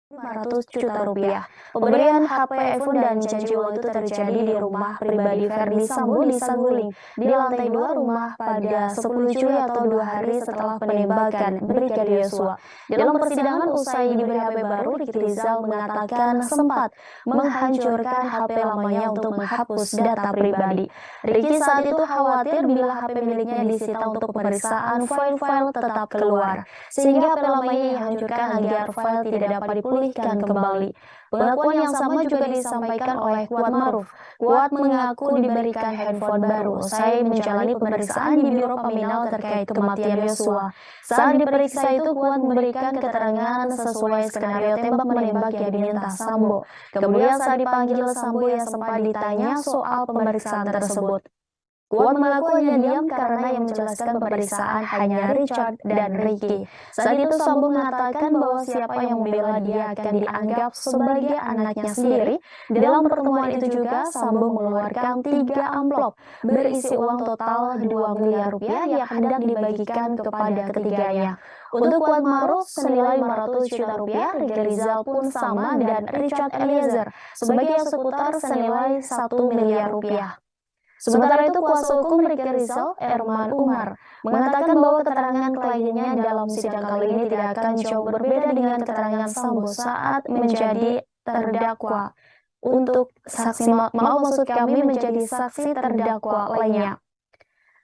Rp500 juta. Pemberian HP iPhone dan janji uang itu terjadi di rumah pribadi Verdi Sambo di Saguling, di lantai 2 rumah pada 10 Juli atau 2 hari setelah penembakan Brigadir Yosua. Dalam persidangan usai diberi HP baru, Ricky Rizal mengatakan sempat menghancurkan HP lamanya untuk menghapus data pribadi. Ricky saat itu khawatir bila HP miliknya disita untuk pemeriksaan file-file tetap keluar, sehingga HP lamanya dihancurkan agar file tidak dapat dipulihkan kembali. Pengakuan yang sama juga disampaikan oleh Kuat Maruf. Kuat mengaku diberikan handphone baru usai menjalani pemeriksaan di Biro Paminal terkait kematian Yosua. Saat diperiksa itu, Kuat memberikan keterangan sesuai skenario tembak-menembak yang diminta Sambo. Kemudian saat dipanggil Sambo yang sempat ditanya soal pemeriksaan tersebut. Kuat mengaku hanya diam karena yang menjelaskan pemeriksaan hanya Richard dan Ricky. Saat itu Sambo mengatakan bahwa siapa yang membela dia akan dianggap sebagai anaknya sendiri. Di dalam pertemuan itu juga Sambo mengeluarkan 3 amplop berisi uang total Rp2 miliar yang hendak dibagikan kepada ketiganya. Untuk Kuat Maruf senilai Rp500 juta, Ricky Rizal pun sama, dan Richard Eliezer sebagai eksekutor senilai Rp1 miliar. Sementara itu, kuasa hukum Ricky Rizal, Erman Umar, mengatakan bahwa keterangan kliennya dalam sidang kali ini tidak akan jauh berbeda dengan keterangan Sambo saat menjadi terdakwa. Untuk saksi, maksud kami menjadi saksi terdakwa lainnya.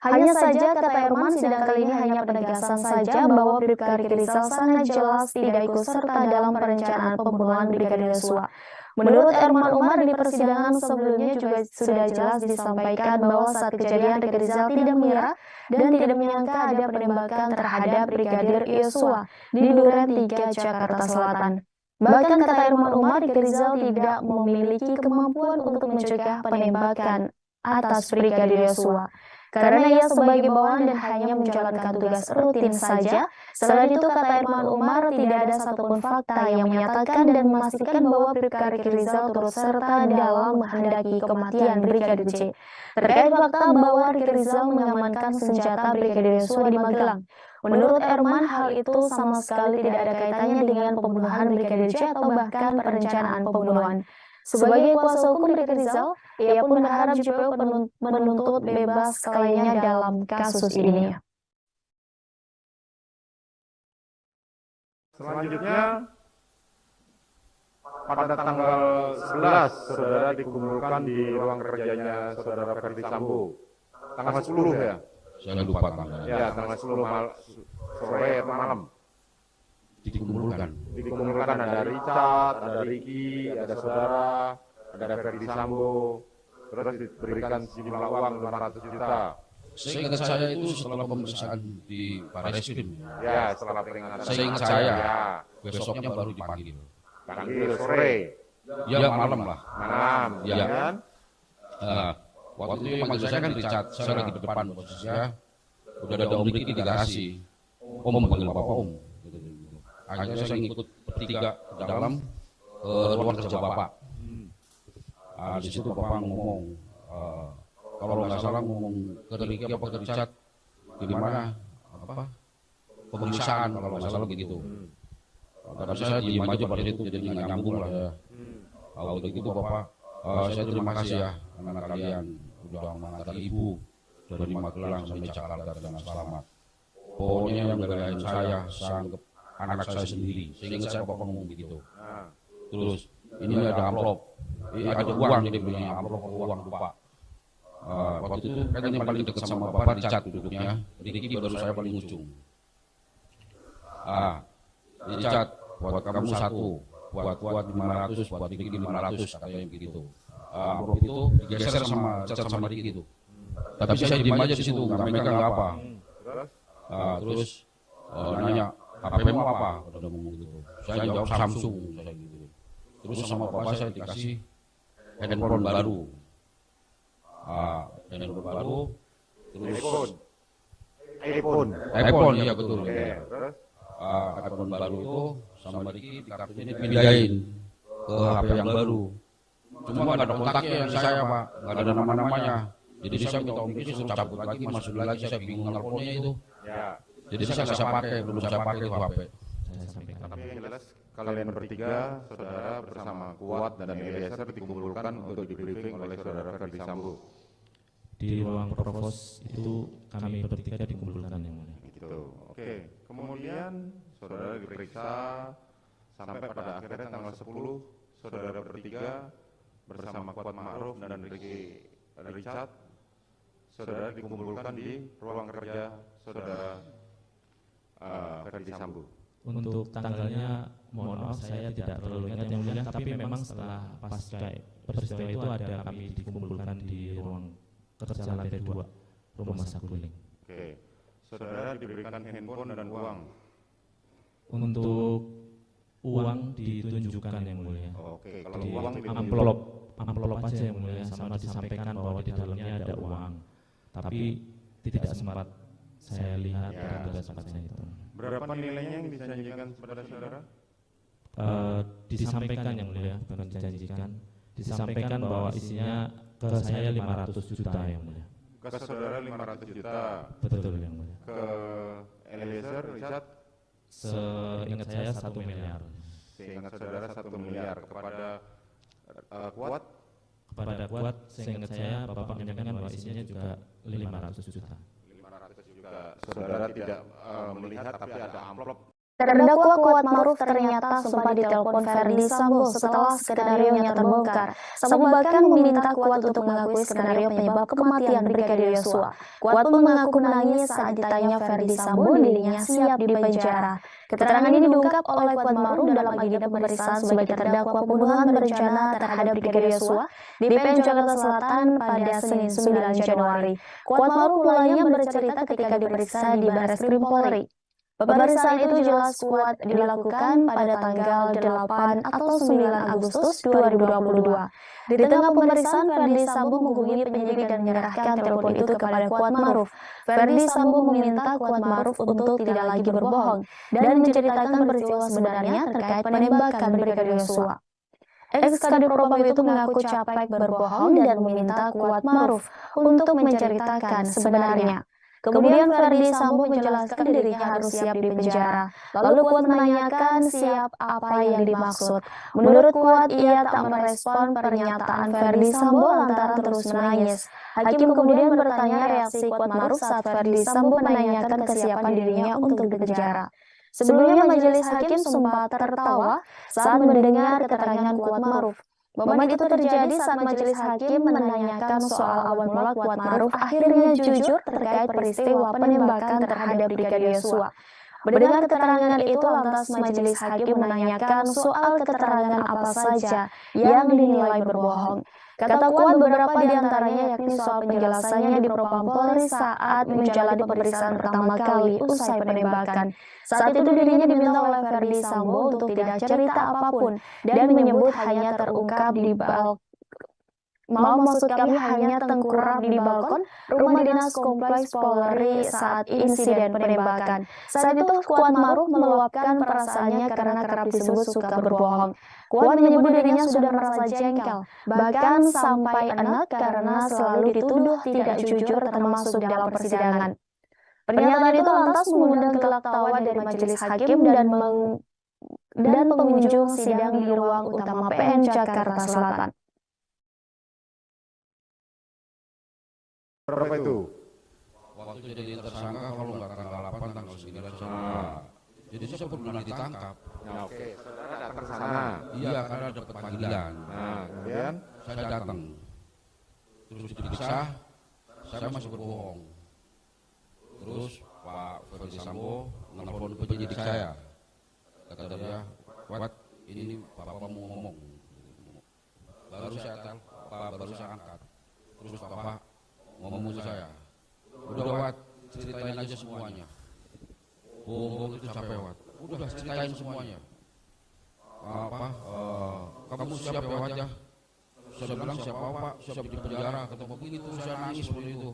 Hanya saja, kata Erman, sidang kali ini hanya penegasan saja bahwa Bribka Ricky Rizal sangat jelas tidak ikut serta dalam perencanaan pembunuhan Brigadir Yosua. Menurut Erman Umar, di persidangan sebelumnya juga sudah jelas disampaikan bahwa saat kejadian Ricky Rizal tidak mengira dan tidak menyangka ada penembakan terhadap Brigadir Yosua di Duren 3, Jakarta Selatan. Bahkan kata Erman Umar, Ricky Rizal tidak memiliki kemampuan untuk mencegah penembakan atas Brigadir Yosua, karena ia sebagai bawahan dan hanya menjalankan tugas rutin saja. Selain itu, kata Erman Umar, tidak ada satupun fakta yang menyatakan dan memastikan bahwa Bribka Ricky Rizal turut serta dalam menghendaki kematian Brigadir J. Terkait fakta bahwa Ricky Rizal mengamankan senjata Brigadir Yosua di Magelang, menurut Erman, hal itu sama sekali tidak ada kaitannya dengan pembunuhan Brigadir J atau bahkan perencanaan pembunuhan. Sebagai kuasa hukum Ricky Rizal, ia pun berharap JPU menuntut bebas kliennya dalam kasus ini. Selanjutnya, pada tanggal 11, saudara dikumpulkan di ruang kerjanya saudara Verdi Sambo. Tanggal 10 ya? Saya lupa tanggal. Ya, tanggal 10 sore atau malam. Dikumpulkan ada Richard, ada Ricky, ada saudara, ada Verdi Sambo. Terus diberikan sejumlah uang 500 juta. Saya ingat saya itu setelah pemeriksaan di Barreskrim. Ya, setelah peringatan. Saya ingat saya. Ya. Besoknya baru dipanggil. Panggil sore. Ya malam lah. Malam. Ya. Kan? Waktu itu yang manggil saya kan Richard. Saya lagi di depan posisinya. Udah ada Om Ricky di garasi. Om panggil Bapak Om. Akhirnya saya ngikut bertiga ke dalam ruang kerja Bapak. Di situ Bapak ngomong, kalau nggak salah ngomong ke Ricky apa ke Richard, gimana pemeriksaan kalau nggak salah begitu. Tapi saya diem aja pada itu, jadi nggak nyambung lah ya. Kalau begitu Bapak, saya terima kasih ya anak kalian udah mengantar ibu dari Magelang sampai Jakarta dengan selamat. Pokoknya yang belain saya anggap anak saya sendiri, sehingga saya Bapak ngomong begitu. Terus ini ada amplop, ada uang, jadi punya amplop uang lupa. Waktu itu kan yang paling dekat sama Bapak Richard duduknya, Ricky baru saya paling ujung. Richard, buat kamu 1, buat 500, buat Ricky 500, katanya begitu. Amplop itu digeser sama Richard sama Ricky itu. Tapi saya diem aja di situ, nggak megang apa. Terus nanya, HP-mu apa? Udah ngomong gitu. Saya jawab Samsung, saya gitu. Terus sama Bapak saya dikasih handphone baru. Handphone baru. Terus iPhone, iya betul. iPhone baru itu sama Ricky di kartunya ini pindahin ke HP yang baru. Cuma nggak ada kontaknya yang saya Pak, nggak ada nama-namanya. Jadi saya minta Om Ricky saya cabut lagi, masuk lagi, saya bingung nelponnya itu. Jadi saya nggak bisa pakai, belum saya pakai itu HP. Tapi yang jelas kalian bertiga, saudara bersama Kuat dan Eliezer dikumpulkan untuk dibriefing oleh saudara Ferdi Sambo. Di ruang provos itu kami bertiga dikumpulkan yang mulia. Gitu. Oke. Kemudian saudara diperiksa sampai pada akhirnya tanggal 10 saudara bertiga bersama Kuat Ma'ruf dan Ricky Richard, saudara dikumpulkan di ruang kerja saudara Ferdi Sambo. Untuk tanggalnya mohon maaf saya tidak terlalu ingat yang mulia, tapi memang setelah pasca peristiwa itu ada kami dikumpulkan di ruang kerja lantai 2 rumah Saguling. Oke. Saudara diberikan handphone dan uang. Untuk uang ditunjukkan yang mulia. Oke, kalau Di uang amplop aja yang mulia, sama disampaikan bahwa di dalamnya ada uang. Tapi tidak sempat saya lihat Ya. pada saat saya itu. Berapa nilainya yang dijanjikan kepada saudara? Disampaikan yang mulia, bukan dijanjikan. Disampaikan bahwa isinya ke saya 500 juta yang mulia. Ke saudara 500 juta. Betul yang mulia. Ke Eliezer, Richard, Seingat saya 1 miliar. seingat saudara 1 miliar. Kepada Kuat, Kepada Kuat, seingat saya Bapak menyampaikan bahwa isinya juga 500 juta. 500 juta. Saudara tidak melihat tapi ada amplop. Terdakwa Kuat Ma'ruf ternyata sempat ditelepon Ferdi Sambo setelah skenarionya terbongkar. Sambo bahkan meminta Kuat untuk mengakui skenario penyebab kematian Brigadir Yosua. Kuat pun mengaku menangis saat ditanya Ferdi Sambo dirinya siap di penjara. Keterangan ini diungkap oleh Kuat Ma'ruf dalam agenda pemeriksaan sebagai terdakwa pembunuhan berencana terhadap Brigadir Yosua di PN Jakarta Selatan pada Senin 9 Januari. Kuat Ma'ruf mulanya bercerita ketika diperiksa di Barreskrim Polri. Pemeriksaan itu jelas Kuat dilakukan pada tanggal 8 atau 9 Agustus 2022. Di tengah pemeriksaan, Ferdi Sambo menghubungi penyidik dan menyerahkan telepon itu kepada Kuat Ma'ruf. Ferdi Sambo meminta Kuat Ma'ruf untuk tidak lagi berbohong dan menceritakan peristiwa sebenarnya terkait penembakan Brigadir Yosua. Ex-Kadif Propam itu mengaku capek berbohong dan meminta Kuat Ma'ruf untuk menceritakan sebenarnya. Kemudian Ferdi Sambo menjelaskan dirinya harus siap di penjara. Lalu Kuat menanyakan siap apa yang dimaksud. Menurut Kuat, ia tak merespon pernyataan Ferdi Sambo lantaran terus menangis. Hakim kemudian bertanya reaksi Kuat Ma'ruf saat Ferdi Sambo menanyakan kesiapan dirinya untuk dipenjara. Sebelumnya majelis hakim sempat tertawa saat mendengar keterangan Kuat Ma'ruf. Momen itu terjadi saat majelis hakim menanyakan soal awal mula Kuat Ma'ruf akhirnya jujur terkait peristiwa penembakan terhadap Brigadir Yosua. Mendengar keterangan itu, lantas majelis hakim menanyakan soal keterangan apa saja yang dinilai berbohong. Kata Kuat beberapa di antaranya yakni soal penjelasannya di Propam Polri saat menjalani pemeriksaan pertama kali usai penembakan. Saat itu dirinya diminta oleh Ferdi Sambo untuk tidak cerita apapun dan menyebut hanya terungkap di maksud kami hanya tengkurap di balkon rumah dinas kompleks Polri saat insiden penembakan. Saat itu Kuat Ma'ruf meluapkan perasaannya karena kerap disebut suka berbohong. Kuat menyebut dirinya sudah merasa jengkel, bahkan sampai enak karena selalu dituduh tidak jujur termasuk dalam persidangan. Pernyataan itu lantas mengundang gelak tawa dari majelis hakim dan pengunjung sidang di ruang utama PN Jakarta Selatan. Berapa itu? Waktu jadi tersangka kalau nggak tanggal 8 tanggal 9 Januari. Jadi saya belum ditangkap. Nah, oke, saudara datang ke sana. Iya, karena dapat panggilan. Nah, kemudian Saya datang. Terus diperiksa, saya masih berbohong. Terus Pak Ferdi Sambo nelfon penyidik saya. Kata dia, Kuat, ini Bapak mau ngomong. Baru saya angkat. Terus Bapak ngomong ke saya, udah Wat, ceritain aja semuanya. Bohong itu capek Wat. Udah ceritain semuanya. Kamu siap ya Wat ya? Saya bilang siapa Pak, siap di penjara. Ketemu begitu, saya nangis seperti itu.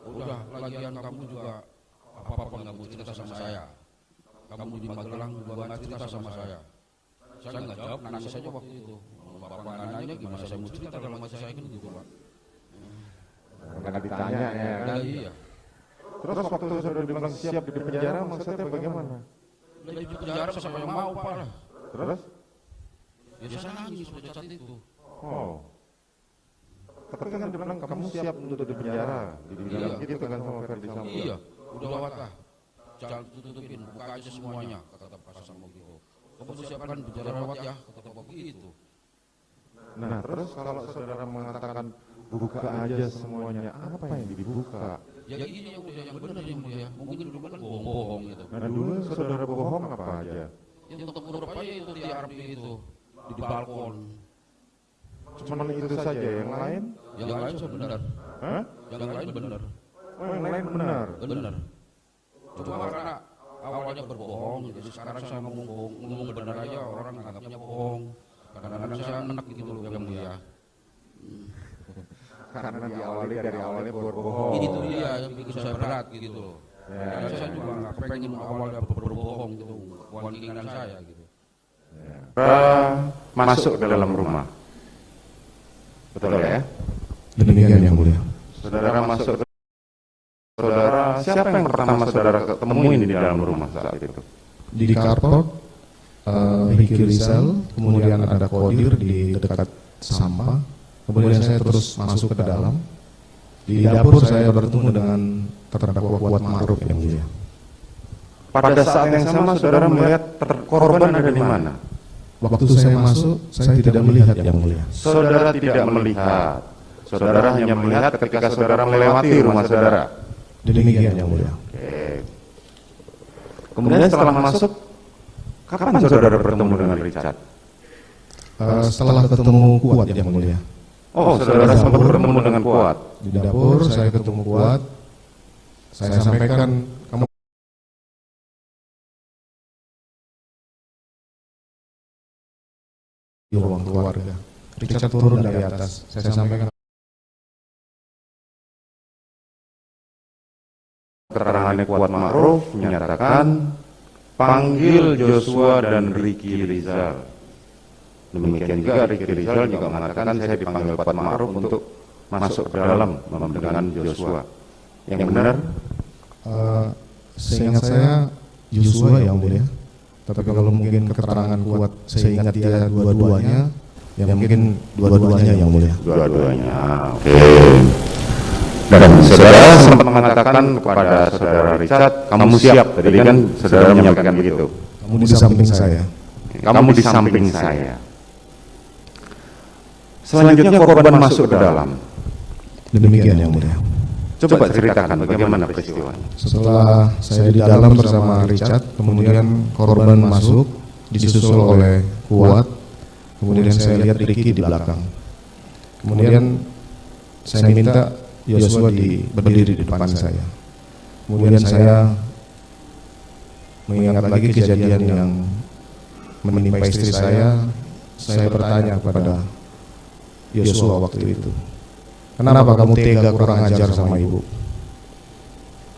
Udah, lagian kamu juga apa-apa nggak mau cerita sama saya. Kamu di Magelang juga nggak cerita sama saya. Saya nggak jawab, nangis saja waktu itu. Bapak nanya gimana saya mau cerita dalam hati saya kan gitu Pak. nggak ditanya ya. Iya. Terus waktu saudara bilang siap di penjara maksudnya bagaimana? Udah di penjara siapa yang mau Pak lah. Terus? Ya saya nangis pada saat itu. Oh. Tapi kan dia bilang kamu siap untuk di penjara. Dibilang gitu kan sama Ferdi Sambo. Iya, udah lewat lah. Jangan tutupin, buka aja semuanya, kata Pak Sambo gitu. Kamu siapkan penjara lewat ya, kata Pak begitu. Nah, terus kalau saudara mengatakan buka aja semuanya, apa yang dibuka? Ya ini yang mulia, yang benar yang mulia. Mungkin dulu kan bohong-bohong gitu. Nah, dulu saudara bohong apa aja? Yang tetap huruf aja itu di Arab itu, di balkon. Cuman itu saja, yang lain? Yang lain benar. Hah? Yang lain benar. Oh, yang lain benar. Benar. Cuma karena awalnya berbohong, jadi sekarang saya ngomong benar aja orang anggapnya bohong. Kadang-kadang saya enak gitu loh yang mulia. Karena diawali dari awalnya berbohong. Itu dia yang bikin saya berat gitu loh. Dan saya juga nggak kepengen awalnya berbohong gitu, bukan keinginan saya gitu. Masuk ke dalam rumah. Betul ya? Demikian yang mulia. Saudara masuk ke saudara, siapa yang pertama saudara ketemuin di dalam rumah saat itu? Di carport, Ricky Rizal, kemudian ada Kodir di dekat sampah. Kemudian saya terus masuk ke dalam. Di dapur saya bertemu dengan terdakwa Kuat Ma'ruf yang mulia. Pada saat yang sama saudara melihat korban ada di mana? Waktu saya masuk, saya tidak melihat yang mulia. Saudara tidak melihat. Saudara hanya melihat ketika saudara melewati rumah saudara. Demikian yang mulia. Oke. Kemudian setelah masuk, kapan saudara bertemu dengan Richard? Setelah ketemu Kuat yang mulia. Oh, saudara sempat bertemu dengan Kuat. Di dapur saya ketemu Kuat. Saya sampaikan, kamu di ruang keluarga. Richard turun dari atas. Saya sampaikan Keterangannya Kuat Ma'ruf menyatakan panggil Joshua dan Ricky Rizal. Demikian juga Ricky Rizal juga mengatakan saya dipanggil Kuat Ma'ruf untuk masuk ke dalam dengan Joshua. Yang benar? seingat saya Joshua yang mulia. Tapi kalau mungkin keterangan Kuat saya ingat dia dua-duanya, ya mungkin dua-duanya yang mulia. Dua-duanya. Oke. Dan saudara sempat mengatakan kepada saudara Richard, kamu siap. Tadi kan saudara menyampaikan begitu. Kamu di samping saya. Kamu di samping saya. Selanjutnya korban masuk ke dalam. Demikian yang mulia. Coba ceritakan bagaimana peristiwanya. Setelah saya di dalam bersama Richard, kemudian korban masuk, disusul oleh Kuat, kemudian saya lihat Ricky di belakang. Kemudian saya minta Joshua berdiri di depan saya. Kemudian saya mengingat lagi kejadian yang menimpa istri saya bertanya kepada Joshua waktu itu, kenapa kamu tega kurang ajar sama ibu?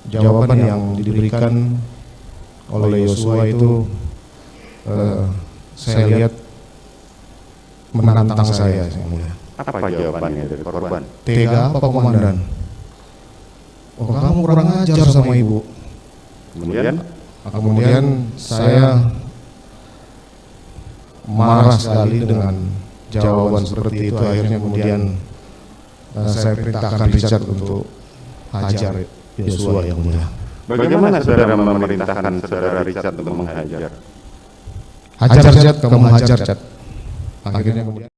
Jawaban yang diberikan oleh Joshua itu saya lihat menantang saya, yang mulia. Apa jawabannya dari korban? Tega apa komandan? Oh, kamu kurang ajar sama ibu. Kemudian saya marah sekali dengan jawaban seperti itu. Akhirnya kemudian saya perintahkan Richard untuk hajar Joshua yang mulia. Bagaimana saudara memerintahkan saudara Richard untuk menghajar? Hajar Richard, kamu hajar Richard. Akhirnya kemudian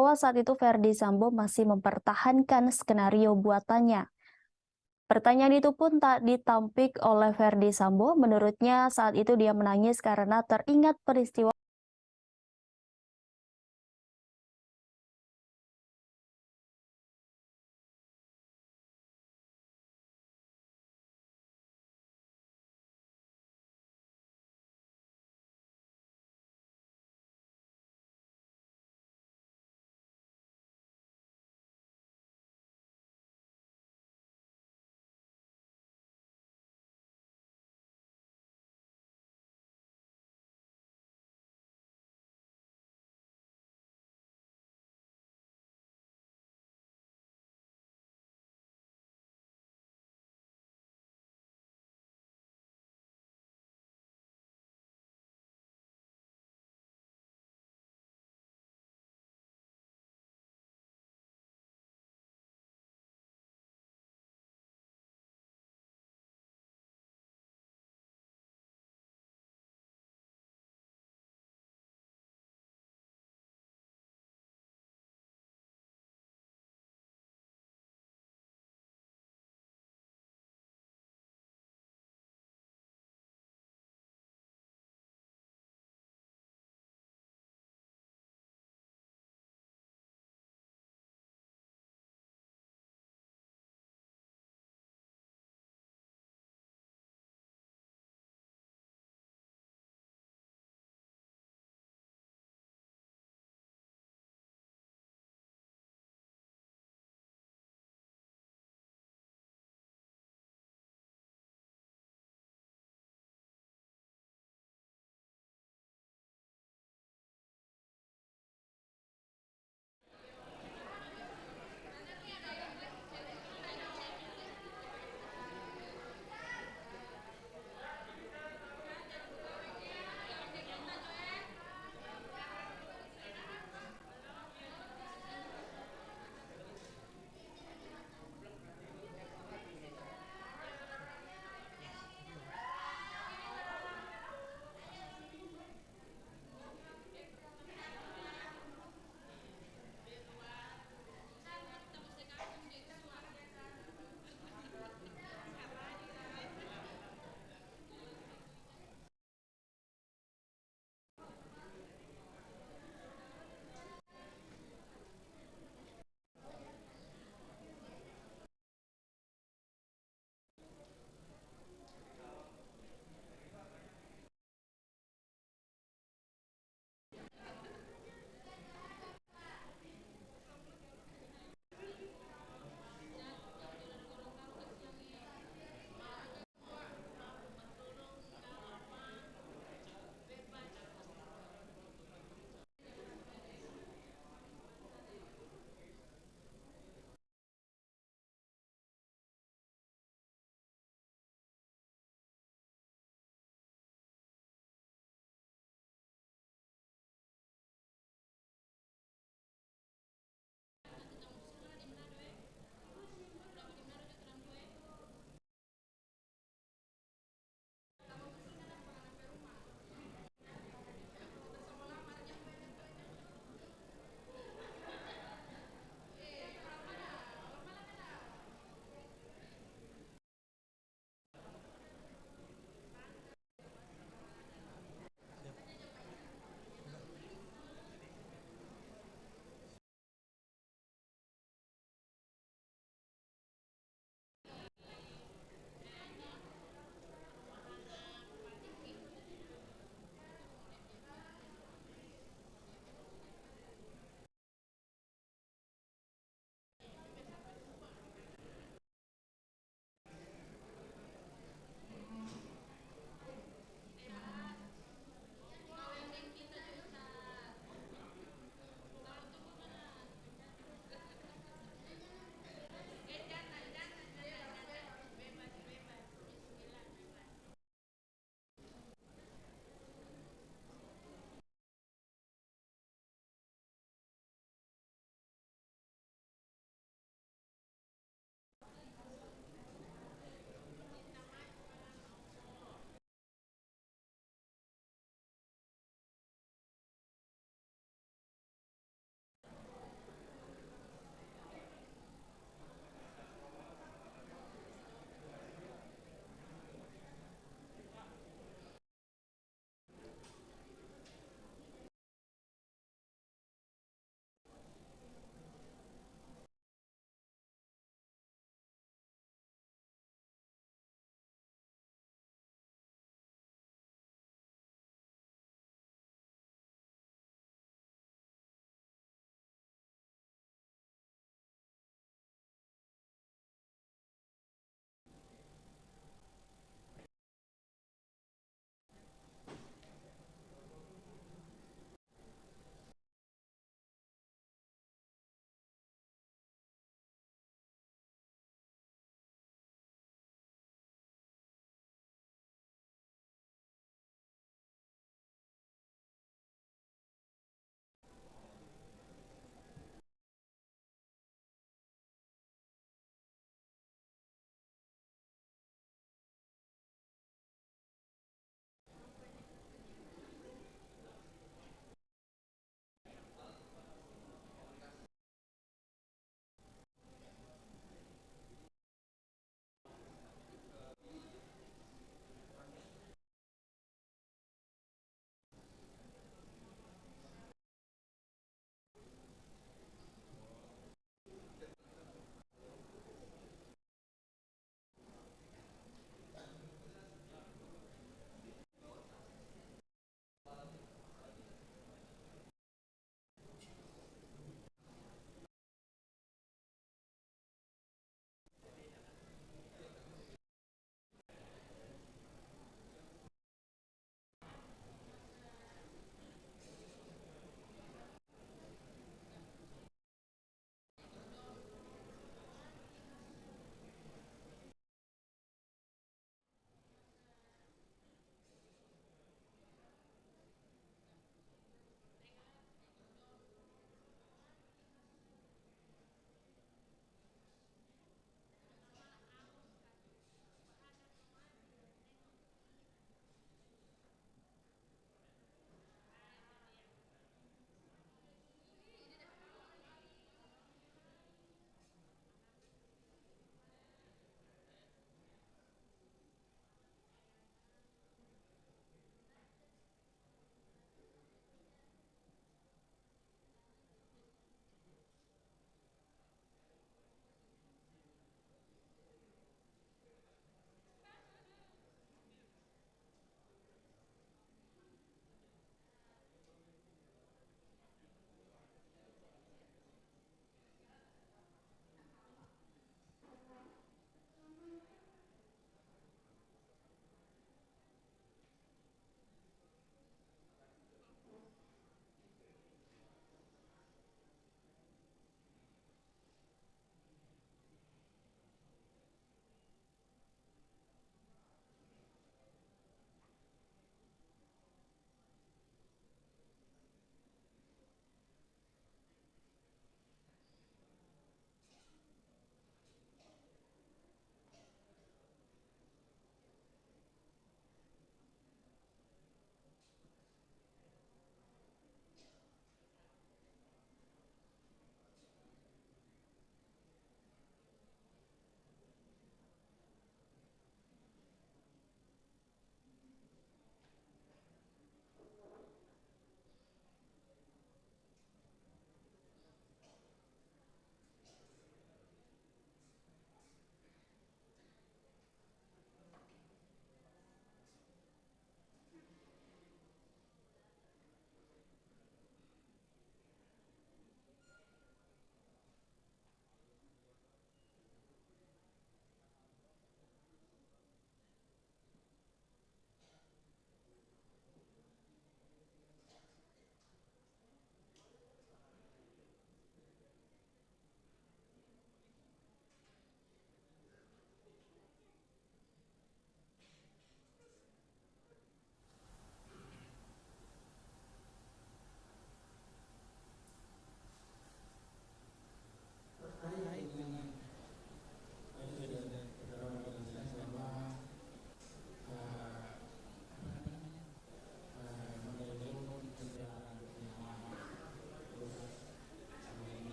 bahwa saat itu Verdi Sambo masih mempertahankan skenario buatannya. Pertanyaan itu pun tak ditampik oleh Verdi Sambo. Menurutnya saat itu dia menangis karena teringat peristiwa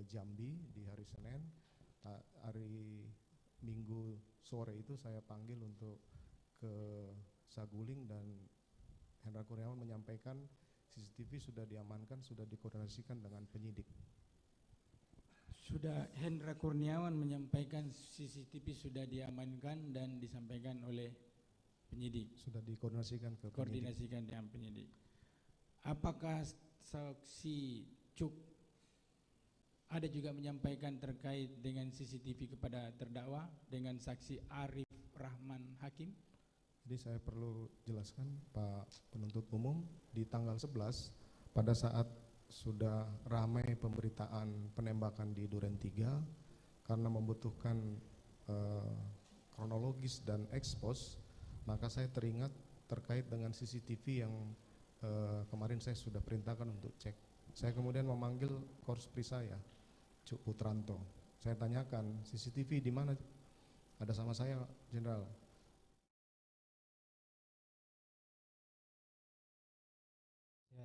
ke Jambi di hari Senin. Hari Minggu sore itu saya panggil untuk ke Saguling dan Hendra Kurniawan menyampaikan CCTV sudah diamankan, sudah dikoordinasikan dengan penyidik. Sudah Hendra Kurniawan menyampaikan CCTV sudah diamankan dan disampaikan oleh penyidik. Sudah dikoordinasikan ke koordinasikan dengan penyidik. Apakah saksi Cuk ada juga menyampaikan terkait dengan CCTV kepada terdakwa dengan saksi Arif Rahman Hakim? Jadi saya perlu jelaskan Pak penuntut umum, di tanggal 11 pada saat sudah ramai pemberitaan penembakan di Duren 3 karena membutuhkan kronologis dan ekspos, maka saya teringat terkait dengan CCTV yang kemarin saya sudah perintahkan untuk cek. Saya kemudian memanggil korspri saya, Cuk Putranto. Saya tanyakan, CCTV di mana? Ada sama saya, Jenderal.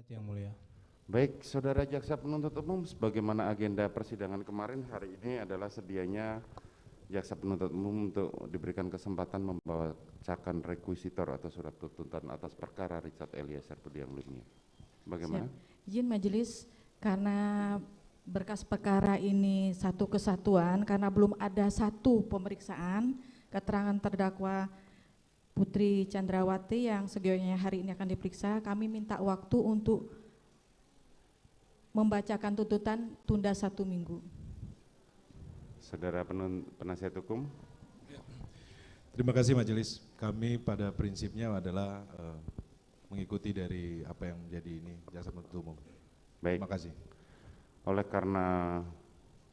Yang mulia. Baik, saudara jaksa penuntut umum, sebagaimana agenda persidangan kemarin, hari ini adalah sedianya jaksa penuntut umum untuk diberikan kesempatan membacakan rekuisitor atau surat tuntutan atas perkara Richard Eliezer Budiang Lumiu. Bagaimana? Siap. Izin majelis, karena berkas perkara ini satu kesatuan, karena belum ada satu pemeriksaan keterangan terdakwa Putri Chandrawati yang sedianya hari ini akan diperiksa, kami minta waktu untuk membacakan tuntutan tunda 1 minggu. Saudara penasihat hukum. Terima kasih majelis. Kami pada prinsipnya adalah mengikuti dari apa yang menjadi ini jaksa penuntut umum. Baik. Terima kasih. Oleh karena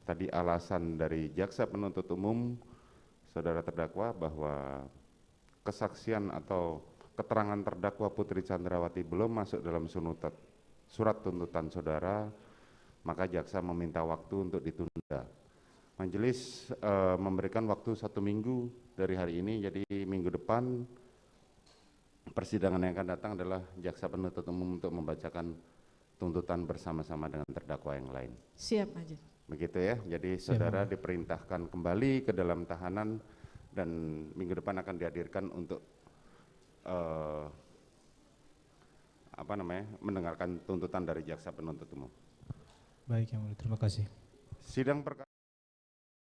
tadi alasan dari jaksa penuntut umum, saudara terdakwa bahwa kesaksian atau keterangan terdakwa Putri Chandrawati belum masuk dalam surat tuntutan saudara, maka jaksa meminta waktu untuk ditunda. Majelis memberikan waktu 1 minggu dari hari ini, jadi minggu depan persidangan yang akan datang adalah jaksa penuntut umum untuk membacakan tuntutan bersama-sama dengan terdakwa yang lain. Siap, majelis. Begitu ya, jadi saudara diperintahkan kembali ke dalam tahanan dan minggu depan akan dihadirkan untuk mendengarkan tuntutan dari jaksa penuntut umum. Baik yang mulia, terima kasih. Sidang perkara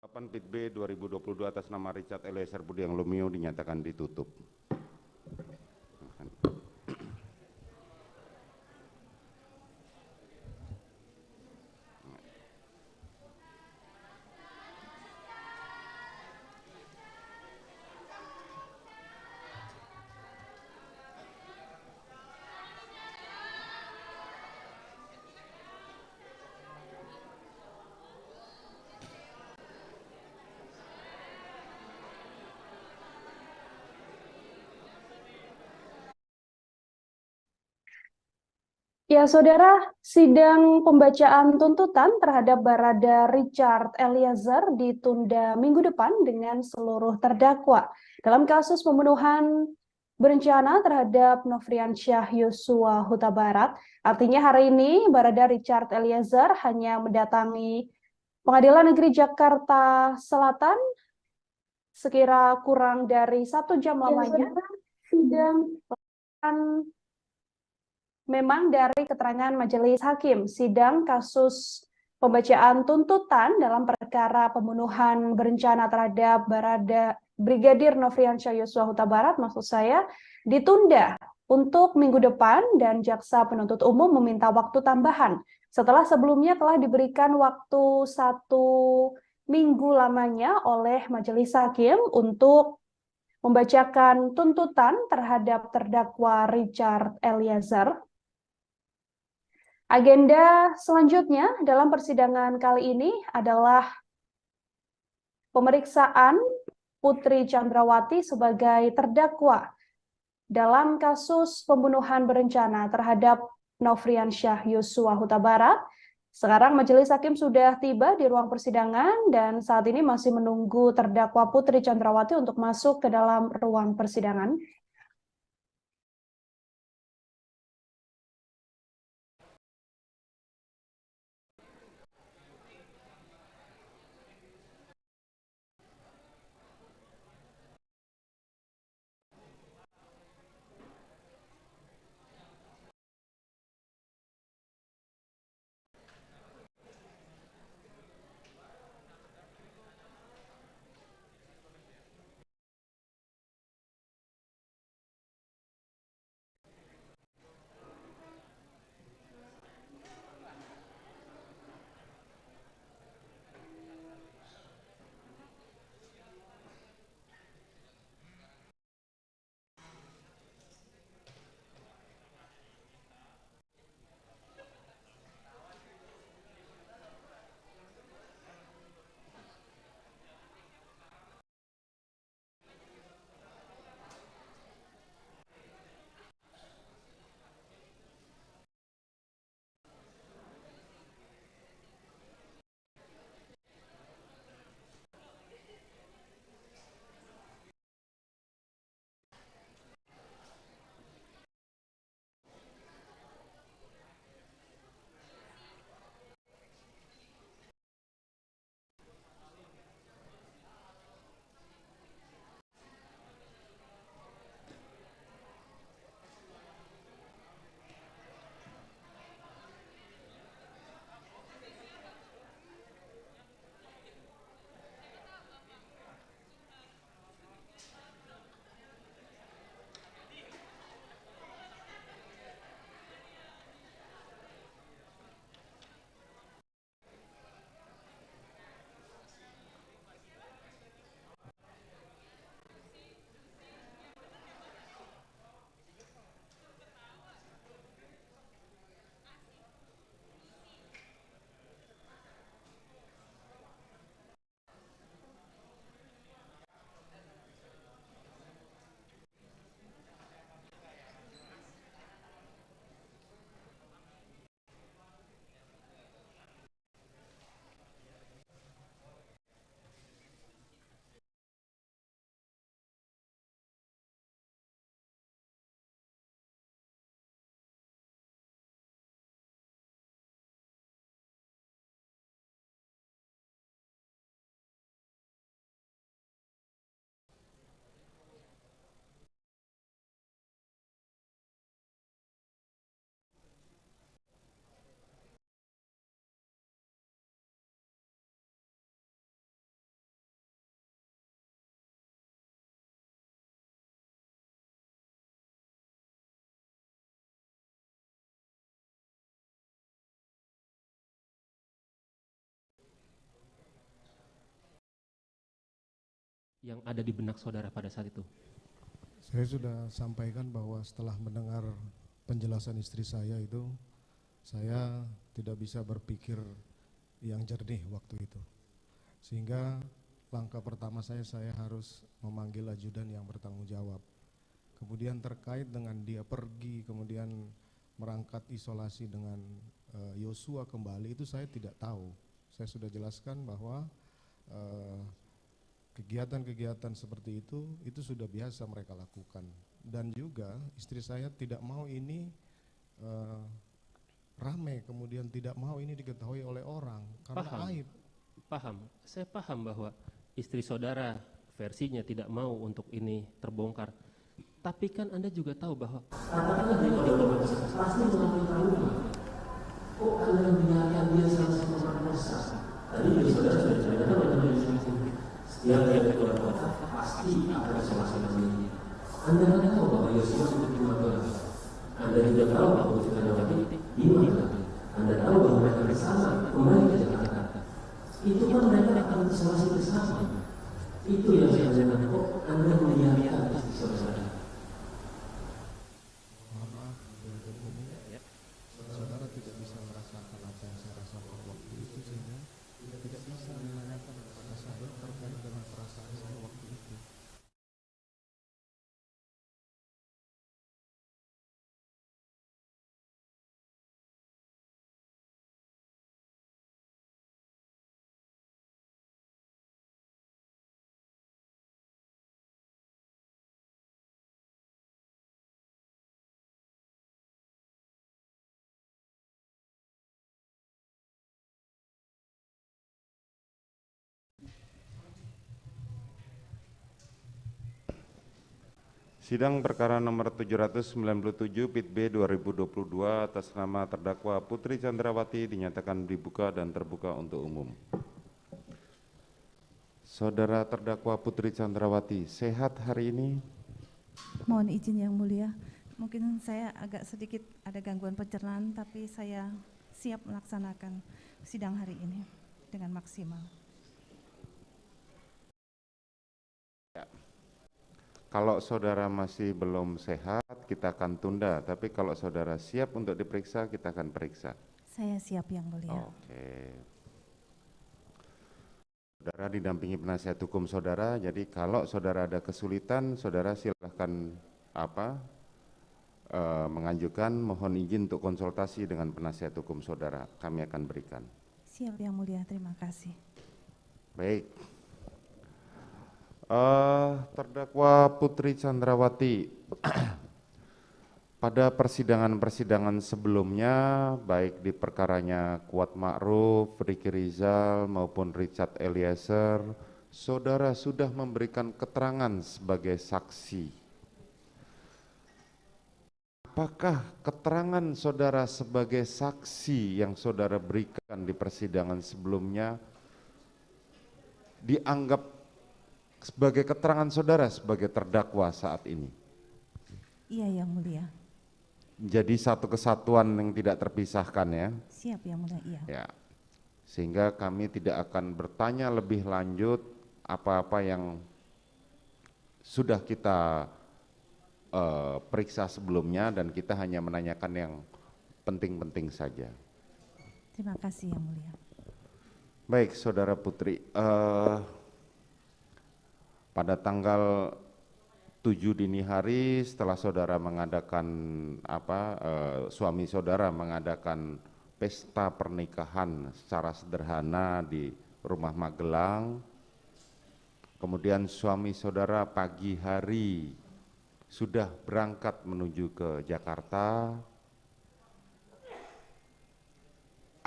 8 Pit B 2022 atas nama Richard Eliezer Budiang Lumiu dinyatakan ditutup. Ya, saudara, sidang pembacaan tuntutan terhadap Barada Richard Eliezer ditunda minggu depan dengan seluruh terdakwa dalam kasus pembunuhan berencana terhadap Nofriansyah Yosua Huta Barat. Artinya hari ini Barada Richard Eliezer hanya mendatangi Pengadilan Negeri Jakarta Selatan sekira kurang dari 1 jam lamanya. Sidang memang dari keterangan majelis hakim, sidang kasus pembacaan tuntutan dalam perkara pembunuhan berencana terhadap Barada Brigadir Nofriansyah Yosua Huta Barat, maksud saya, ditunda untuk minggu depan dan jaksa penuntut umum meminta waktu tambahan setelah sebelumnya telah diberikan waktu 1 minggu lamanya oleh majelis hakim untuk membacakan tuntutan terhadap terdakwa Richard Eliezer. Agenda selanjutnya dalam persidangan kali ini adalah pemeriksaan Putri Chandrawati sebagai terdakwa dalam kasus pembunuhan berencana terhadap Nofriansyah Yosua Huta Barat. Sekarang majelis hakim sudah tiba di ruang persidangan dan saat ini masih menunggu terdakwa Putri Chandrawati untuk masuk ke dalam ruang persidangan. yang ada di benak saudara pada saat itu? Saya sudah sampaikan bahwa setelah mendengar penjelasan istri saya itu, saya tidak bisa berpikir yang jernih waktu itu. Sehingga langkah pertama saya harus memanggil ajudan yang bertanggung jawab. Kemudian terkait dengan dia pergi, kemudian merangkat isolasi dengan Yosua kembali, itu saya tidak tahu. Saya sudah jelaskan bahwa kegiatan-kegiatan seperti itu sudah biasa mereka lakukan. Dan juga istri saya tidak mau ini rame, kemudian tidak mau ini diketahui oleh orang karena aib. Paham, saya paham bahwa istri saudara versinya tidak mau untuk ini terbongkar. Tapi kan Anda juga tahu bahwa katakanlah dia pasti mengetahui kok Anda membiarkan dia sama-sama merasa. Tadi juga saudara sudah ceritakan bahwa setiap yang keluar kota pasti akan sama-sama ini. Anda kan tahu bahwa Yosua sudah keluar. Anda juga tahu bahwa Putri Candrawati di mana. Anda tahu bahwa mereka bersama kembali ke Jakarta. Itu kan mereka akan isolasi bersama. Itu yang saya katakan, kok Anda membiarkan istri saudara. Saudara tidak bisa merasakan apa yang saya rasakan waktu itu, sehingga tidak bisa menanyakan kepada saya terkait dengan perasaan saya waktu itu. Sidang perkara nomor 797 Pit B 2022 atas nama terdakwa Putri Candrawati dinyatakan dibuka dan terbuka untuk umum. Saudara terdakwa Putri Candrawati, sehat hari ini? Mohon izin yang mulia, mungkin saya agak sedikit ada gangguan pencernaan, tapi saya siap melaksanakan sidang hari ini dengan maksimal. Ya. Kalau saudara masih belum sehat, kita akan tunda. Tapi kalau saudara siap untuk diperiksa, kita akan periksa. Saya siap yang mulia. Oke. Saudara didampingi penasihat hukum saudara, jadi kalau saudara ada kesulitan, saudara silahkan mengajukan mohon izin untuk konsultasi dengan penasihat hukum saudara. Kami akan berikan. Siap yang mulia, terima kasih. Baik. Terdakwa Putri Candrawati, pada persidangan-persidangan sebelumnya, baik di perkaranya Kuat Ma'ruf, Ricky Rizal maupun Richard Eliezer, saudara sudah memberikan keterangan sebagai saksi. Apakah keterangan saudara sebagai saksi yang saudara berikan di persidangan sebelumnya dianggap sebagai keterangan saudara sebagai terdakwa saat ini? Iya yang mulia. Jadi satu kesatuan yang tidak terpisahkan ya? Siap yang mulia, iya. Ya. Sehingga kami tidak akan bertanya lebih lanjut apa-apa yang sudah kita periksa sebelumnya, dan kita hanya menanyakan yang penting-penting saja. Terima kasih yang mulia. Baik, saudara Putri. Pada tanggal 7 dini hari setelah saudara mengadakan suami saudara mengadakan pesta pernikahan secara sederhana di rumah Magelang, kemudian suami saudara pagi hari sudah berangkat menuju ke Jakarta.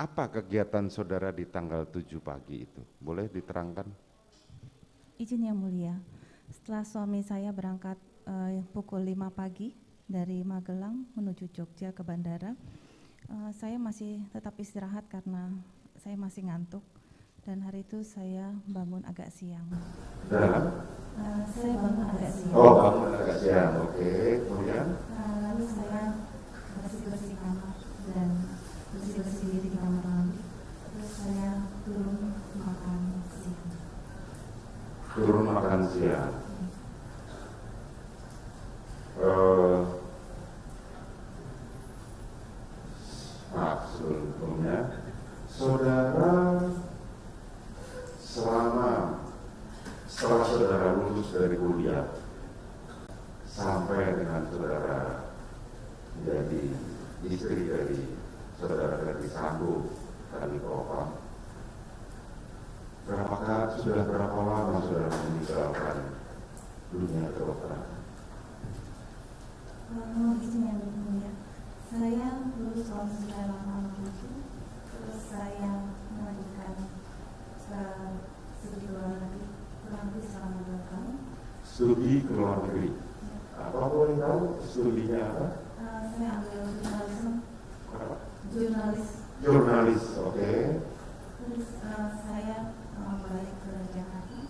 Apa kegiatan saudara di tanggal 7 pagi itu? Boleh diterangkan? Izin yang mulia, setelah suami saya berangkat pukul 5 pagi dari Magelang menuju Jogja ke bandara, saya masih tetap istirahat karena saya masih ngantuk, dan hari itu saya bangun agak siang. Saya bangun agak siang. Oh, bangun agak siang, oke. Kemudian? Lalu saya bersih-bersih kamar dan bersih-bersih diri di kamar mandi. Terus saya turun makan siang. Turun makan siang. maaf sebelumnya, saudara setelah saudara lulus dari kuliah sampai dengan saudara menjadi istri dari saudara Ferdi Sambo kali Propam, sudah berapa lama saudara meninggalkan dunia kedokteran? Izin yang mulia, saya lulus tahun 1987, terus saya melanjutkan studi luar negeri kurang lebih selama 2 tahun. Studi ke luar negeri? Apa boleh tahu studinya apa? Saya ambil jurnalisme. Jurnalis, oke. Terus saya balik ke Jakarta,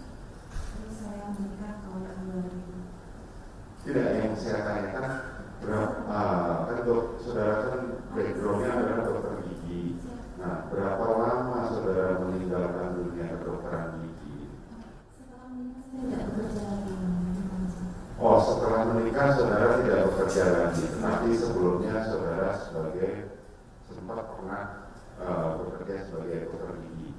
terus saya menikah tahun 2000. Tidak, yang saya tanyakan kan saudara kan backgroundnya adalah dokter gigi. Nah, berapa lama saudara meninggalkan dunia kedokteran gigi? Setelah menikah saya tidak bekerja lagi. Oh, setelah menikah saudara tidak bekerja lagi, tapi sebelumnya saudara sempat pernah bekerja sebagai dokter gigi.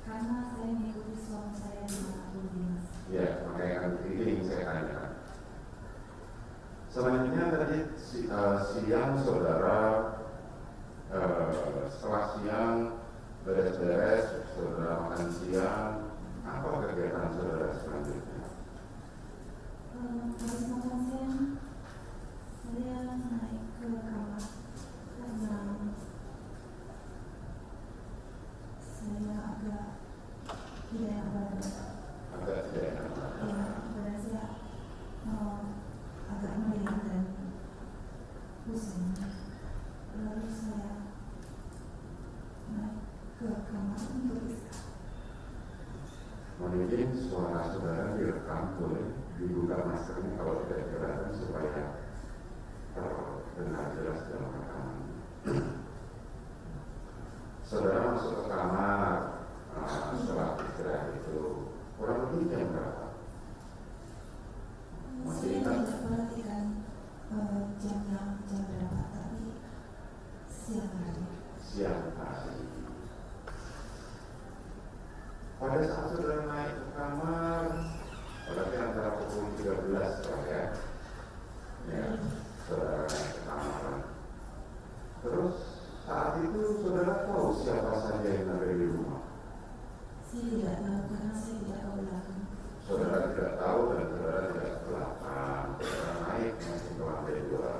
Karena saya mengikuti suami saya di manapun dinas. Ya, makanya ini yang saya tanyakan. Selanjutnya tadi siang saudara setelah siang beres-beres, saudara makan siang, apa kegiatan saudara selanjutnya? Habis makan siang, saya naik ke kamar karena saya agak tidak enak. Agak tidak enak? Ya, berasa agak meriang dan pusing. Lalu saya naik ke kamar untuk istirahat. Mungkin suara saudara direkam, boleh dibuka maskernya kalau tidak keberatan supaya terdengar jelas dalam rekaman. Saudara masuk ke kamar setelah istirahat itu kurang lebih jam berapa? Masih ingat? Saya tidak perhatikan jam berapa, tapi siang hari. Siang hari. Pada saat saudara naik ke kamar, berarti antara pukul 13 ya. Ya, saudara naik ke kamar. Terus saat itu saudara tahu siapa saja yang ada di rumah? Saya tidak tahu karena saya tidak tahu belakang. Saudara tidak tahu dan saudara tidak ke belakang. Saudara naik masih ke lantai 2. Iya.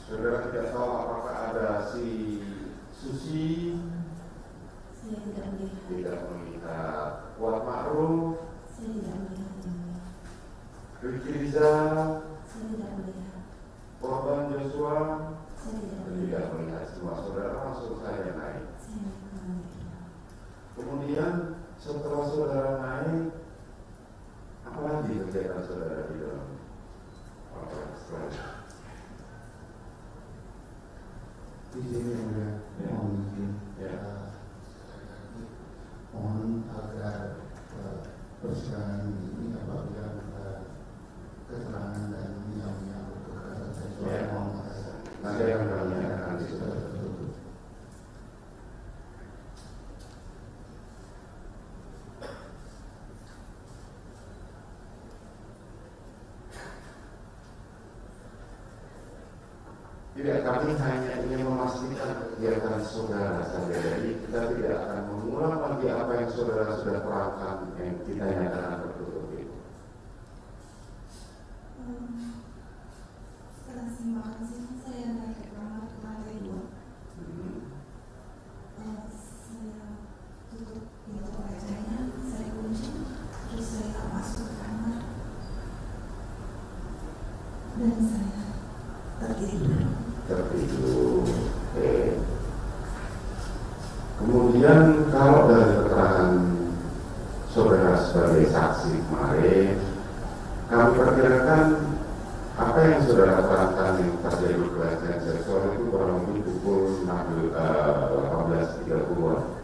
Saudara tidak tahu apakah ada si Susi? Saya tidak melihat. Tidak melihat. Kuat Ma'ruf? Saya tidak melihat. Riki Rizal? Saya tidak melihat. Korban Joshua? Saya tidak melihat. Semua saudara masuk saya naik. Saya kemudian setelah saudara naik, apa lagi kegiatan saudara di dalam setelah di sini mohon agar persidangan ini apabila keterangan dan yang berkaitan seksual nanti akan kami nyatakan di saudara tertutup. Tidak, kami hanya ingin memastikan kegiatan saudara saja. Jadi kita tidak akan mengulang lagi apa yang saudara sudah terangkan yang kita nyatakan tertutup itu. Setelah simak saya naik ke kamar ke lantai 2. Saya tutup pintu kacanya, saya kunci, terus saya masuk ke kamar dan saya tertidur. Oke. Kemudian kalau dari keterangan saudara sebagai saksi kemarin, kami perkirakan apa yang saudara terangkan yang terjadi pelecehan seksual itu kurang lebih pukul 18.30-an.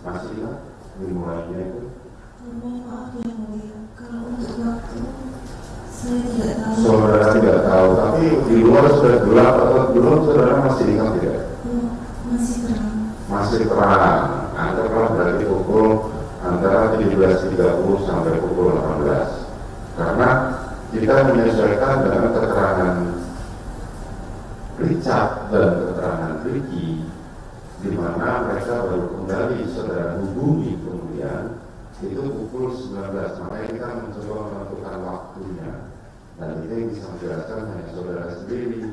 Masih ingat dimulainya itu? Maaf yang mulia, kalau untuk waktu Saya tidak tahu. Saudara tidak tahu, tapi di luar sudah gelap atau belum, saudara masih ingat tidak? Masih terang. Masih terang, antarlah berarti pukul antara 17.30 sampai pukul 18. Karena kita menyesuaikan dengan keterangan Richard dan keterangan Ricky, di mana mereka baru kembali saudara hubungi kemudian itu pukul 19. Makanya kita mencoba menentukan waktunya, dan itu yang bisa menjelaskan hanya saudara sendiri.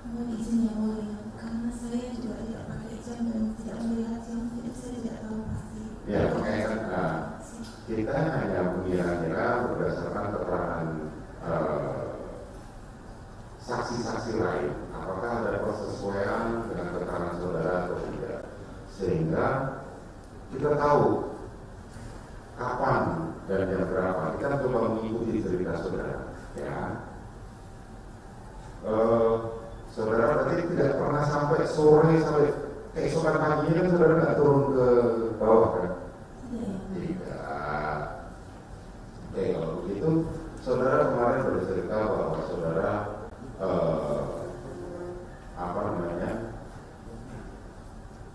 Mohon izin yang mulia, karena saya juga tidak pakai jam dan tidak melihat jam, jadi saya tidak tahu pasti. Ya, makanya kan kita hanya mengira-ngira berdasarkan keterangan saksi-saksi lain, apakah ada persesuaian dengan keterangan saudara atau tidak, sehingga kita tahu kapan dan jam berapa. Kita coba mengikuti cerita saudara, ya. Saudara berarti tidak pernah sampai sore, sampai keesokan paginya kan saudara nggak turun ke bawah kan? Tidak. Oke, kalau begitu saudara kemarin bercerita bahwa saudara apa namanya,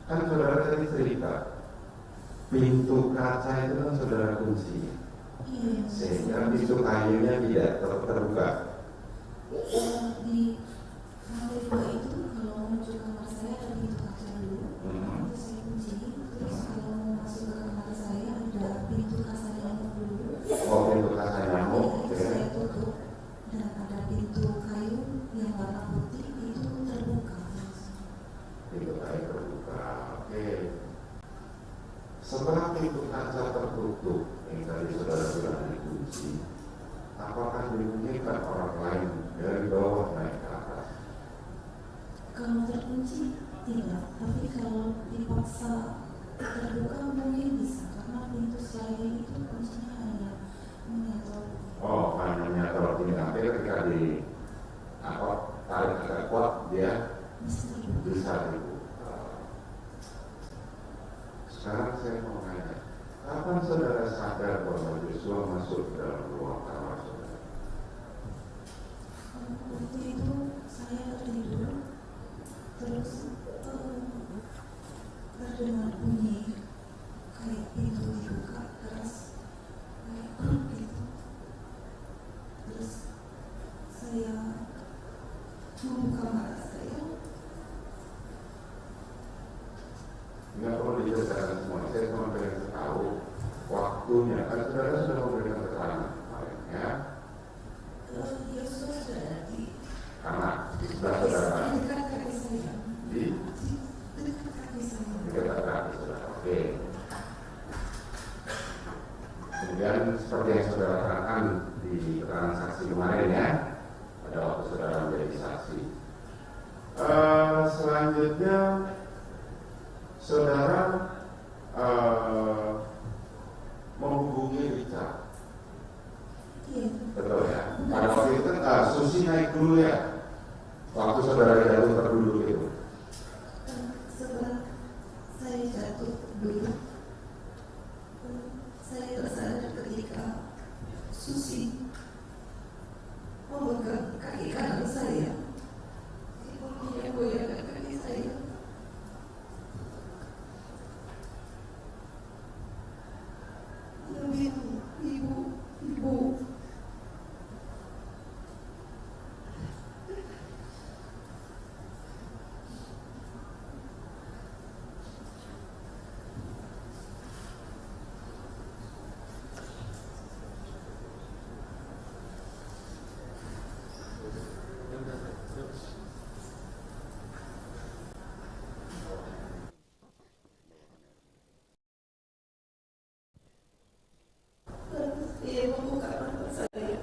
kan saudara tadi cerita pintu kaca itu kan saudara kunci, sehingga pintu kayunya tidak terbuka. Di lantai 2 itu kalau menuju kamar saya ada pintu kaca dulu, terus saya kunci, terus kalau mau masuk ke kamar saya ada pintu kaca nyamuk dulu. Oh, pintu kaca nyamuk. Itu saya tutup, dan ada pintu kayu yang warna putih itu terbuka. Pintu kayu terbuka. Oke. Setelah pintu kaca tertutup yang tadi saudara bilang dikunci, apakah dimungkinkan orang lain dari bawah naik ke atas? Kalau terkunci tidak, tapi kalau dipaksa terbuka mungkin bisa, karena pintu saya itu kuncinya hanya menyetor. Oh, hanya menyetor, tapi ketika di tarik agak kuat dia bisa dibuka. Sekarang saya mau nanya, kapan saudara sadar bahwa Joshua masuk ke dalam ruang kamar saudara? Waktu itu saya tertidur, terus terdengar bunyi kayak pintu dibuka keras, kayak gitu. Terus saya membuka mata saya. Nggak perlu diceritakan semua, saya cuma pengen tahu waktunya. Kan saudara sudah memberikan keterangan kemarin, ya? Yosua sudah di Karena di sebelah saudara. dekat kaki saya. Di Dekat kaki saya. dekat kaki saudara. Oke. Kemudian seperti yang saudara terangkan di keterangan saksi kemarin, ya, pada waktu saudara menjadi saksi. Selanjutnya saudara menghubungi Richard. Betul ya. Pada waktu itu Susi naik dulu ya. Waktu saudara jatuh terduduk itu. Setelah saya jatuh dulu, saya tersadar ketika Susi memegang kaki kanan saya, goyang-goyangkan kaki saya. Ibu. Dia membuka mata saya.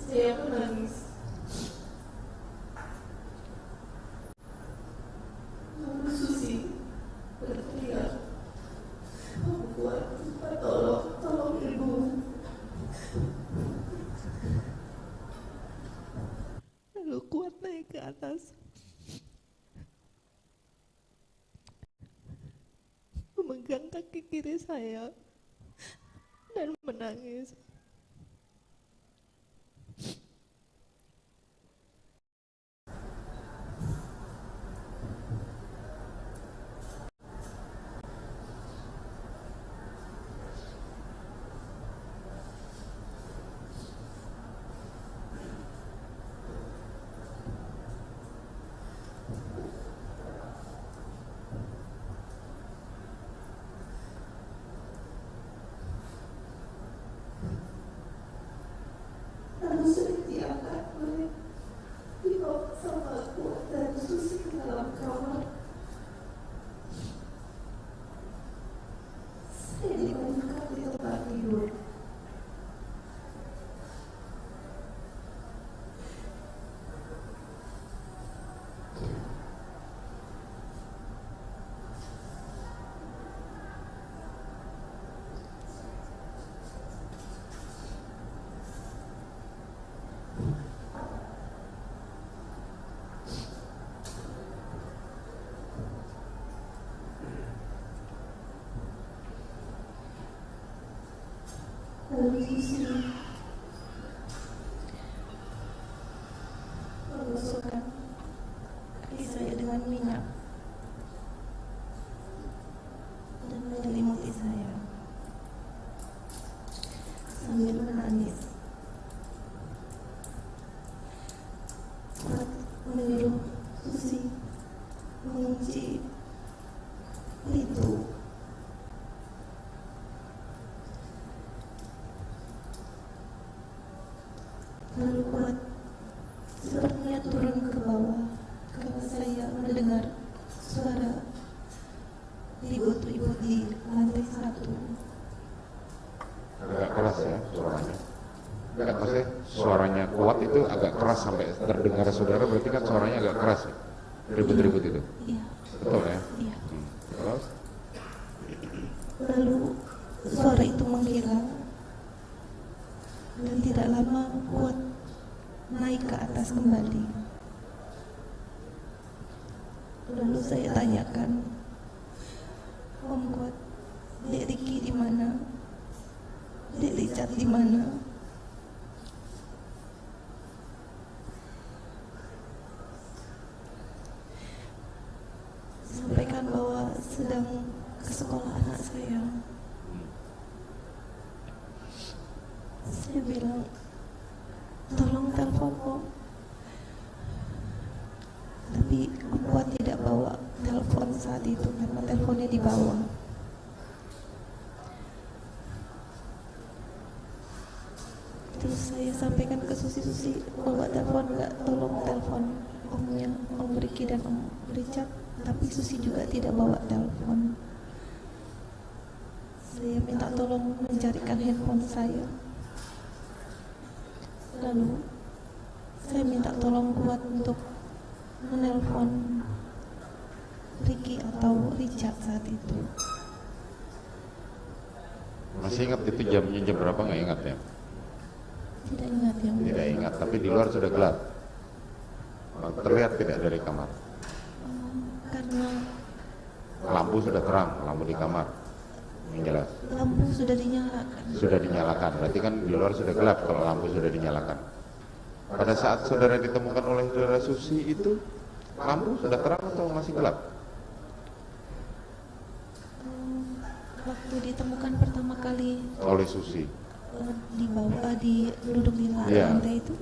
Saya menangis. Lalu Susi berteriak, "Aku kuat, tolong ibu." Lalu kuat naik ke atas, memegang kaki kiri saya dan menangis. Lalu sering diangkat oleh dibawa sama Kuat dan Susi ke dalam kamar. Saya dibangunkan di tempat tidur. Lalu Susi menusukkan kaki saya dengan minyak dan menyelimuti saya sambil menangis. Kuat menyuruh Susi mengunci pintu. Lalu Kuat sepertinya turun ke bawah karena saya mendengar suara ribut-ribut di lantai 1. Agak keras ya suaranya. Enggak, maksudnya suaranya Kuat itu agak keras sampai terdengar saudara, berarti kan suaranya agak keras ya? Ribut-ribut itu? Iya. Betul ya? Iya. Terus? Lalu suara itu menghilang dan tidak lama Kuat naik ke atas kembali. Lalu saya tanyakan, Om Kuat, Dek Riki di mana? Dek Richard di mana? Sampaikan bahwa sedang ke sekolah anak saya. Saya bilang, tolong telepon Om. Tapi Om Kuat tidak bawa telepon saat itu karena teleponnya di bawah. Terus saya sampaikan ke Susi, bawa telepon nggak? Tolong telepon Omnya, Om Riki dan Om Richard. Tapi Susi juga tidak bawa telepon. Saya minta tolong mencarikan handphone saya. Lalu saya minta tolong Kuat untuk menelpon Riki atau Richard saat itu. Masih ingat itu jamnya jam berapa? Nggak ingat ya? Tidak ingat ya. Tidak ingat, tapi di luar sudah gelap. Terlihat tidak dari kamar? Karena Lampu sudah terang, lampu di kamar yang jelas. lampu sudah dinyalakan. Sudah dinyalakan, berarti kan di luar sudah gelap kalau lampu sudah dinyalakan. Pada saat saudara ditemukan oleh saudara Susi itu, lampu sudah terang atau masih gelap? Waktu ditemukan pertama kali Oleh Susi. di bawah, duduk di lantai itu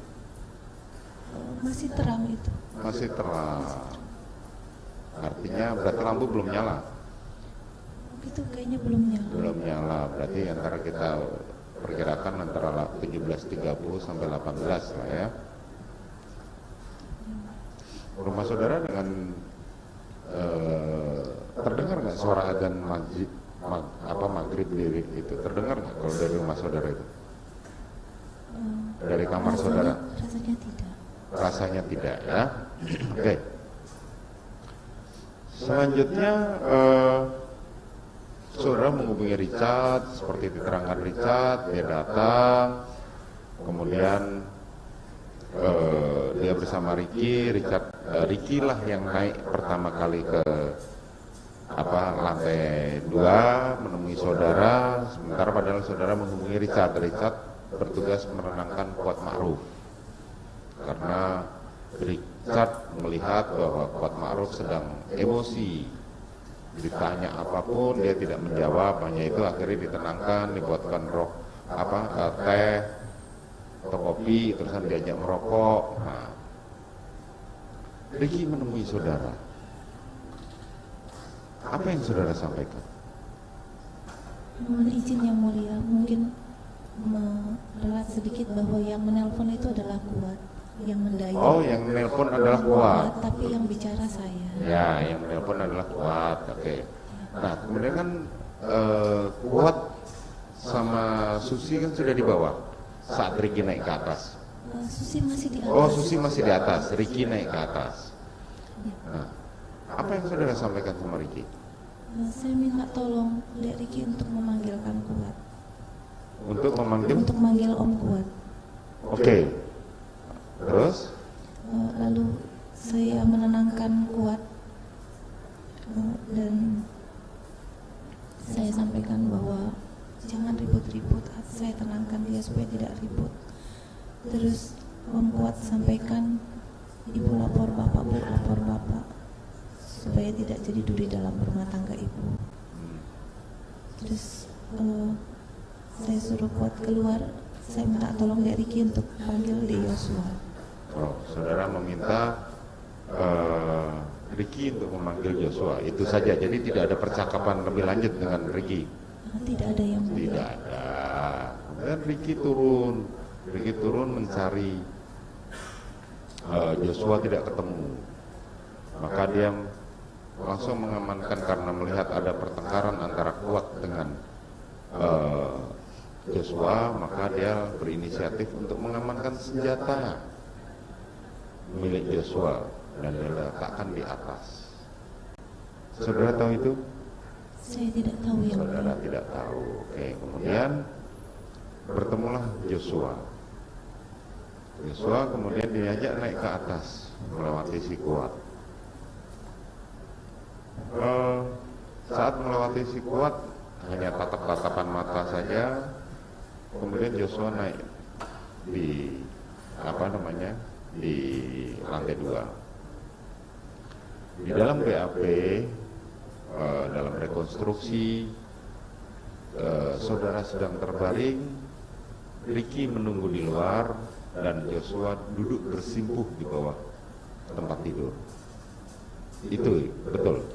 masih terang itu. Masih terang. Artinya berarti lampu belum nyala. Itu kayaknya belum nyala. Belum nyala, berarti antara kita perkirakan antara 17.30 sampai 18 lah ya. Rumah saudara dengan terdengar nggak suara adzan maghrib itu terdengar nggak kalau dari rumah saudara itu? Dari kamar saudara? Rasanya tidak. Rasanya tidak ya. Oke. Selanjutnya saudara menghubungi Richard seperti diterangkan Richard, dia datang, kemudian dia bersama Ricky, Ricky lah yang naik pertama kali ke lantai 2 menemui saudara, sementara padahal saudara menghubungi Richard. Richard bertugas menenangkan Kuat Ma'ruf karena Richard melihat bahwa Kuat Ma'ruf sedang emosi, ditanya apapun dia tidak menjawab, hanya itu akhirnya ditenangkan, dibuatkan teh atau kopi, terusan diajak merokok. Nah, Ricky menemui saudara, apa yang saudara sampaikan? Mohon izin yang mulia, mungkin meralat sedikit bahwa yang menelpon itu adalah Kuat, yang mendayung. Oh, yang menelpon adalah Kuat. Tapi yang bicara saya. Ya, yang menelpon adalah Kuat. Oke. Nah, kemudian kan Kuat sama Susi kan sudah di bawah saat Ricky naik ke atas. Susi masih di atas. Oh, Susi masih di atas, Ricky naik ke atas. Nah, apa yang saudara sampaikan sama Ricky? Saya minta tolong Dek Ricky untuk memanggilkan Kuat. Untuk memanggil? Untuk manggil Om Kuat. Oke. Terus? Lalu saya menenangkan Kuat dan saya sampaikan bahwa jangan ribut-ribut, saya tenangkan dia supaya tidak ribut. Terus Om Kuat sampaikan, Ibu lapor Bapak, Bu lapor Bapak, supaya tidak jadi duri dalam rumah tangga Ibu. Terus saya suruh Kuat keluar, saya minta tolong Dek Ricky untuk panggil De Yosua. Oh, saudara meminta Ricky untuk memanggil Joshua, itu saja. Jadi tidak ada percakapan lebih lanjut dengan Ricky. Tidak ada yang mulia. Tidak ada. Dan Ricky turun mencari Joshua, tidak ketemu. Maka dia langsung mengamankan karena melihat ada pertengkaran antara Kuat dengan Joshua, maka dia berinisiatif untuk mengamankan senjata milik Joshua dan diletakkan di atas. Saudara tahu itu? Saya tidak tahu yang Saudara mulia. tidak tahu. Oke, kemudian bertemulah Joshua. Joshua kemudian diajak naik ke atas melewati si Kuat. Saat melewati si Kuat hanya tatap-tatapan mata saja. Kemudian Joshua naik di di lantai 2. Di dalam BAP, dalam rekonstruksi, saudara sedang terbaring, Ricky menunggu di luar, dan Joshua duduk bersimpuh di bawah tempat tidur. Itu betul?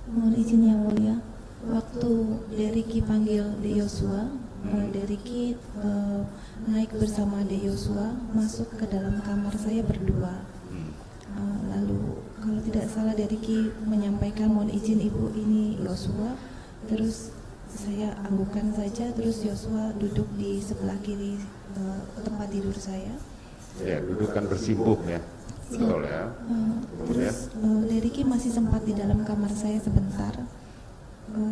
Mohon izin yang mulia, waktu De Ricky panggil De Yosua, De Ricky naik bersama De Yosua masuk ke dalam kamar saya berdua. Lalu kalau tidak salah De Ricky menyampaikan, mohon izin Ibu, ini Yosua. Terus saya anggukan saja, terus Yosua duduk di sebelah kiri tempat tidur saya. Ya, dudukkan bersimpuh ya. Betul ya. Terus De Ricky masih sempat di dalam kamar saya sebentar.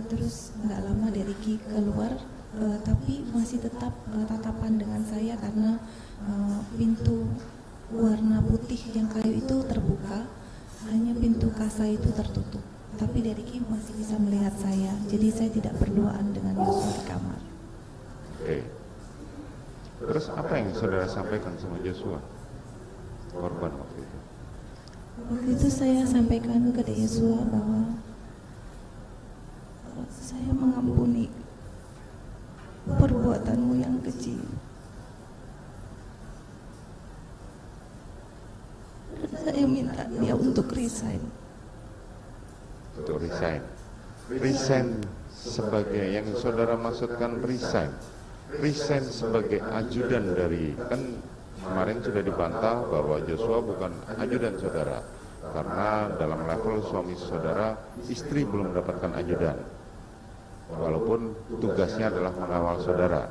Terus nggak lama De Ricky keluar, tapi masih tetap tatapan dengan saya karena pintu warna putih yang kayu itu terbuka, hanya pintu kasa itu tertutup. Tapi De Ricky masih bisa melihat saya, jadi saya tidak berduaan dengan Yosua di kamar. Oke. Terus apa yang saudara sampaikan sama Joshua, korban waktu itu? Waktu itu saya sampaikan ke De Yosua bahwa saya mengampuni perbuatanmu yang kecil. Saya minta dia untuk resign. Untuk resign. Resign sebagai yang saudara maksudkan resign. Resign sebagai ajudan dari, kan kemarin sudah dibantah bahwa Joshua bukan ajudan saudara, karena dalam level suami saudara, istri belum mendapatkan ajudan, walaupun tugasnya adalah mengawal saudara.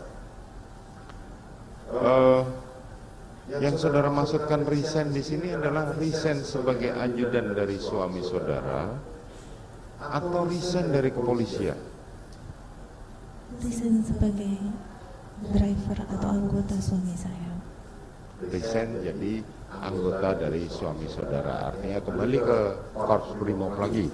Yang saudara maksudkan resign di sini adalah resign sebagai ajudan dari suami saudara atau resign dari kepolisian? Resign sebagai driver atau anggota suami saya. Resign jadi anggota dari suami saudara, artinya kembali ke Korps Brimob lagi.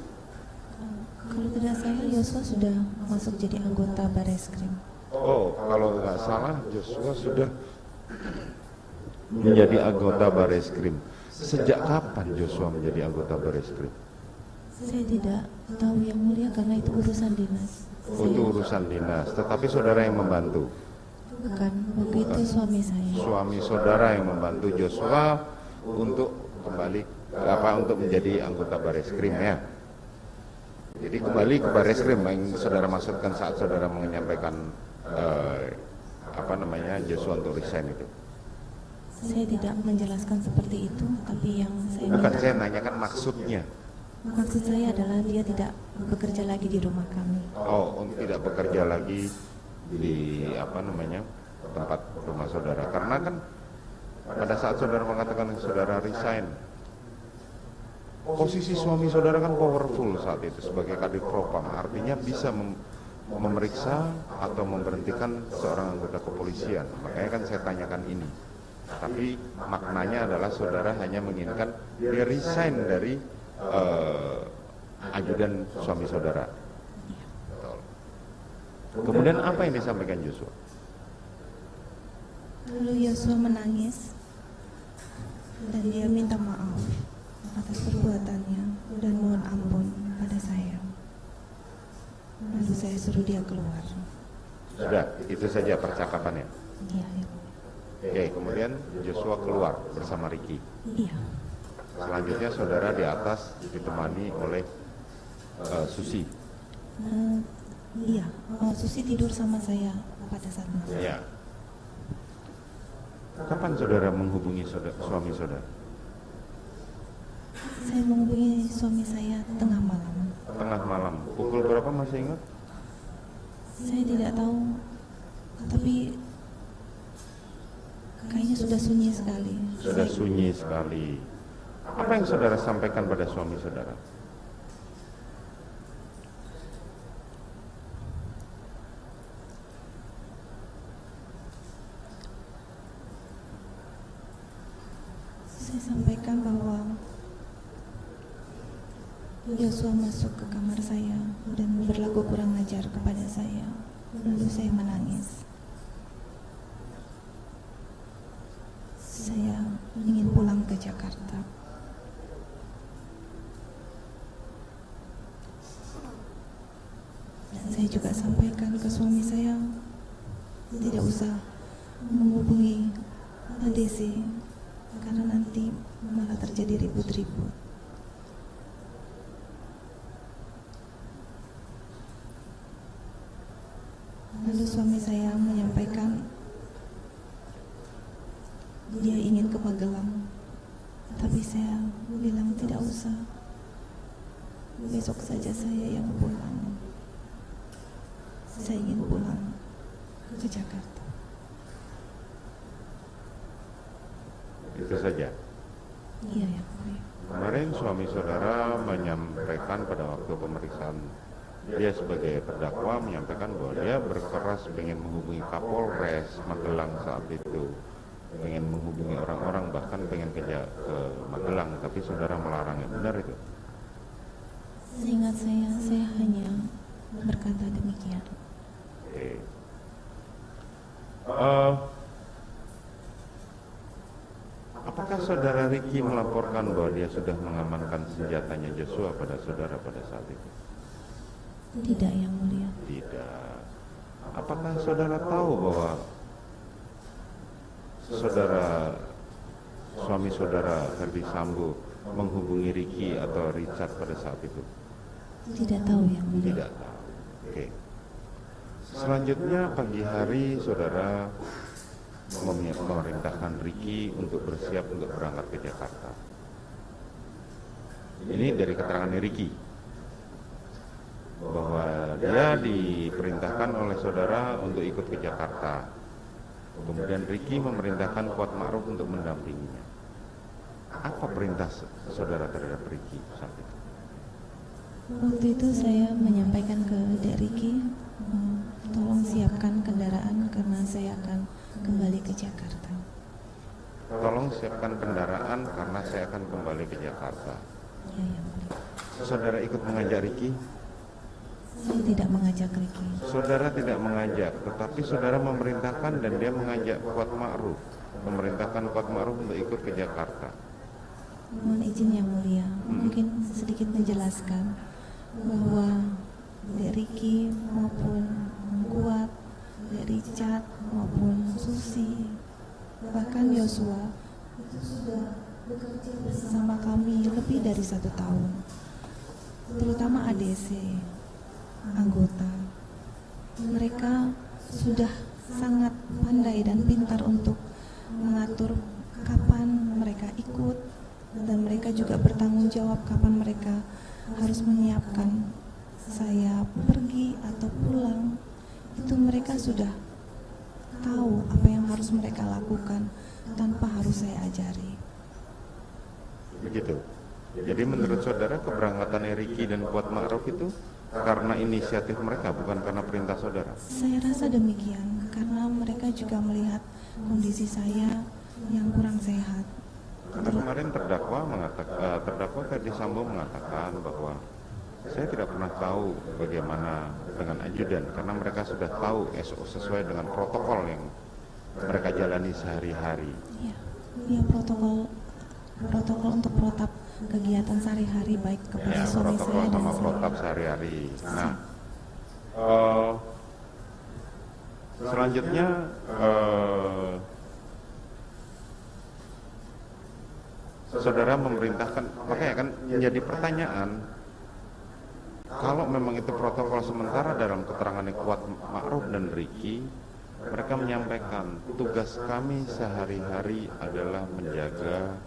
Kalau tidak salah Yosua sudah masuk jadi anggota Bareskrim. Oh, kalau nggak salah Joshua sudah menjadi anggota Bareskrim. Sejak kapan Joshua menjadi anggota Bareskrim? Saya tidak tahu yang mulia karena itu urusan dinas. Itu urusan dinas, tetapi saudara yang membantu. Bukan, begitu suami saya. Suami saudara yang membantu Joshua untuk kembali untuk menjadi anggota Bareskrim ya. Jadi kembali ke Bareskrim yang saudara maksudkan saat saudara menyampaikan Joshua untuk resign itu. Saya tidak menjelaskan seperti itu, tapi yang saya Bukan, saya nanyakan maksudnya. maksud saya adalah dia tidak bekerja lagi di rumah kami. Oh, tidak bekerja lagi di tempat rumah saudara. Karena kan pada saat saudara mengatakan saudara resign, posisi suami saudara kan powerful saat itu sebagai kadif propam, artinya bisa memeriksa atau memberhentikan seorang anggota kepolisian. Makanya kan saya tanyakan ini. Tapi maknanya adalah saudara hanya menginginkan dia resign dari ajudan suami saudara. Kemudian apa yang disampaikan Joshua? Lalu Yosua menangis dan dia minta maaf atas perbuatannya dan mohon ampun pada saya. Lalu saya suruh dia keluar. Sudah, itu saja percakapannya. Iya. Oke, kemudian Joshua keluar bersama Ricky. Iya. Selanjutnya saudara di atas ditemani oleh Susi. Iya, Susi tidur sama saya pada saat malam. Ya. Kapan saudara menghubungi suami saudara? Saya menghubungi suami saya tengah malam. Tengah malam. Pukul berapa masih ingat? Saya tidak tahu, tapi kayaknya sudah sunyi sekali. Sudah sunyi sekali. Apa yang saudara sampaikan pada suami saudara? Saya sampaikan bahwa Yosua masuk ke kamar saya dan berlaku kurang ajar kepada saya. Lalu saya menangis. Saya ingin pulang ke Jakarta. Dan saya juga sampaikan ke suami saya tidak usah menghubungi Desi karena nanti malah terjadi ribut-ribut. Lalu suami saya menyampaikan dia ingin ke Magelang, tapi saya bilang tidak usah, besok saja saya yang pulang. Saya ingin pulang ke Jakarta. Itu saja. Iya ya. Kemarin suami saudara menyampaikan pada waktu pemeriksaan, dia sebagai terdakwa menyampaikan bahwa dia berkeras ingin menghubungi Kapolres Magelang saat itu, ingin menghubungi orang-orang, bahkan pengen ke Magelang, tapi saudara melarangnya. Benar itu? Seingat saya hanya berkata demikian. Oke. Apakah saudara Ricky melaporkan bahwa dia sudah mengamankan senjatanya Joshua pada saudara pada saat itu? Tidak, Yang Mulia. Tidak. Apakah saudara tahu bahwa suami saudara Ferdi Sambo menghubungi Ricky atau Richard pada saat itu? Tidak tahu, Yang Mulia. Tidak tahu. Oke. Selanjutnya pagi hari saudara memerintahkan Ricky untuk bersiap untuk berangkat ke Jakarta. Ini dari keterangan Ricky bahwa dia diperintahkan oleh saudara untuk ikut ke Jakarta. Kemudian Ricky memerintahkan Kuat Ma'ruf untuk mendampinginya. Apa perintah saudara terhadap Ricky saat itu? Waktu itu saya menyampaikan ke Dek Ricky, tolong siapkan kendaraan karena saya akan kembali ke Jakarta. Tolong siapkan kendaraan karena saya akan kembali ke Jakarta. Ya, Yang Mulia. Saudara ikut mengajak Ricky? Saya tidak mengajak Ricky. Saudara tidak mengajak, tetapi saudara memerintahkan dan dia mengajak Kuat Ma'ruf, memerintahkan Kuat Ma'ruf untuk ikut ke Jakarta. Mohon izin yang mulia, mungkin sedikit menjelaskan bahwa Dek Ricky maupun Kuat, Dek Richard maupun Susi, bahkan Yosua itu sudah bekerja bersama kami lebih dari 1 tahun, terutama ADC anggota. Mereka sudah sangat pandai dan pintar untuk mengatur kapan mereka ikut, dan mereka juga bertanggung jawab kapan mereka harus menyiapkan saya pergi atau pulang. Itu mereka sudah tahu apa yang harus mereka lakukan tanpa harus saya ajari. Begitu. Jadi menurut saudara keberangkatan Ricky dan Kuat Ma'ruf itu karena inisiatif mereka, bukan karena perintah saudara? Saya rasa demikian, karena mereka juga melihat kondisi saya yang kurang sehat. Karena kemarin terdakwa Ferdi Sambo mengatakan bahwa saya tidak pernah tahu bagaimana dengan ajudan, karena mereka sudah tahu sesuai dengan protokol yang mereka jalani sehari-hari. Ya, protokol untuk protap kegiatan sehari-hari baik kepada suami saya dan sama saya. protap sehari-hari. Nah, selanjutnya saudara memerintahkan, makanya kan menjadi pertanyaan, kalau memang itu protokol sementara dalam keterangan Kuat Ma'ruf dan Ricky, mereka menyampaikan tugas kami sehari-hari adalah menjaga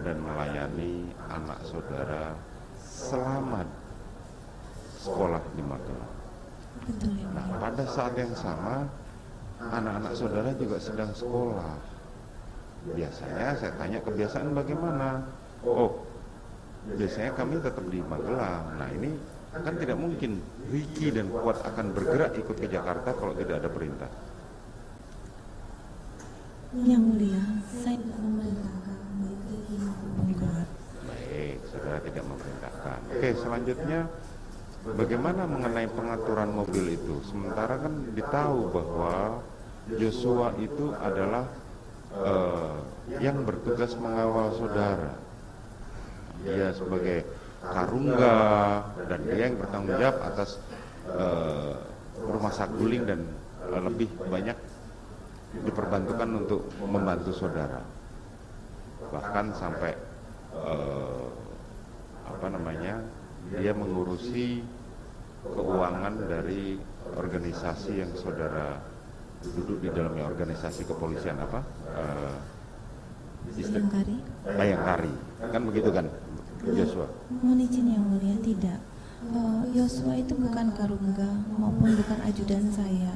dan melayani anak saudara selama sekolah di Magelang. Nah, pada saat yang sama anak-anak saudara juga sedang sekolah. Biasanya saya tanya kebiasaan bagaimana? Oh, biasanya kami tetap di Magelang. Nah, ini kan tidak mungkin Ricky dan Kuat akan bergerak ikut ke Jakarta kalau tidak ada perintah. Yang mulia, saya tidak memerintahkan baik Ricky maupun Kuat. Baik, saudara tidak memerintahkan. Oke, selanjutnya bagaimana mengenai pengaturan mobil itu? Sementara kan ditahu bahwa Joshua itu adalah yang bertugas mengawal saudara. Dia sebagai karungga dan dia yang bertanggung jawab atas rumah saguling dan lebih banyak diperbantukan untuk membantu saudara. Bahkan sampai dia mengurusi keuangan dari organisasi yang saudara duduk di dalamnya, organisasi kepolisian apa? Bayangkari, kan begitu kan, Joshua? Mohon izin yang mulia, tidak. Joshua itu bukan karungga maupun bukan ajudan saya,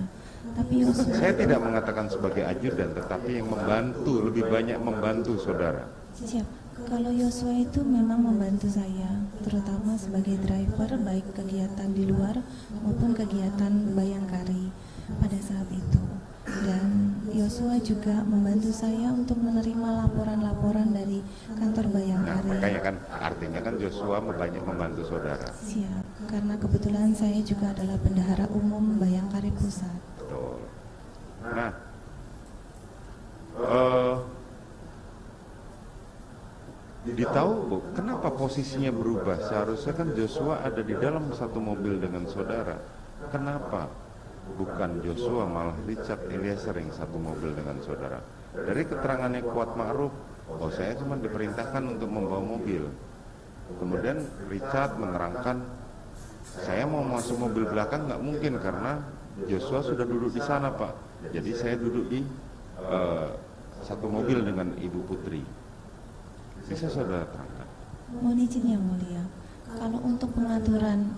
tapi Joshua. Saya tidak mengatakan sebagai ajudan, tetapi yang membantu, lebih banyak membantu saudara. Siap. Kalau Joshua itu memang membantu saya, terutama sebagai driver, baik kegiatan di luar maupun kegiatan Bayangkari pada saat itu. Dan Joshua juga membantu saya untuk menerima laporan-laporan dari kantor Bayangkari. Nah, makanya kan artinya kan Joshua banyak membantu saudara. Siap, karena kebetulan saya juga adalah bendahara umum Bayangkari Pusat. Betul. Nah, ditahu Bu, kenapa posisinya berubah? Seharusnya kan Joshua ada di dalam satu mobil dengan saudara. Kenapa bukan Joshua malah Richard Eliezer yang satu mobil dengan saudara? Dari keterangannya Kuat Ma'ruf, oh saya cuma diperintahkan untuk membawa mobil. Kemudian Richard menerangkan, saya mau masuk mobil belakang nggak mungkin karena Joshua sudah duduk di sana Pak. Jadi saya duduk di satu mobil dengan Ibu Putri. Bisa saudara terangkan? Mohon izin yang mulia, kalau untuk pengaturan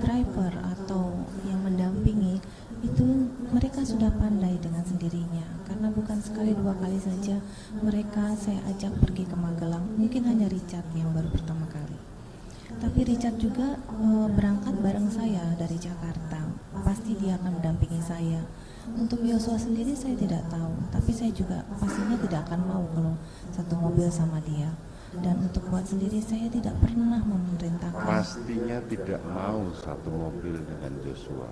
driver atau yang mendampingi itu mereka sudah pandai dengan sendirinya, karena bukan sekali dua kali saja mereka saya ajak pergi ke Magelang. Mungkin hanya Richard yang baru pertama kali, tapi Richard juga berangkat bareng saya dari Jakarta. Pasti dia akan mendampingi saya. Untuk Joshua sendiri saya tidak tahu, tapi saya juga pastinya tidak akan mau kalau satu mobil sama dia. Dan untuk kuat sendiri saya tidak pernah memerintahkan. Pastinya tidak mau satu mobil dengan Joshua.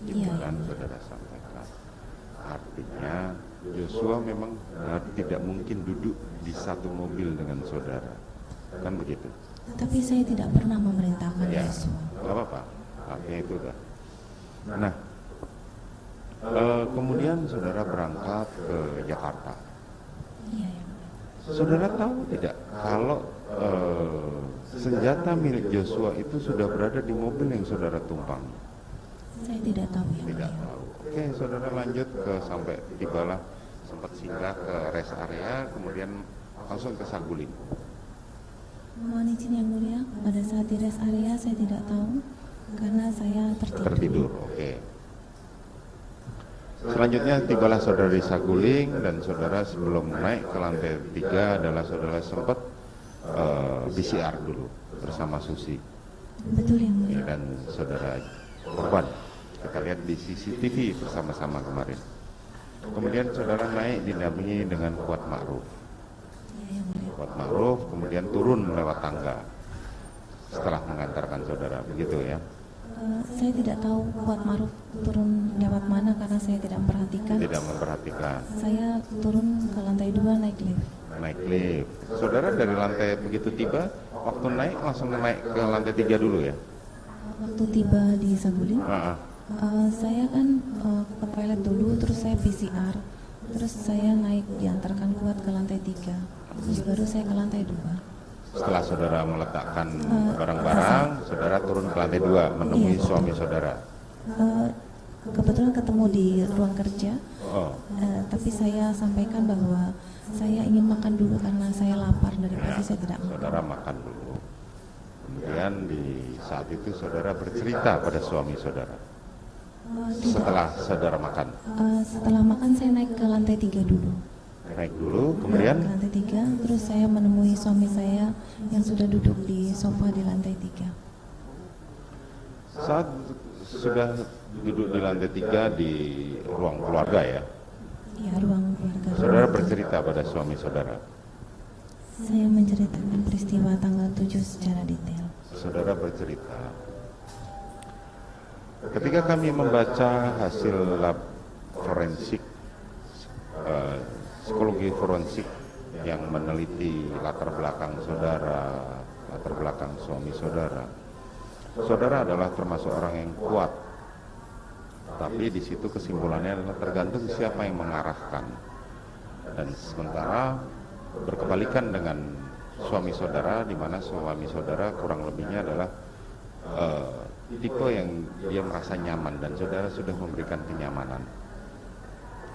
Itu Iya. kan saudara sampaikan. Artinya Joshua memang tidak mungkin duduk di satu mobil dengan saudara. Kan begitu? Tapi saya tidak pernah memerintahkan Ya, Yosua. nggak apa-apa. Artinya itu dah. Nah, kemudian saudara berangkat ke Jakarta. Iya, yang Saudara tahu tidak kalau senjata milik Joshua itu sudah berada di mobil yang saudara tumpangi? saya tidak tahu yang Tidak tahu. Oke, saudara lanjut ke sampai tibalah sempat singgah ke rest area, kemudian langsung ke Saguling. Mohon izin yang mulia, pada saat di rest area saya tidak tahu karena saya Tertidur, oke. Selanjutnya tibalah saudara di Saguling dan saudara sebelum naik ke lantai 3 adalah saudara sempat PCR dulu bersama Susi. Betul yang mulia. Dan saudara korban. Kita lihat di CCTV bersama-sama kemarin. Kemudian saudara naik didampingi dengan Kuat Ma'ruf. Kuat Ma'ruf kemudian turun lewat tangga setelah mengantarkan saudara, begitu ya? Saya tidak tahu Kuat Ma'ruf turun lewat mana karena saya tidak memperhatikan. Tidak memperhatikan. Saya turun ke lantai 2 naik lift. Naik lift. Saudara dari lantai begitu tiba, waktu naik langsung naik ke lantai 3 dulu ya? Waktu tiba di Saguling, saya kan ke toilet dulu, terus saya PCR, terus saya naik diantarkan Kuat ke lantai 3, terus baru saya ke lantai 2. Setelah saudara meletakkan barang-barang, saudara turun ke lantai 2 menemui suami saudara. Kebetulan ketemu di ruang kerja, tapi saya sampaikan bahwa saya ingin makan dulu karena saya lapar, dari pagi saya tidak makan. Saudara makan dulu. Kemudian di saat itu saudara bercerita pada suami saudara. Setelah saudara makan. Setelah makan saya naik ke lantai 3 dulu. Naik dulu, kemudian Ke lantai 3, terus saya menemui suami saya yang sudah duduk di sofa di lantai 3. saat sudah duduk di lantai 3 di ruang keluarga ya. Ya, ruang keluarga. Saudara bercerita pada suami saudara. Saya menceritakan peristiwa tanggal 7 secara detail. Saudara bercerita. Ketika kami membaca hasil lab forensik, psikologi forensik yang meneliti latar belakang saudara, latar belakang suami saudara. Saudara adalah termasuk orang yang kuat. Tapi di situ kesimpulannya adalah tergantung siapa yang mengarahkan. Dan sementara berkebalikan dengan suami saudara, di mana suami saudara kurang lebihnya adalah tipe yang dia merasa nyaman dan saudara sudah memberikan kenyamanan.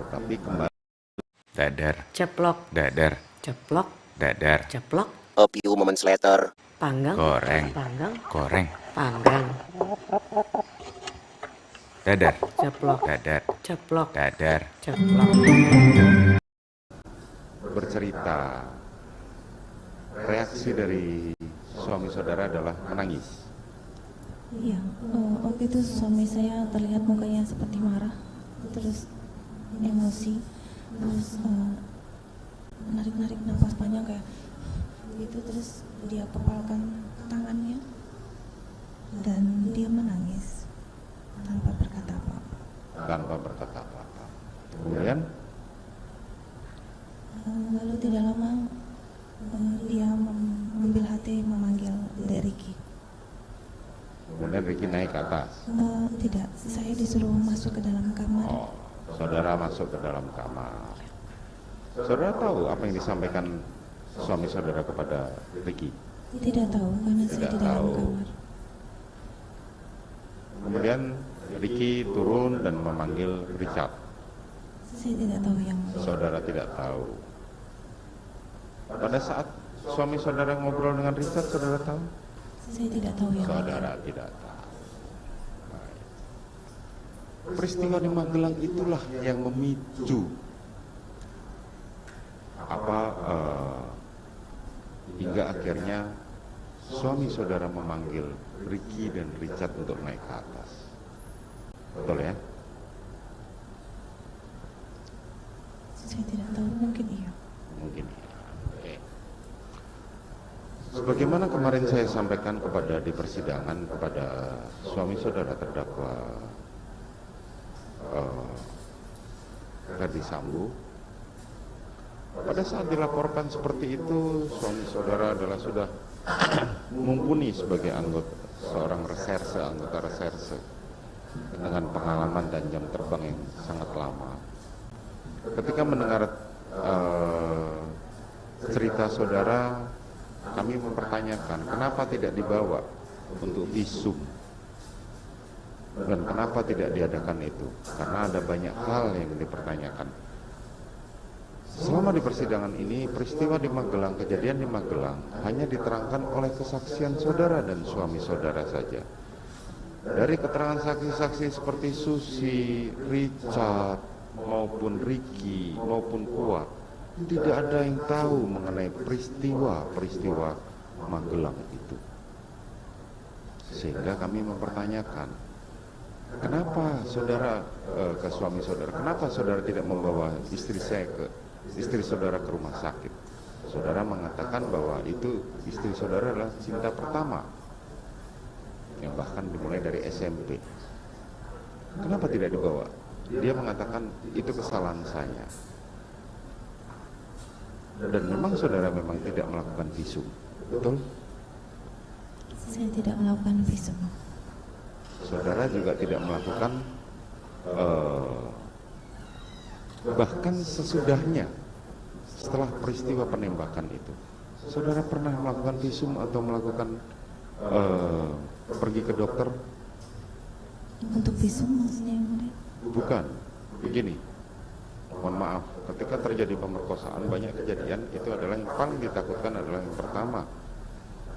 Tetapi kembali Dadar, ceplok, dadar, ceplok, dadar, ceplok, A few moments later. panggang, goreng, panggang, goreng, panggang, dadar, ceplok, dadar, ceplok, dadar. ceplok. bercerita, reaksi dari suami saudara adalah menangis. Iya, waktu itu suami saya terlihat mukanya seperti marah, terus emosi, terus narik-narik nafas panjang kayak gitu, terus dia kepalkan tangannya dan dia menangis tanpa berkata apa-apa. Tanpa berkata apa-apa. Kemudian Lalu tidak lama dia mengambil hati memanggil Ricky. kemudian Ricky naik ke atas. Tidak, saya disuruh masuk ke dalam kamar. Saudara masuk ke dalam kamar. Saudara tahu apa yang disampaikan suami saudara kepada Ricky? Tidak tahu karena saya di dalam kamar. Kemudian Ricky turun dan memanggil Richard. Saya tidak tahu yang Saudara tidak tahu. Pada saat suami saudara ngobrol dengan Richard, saudara tahu? saya tidak tahu yang Saudara tidak tahu. Peristiwa di Magelang itulah yang memicu hingga akhirnya suami saudara memanggil Ricky dan Richard untuk naik ke atas. Betul ya? Saya tidak tahu, mungkin iya. Mungkin iya. Oke. Sebagaimana kemarin saya sampaikan di persidangan kepada suami saudara terdakwa Ferdi Sambo, pada saat dilaporkan seperti itu, suami saudara adalah sudah mumpuni sebagai seorang anggota reserse dengan pengalaman dan jam terbang yang sangat lama. Ketika mendengar cerita saudara, kami mempertanyakan kenapa tidak dibawa untuk visum dan kenapa tidak diadakan itu, karena ada banyak hal yang dipertanyakan. Selama di persidangan ini, peristiwa di Magelang, kejadian di Magelang hanya diterangkan oleh kesaksian saudara dan suami saudara saja. Dari keterangan saksi-saksi seperti Susi, Richard, maupun Ricky, maupun Kuat, tidak ada yang tahu mengenai peristiwa Magelang itu. Sehingga kami mempertanyakan, kenapa saudara ke suami saudara, kenapa saudara tidak membawa istri saudara ke rumah sakit? Saudara mengatakan bahwa itu istri saudara adalah cinta pertama, yang bahkan dimulai dari SMP. Kenapa tidak dibawa? Dia mengatakan itu kesalahan saya. Dan memang saudara tidak melakukan visum, betul? Saya tidak melakukan visum. Saudara juga tidak melakukan bahkan sesudahnya, setelah peristiwa penembakan itu, saudara pernah melakukan visum atau melakukan pergi ke dokter? Untuk visum maksudnya yang mulia? Bukan, begini, mohon maaf, ketika terjadi pemerkosaan, banyak kejadian, itu adalah yang paling ditakutkan adalah yang pertama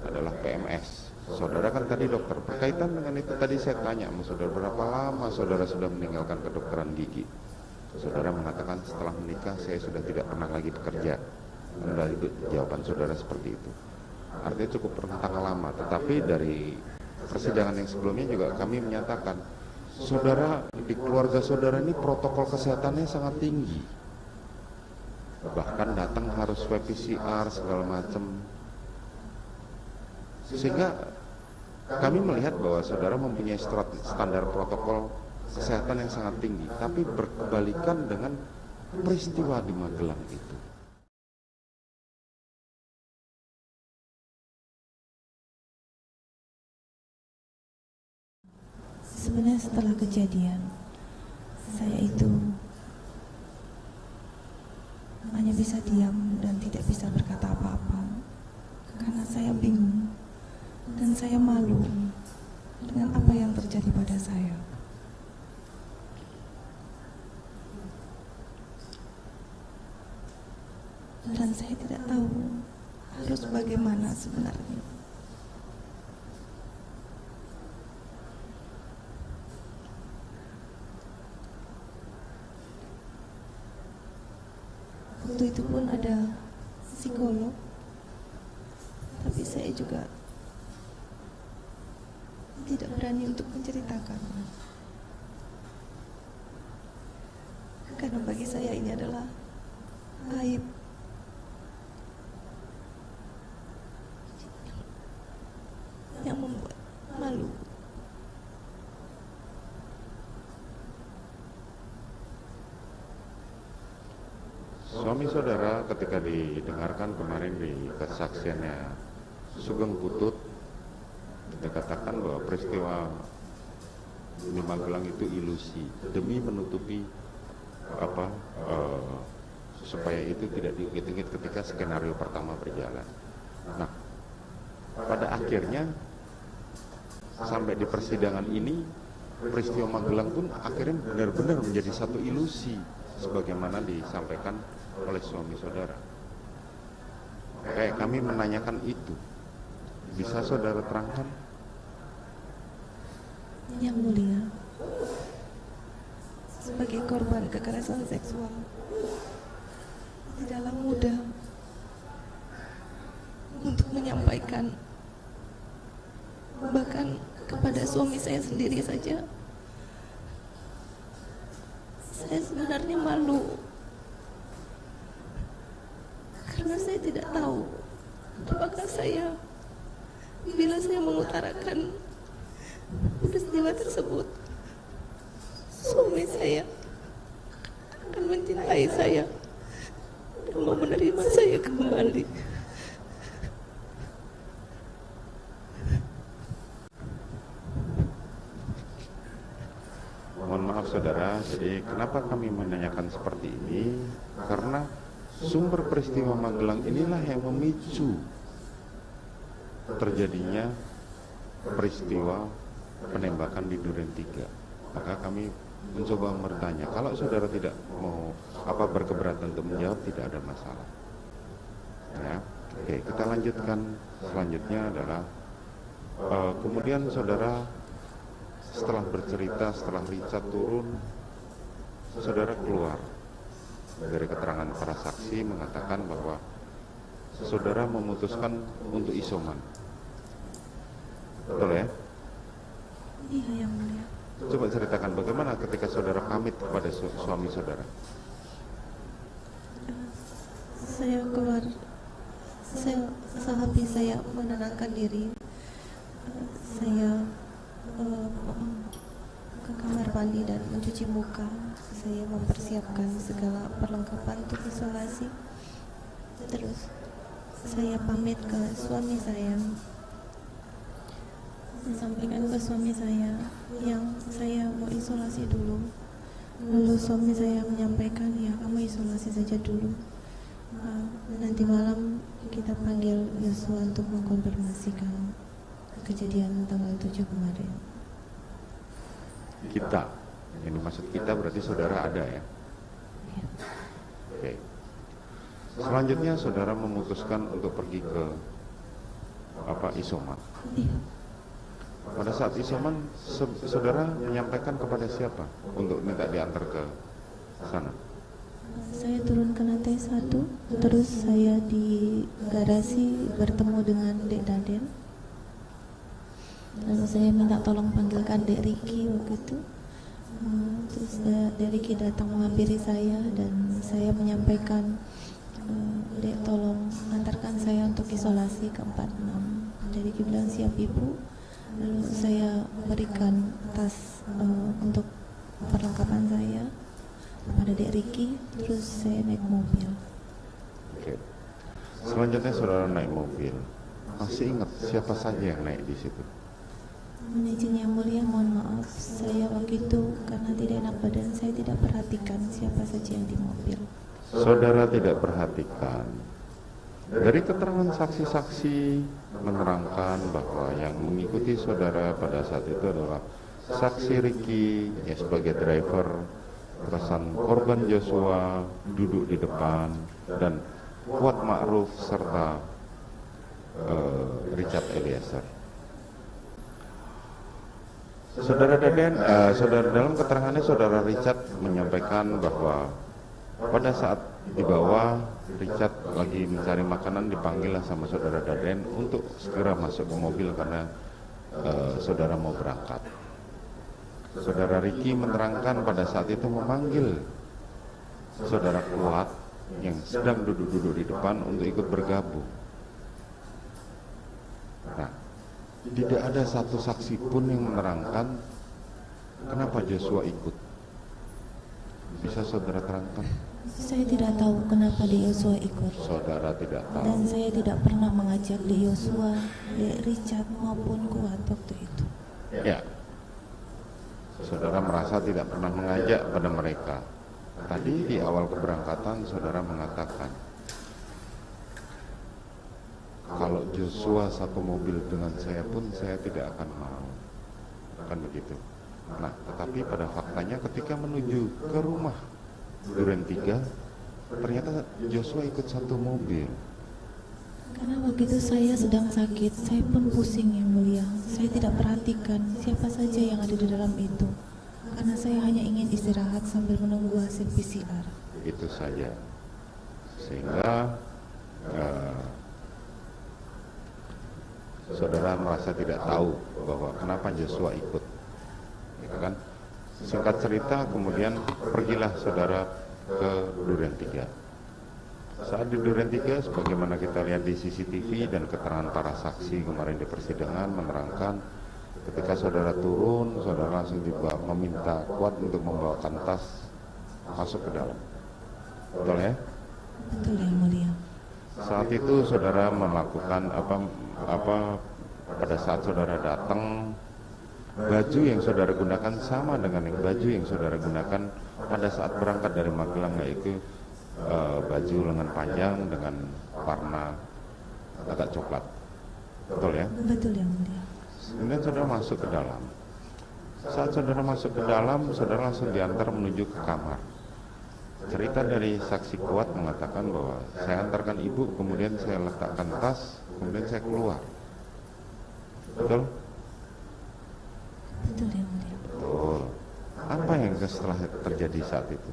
adalah PMS. Saudara kan tadi dokter, berkaitan dengan itu tadi saya tanya sama saudara, berapa lama saudara sudah meninggalkan kedokteran gigi? Saudara mengatakan setelah menikah saya sudah tidak pernah lagi bekerja. Dari jawaban saudara seperti itu, artinya cukup rentang lama. Tetapi dari persidangan yang sebelumnya juga kami menyatakan, saudara, di keluarga saudara ini protokol kesehatannya sangat tinggi, bahkan datang harus swab PCR segala macam, sehingga kami melihat bahwa saudara mempunyai standar protokol kesehatan yang sangat tinggi, tapi berkebalikan dengan peristiwa di Magelang itu. Sebenarnya setelah kejadian, saya itu hanya bisa diam dan tidak bisa berkata apa-apa, karena saya bingung dan saya malu dengan apa yang terjadi pada saya. Dan saya tidak tahu harus bagaimana sebenarnya. Waktu itu pun ada psikolog, tapi saya juga tidak berani untuk menceritakan, karena bagi saya ini adalah aib. Yang membuat malu. Suami saudara ketika didengarkan kemarin di kesaksiannya Sugeng Putut, dikatakan bahwa peristiwa di Magelang itu ilusi demi menutupi supaya itu tidak diungkit-ungkit ketika skenario pertama berjalan. Nah, pada akhirnya sampai di persidangan ini, peristiwa Magelang pun akhirnya benar-benar menjadi satu ilusi sebagaimana disampaikan oleh suami saudara. Kayak kami menanyakan itu, bisa saudara terangkan? Yang mulia, sebagai korban kekerasan seksual, tidaklah mudah untuk menyampaikan, bahkan kepada suami saya sendiri saja. Saya sebenarnya malu karena saya tidak tahu apakah saya Bila saya mengutarakan peristiwa tersebut, suami saya akan mencintai saya dan mau menerima saya kembali. Mohon maaf saudara, jadi kenapa kami menanyakan seperti ini? Karena sumber peristiwa Magelang inilah yang memicu terjadinya peristiwa penembakan di Duren 3. Maka kami mencoba bertanya, kalau saudara tidak mau berkeberatan untuk menjawab, tidak ada masalah. Ya, oke, kita lanjutkan. Selanjutnya adalah kemudian saudara setelah bercerita, setelah Richard turun, saudara keluar dari keterangan para saksi mengatakan bahwa saudara memutuskan untuk isoman. Betul ya? Iya, yang mulia. Coba ceritakan bagaimana ketika saudara pamit kepada suami saudara. Saya keluar, habis saya menenangkan diri, saya ke kamar mandi dan mencuci muka. Saya mempersiapkan segala perlengkapan untuk isolasi. Terus saya pamit ke suami saya, sampaikan ke suami saya yang saya mau isolasi dulu. Lalu suami saya menyampaikan, ya kamu isolasi saja dulu, nanti malam kita panggil Yosua untuk mengkonfirmasikan kejadian tanggal 7 kemarin. Kita, yang dimaksud kita berarti saudara ada ya? Ya. Oke. Selanjutnya saudara memutuskan untuk pergi ke isoman. Iya. Pada saat isoman, saudara menyampaikan kepada siapa untuk minta diantar ke sana? Saya turun ke lantai 1, terus saya di garasi bertemu dengan Dek Daden. Lalu saya minta tolong panggilkan Dek Riki waktu itu. Terus Dek Riki datang menghampiri saya dan saya menyampaikan, Dek tolong antarkan saya untuk isolasi ke 46. Dek Riki bilang siap ibu. Lalu saya berikan tas untuk perlengkapan saya kepada Dek Riki, terus saya naik mobil. Oke. Selanjutnya saudara naik mobil. Masih ingat siapa saja yang naik di situ? Mohon izin yang mulia, mohon maaf, saya waktu itu karena tidak enak badan, saya tidak perhatikan siapa saja yang di mobil. Saudara tidak perhatikan. Dari keterangan saksi-saksi menerangkan bahwa yang mengikuti saudara pada saat itu adalah saksi Riki yang sebagai driver, pesan korban Joshua duduk di depan, dan Kuat Ma'ruf serta Richard Eliezer. Saudara Daden, dalam keterangannya saudara Richard menyampaikan bahwa pada saat di bawah Richard lagi mencari makanan, dipanggillah sama saudara Daden untuk segera masuk ke mobil karena saudara mau berangkat. Saudara Riki menerangkan pada saat itu memanggil saudara Kuat yang sedang duduk-duduk di depan untuk ikut bergabung. Nah, tidak ada satu saksi pun yang menerangkan kenapa Joshua ikut. Bisa saudara terangkan? Saya tidak tahu kenapa Dek Yosua ikut. Saudara tidak tahu. Dan saya tidak pernah mengajak Dek Yosua, Dek Richard maupun Kuat waktu itu. Ya. Saudara merasa tidak pernah mengajak pada mereka. Tadi di awal keberangkatan saudara mengatakan, kalau Joshua satu mobil dengan saya pun saya tidak akan mau. Kan begitu. Nah, tetapi pada faktanya ketika menuju ke rumah Duren 3, ternyata Joshua ikut satu mobil. Karena waktu itu saya sedang sakit, saya pun pusing yang mulia. Saya tidak perhatikan siapa saja yang ada di dalam itu. Karena saya hanya ingin istirahat sambil menunggu hasil PCR. Itu saja. Sehingga saudara merasa tidak tahu bahwa kenapa Joshua ikut. Gitu kan? Singkat cerita, kemudian pergilah saudara ke Duren 3. Saat di Duren 3, sebagaimana kita lihat di CCTV dan keterangan para saksi kemarin di persidangan menerangkan, ketika saudara turun, saudara langsung meminta Kuat untuk membawakan tas masuk ke dalam. Betul ya? Betul Yang Mulia. Saat itu saudara melakukan pada saat saudara datang, baju yang saudara gunakan sama dengan baju yang saudara gunakan pada saat berangkat dari Magelang, yaitu baju lengan panjang dengan warna agak coklat. Betul ya? Betul Yang Mulia. Kemudian saudara masuk ke dalam. Saat saudara masuk ke dalam, saudara langsung diantar menuju ke kamar. Cerita dari saksi Kuat mengatakan bahwa saya antarkan ibu, kemudian saya letakkan tas, kemudian saya keluar. Betul? Betul Yang Mulia. Betul. Apa yang setelah terjadi saat itu?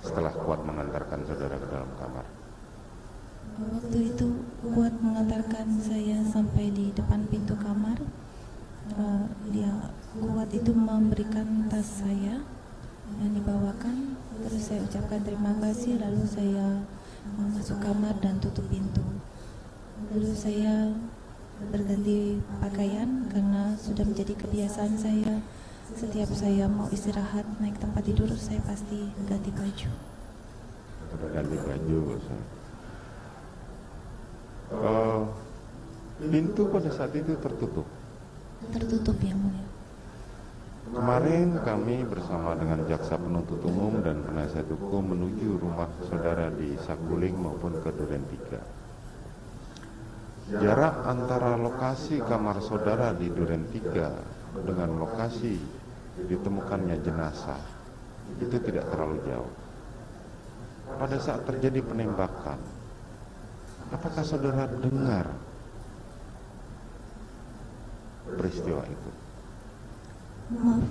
Setelah Kuat mengantarkan saudara ke dalam kamar. Waktu itu Kuat mengantarkan saya sampai di depan pintu kamar. Kuat itu memberikan tas saya yang dibawakan, terus saya ucapkan terima kasih, lalu saya masuk kamar dan tutup pintu. Lalu saya berganti pakaian karena sudah menjadi kebiasaan saya, setiap saya mau istirahat naik tempat tidur saya pasti ganti baju. Ganti baju. Pintu pada saat itu tertutup. Tertutup Yang Mulia. Kemarin kami bersama dengan jaksa penuntut umum dan penasihat hukum menuju rumah saudara di Saguling maupun ke Duren 3. Jarak antara lokasi kamar saudara di Duren 3 dengan lokasi ditemukannya jenazah itu tidak terlalu jauh. Pada saat terjadi penembakan, apakah saudara dengar peristiwa itu? Maaf,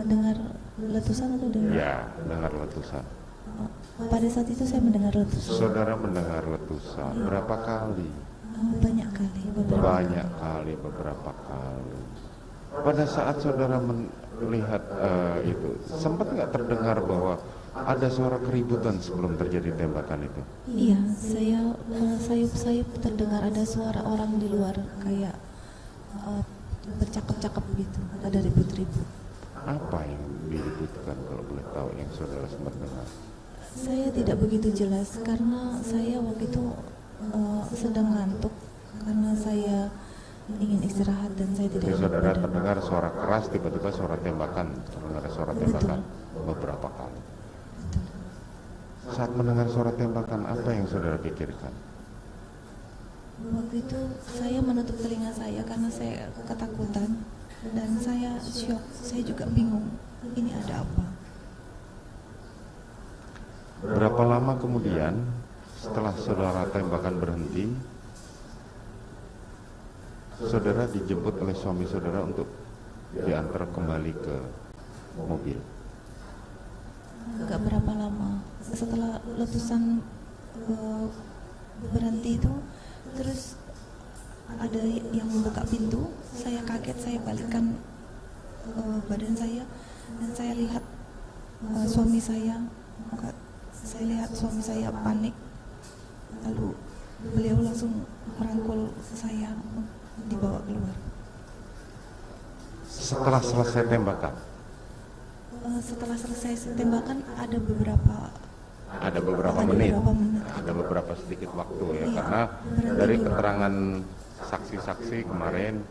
dengar letusan atau dengar? Ya, dengar letusan. Pada saat itu saya mendengar letusan. Saudara mendengar letusan berapa kali? Banyak kali, beberapa kali. Pada saat saudara melihat itu, sempat nggak terdengar bahwa ada suara keributan sebelum terjadi tembakan itu? Iya, saya sayup-sayup terdengar ada suara orang di luar kayak bercakap-cakap gitu, ada ribut-ribut. Apa yang diributkan kalau boleh tahu yang saudara sempat dengar? Saya tidak begitu jelas karena saya waktu itu sedang ngantuk karena saya ingin istirahat dan saya tidak. Jadi saudara terdengar suara keras, tiba-tiba suara tembakan, terdengar suara tembakan beberapa kali. Saat mendengar suara tembakan, apa yang saudara pikirkan? Waktu itu saya menutup telinga saya karena saya ketakutan dan saya syok, saya juga bingung ini ada apa. Berapa lama kemudian setelah saudara tembakan berhenti, saudara dijemput oleh suami saudara untuk diantar kembali ke mobil? Gak berapa lama setelah letusan berhenti itu, terus ada yang membuka pintu, saya kaget, saya balikkan badan saya dan saya lihat suami saya panik, lalu beliau langsung merangkul saya dibawa keluar. Setelah selesai tembakan? Setelah selesai tembakan ada beberapa menit, ada beberapa sedikit waktu ya, karena dari keterangan saksi-saksi kemarin,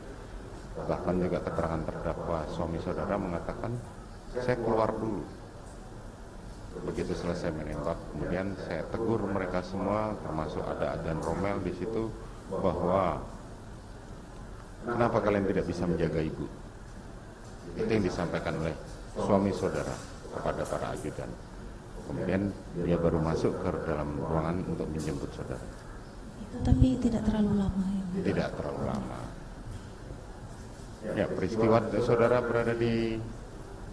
bahkan juga keterangan terdakwa suami saudara mengatakan saya keluar dulu. Begitu selesai menembak, kemudian saya tegur mereka semua, termasuk ada Adan Romel di situ, bahwa kenapa kalian tidak bisa menjaga ibu? Itu yang disampaikan oleh suami saudara kepada para ajudan. Kemudian dia baru masuk ke dalam ruangan untuk menjemput saudara. Tapi tidak terlalu lama ya? Tidak terlalu lama. Ya, peristiwa saudara berada di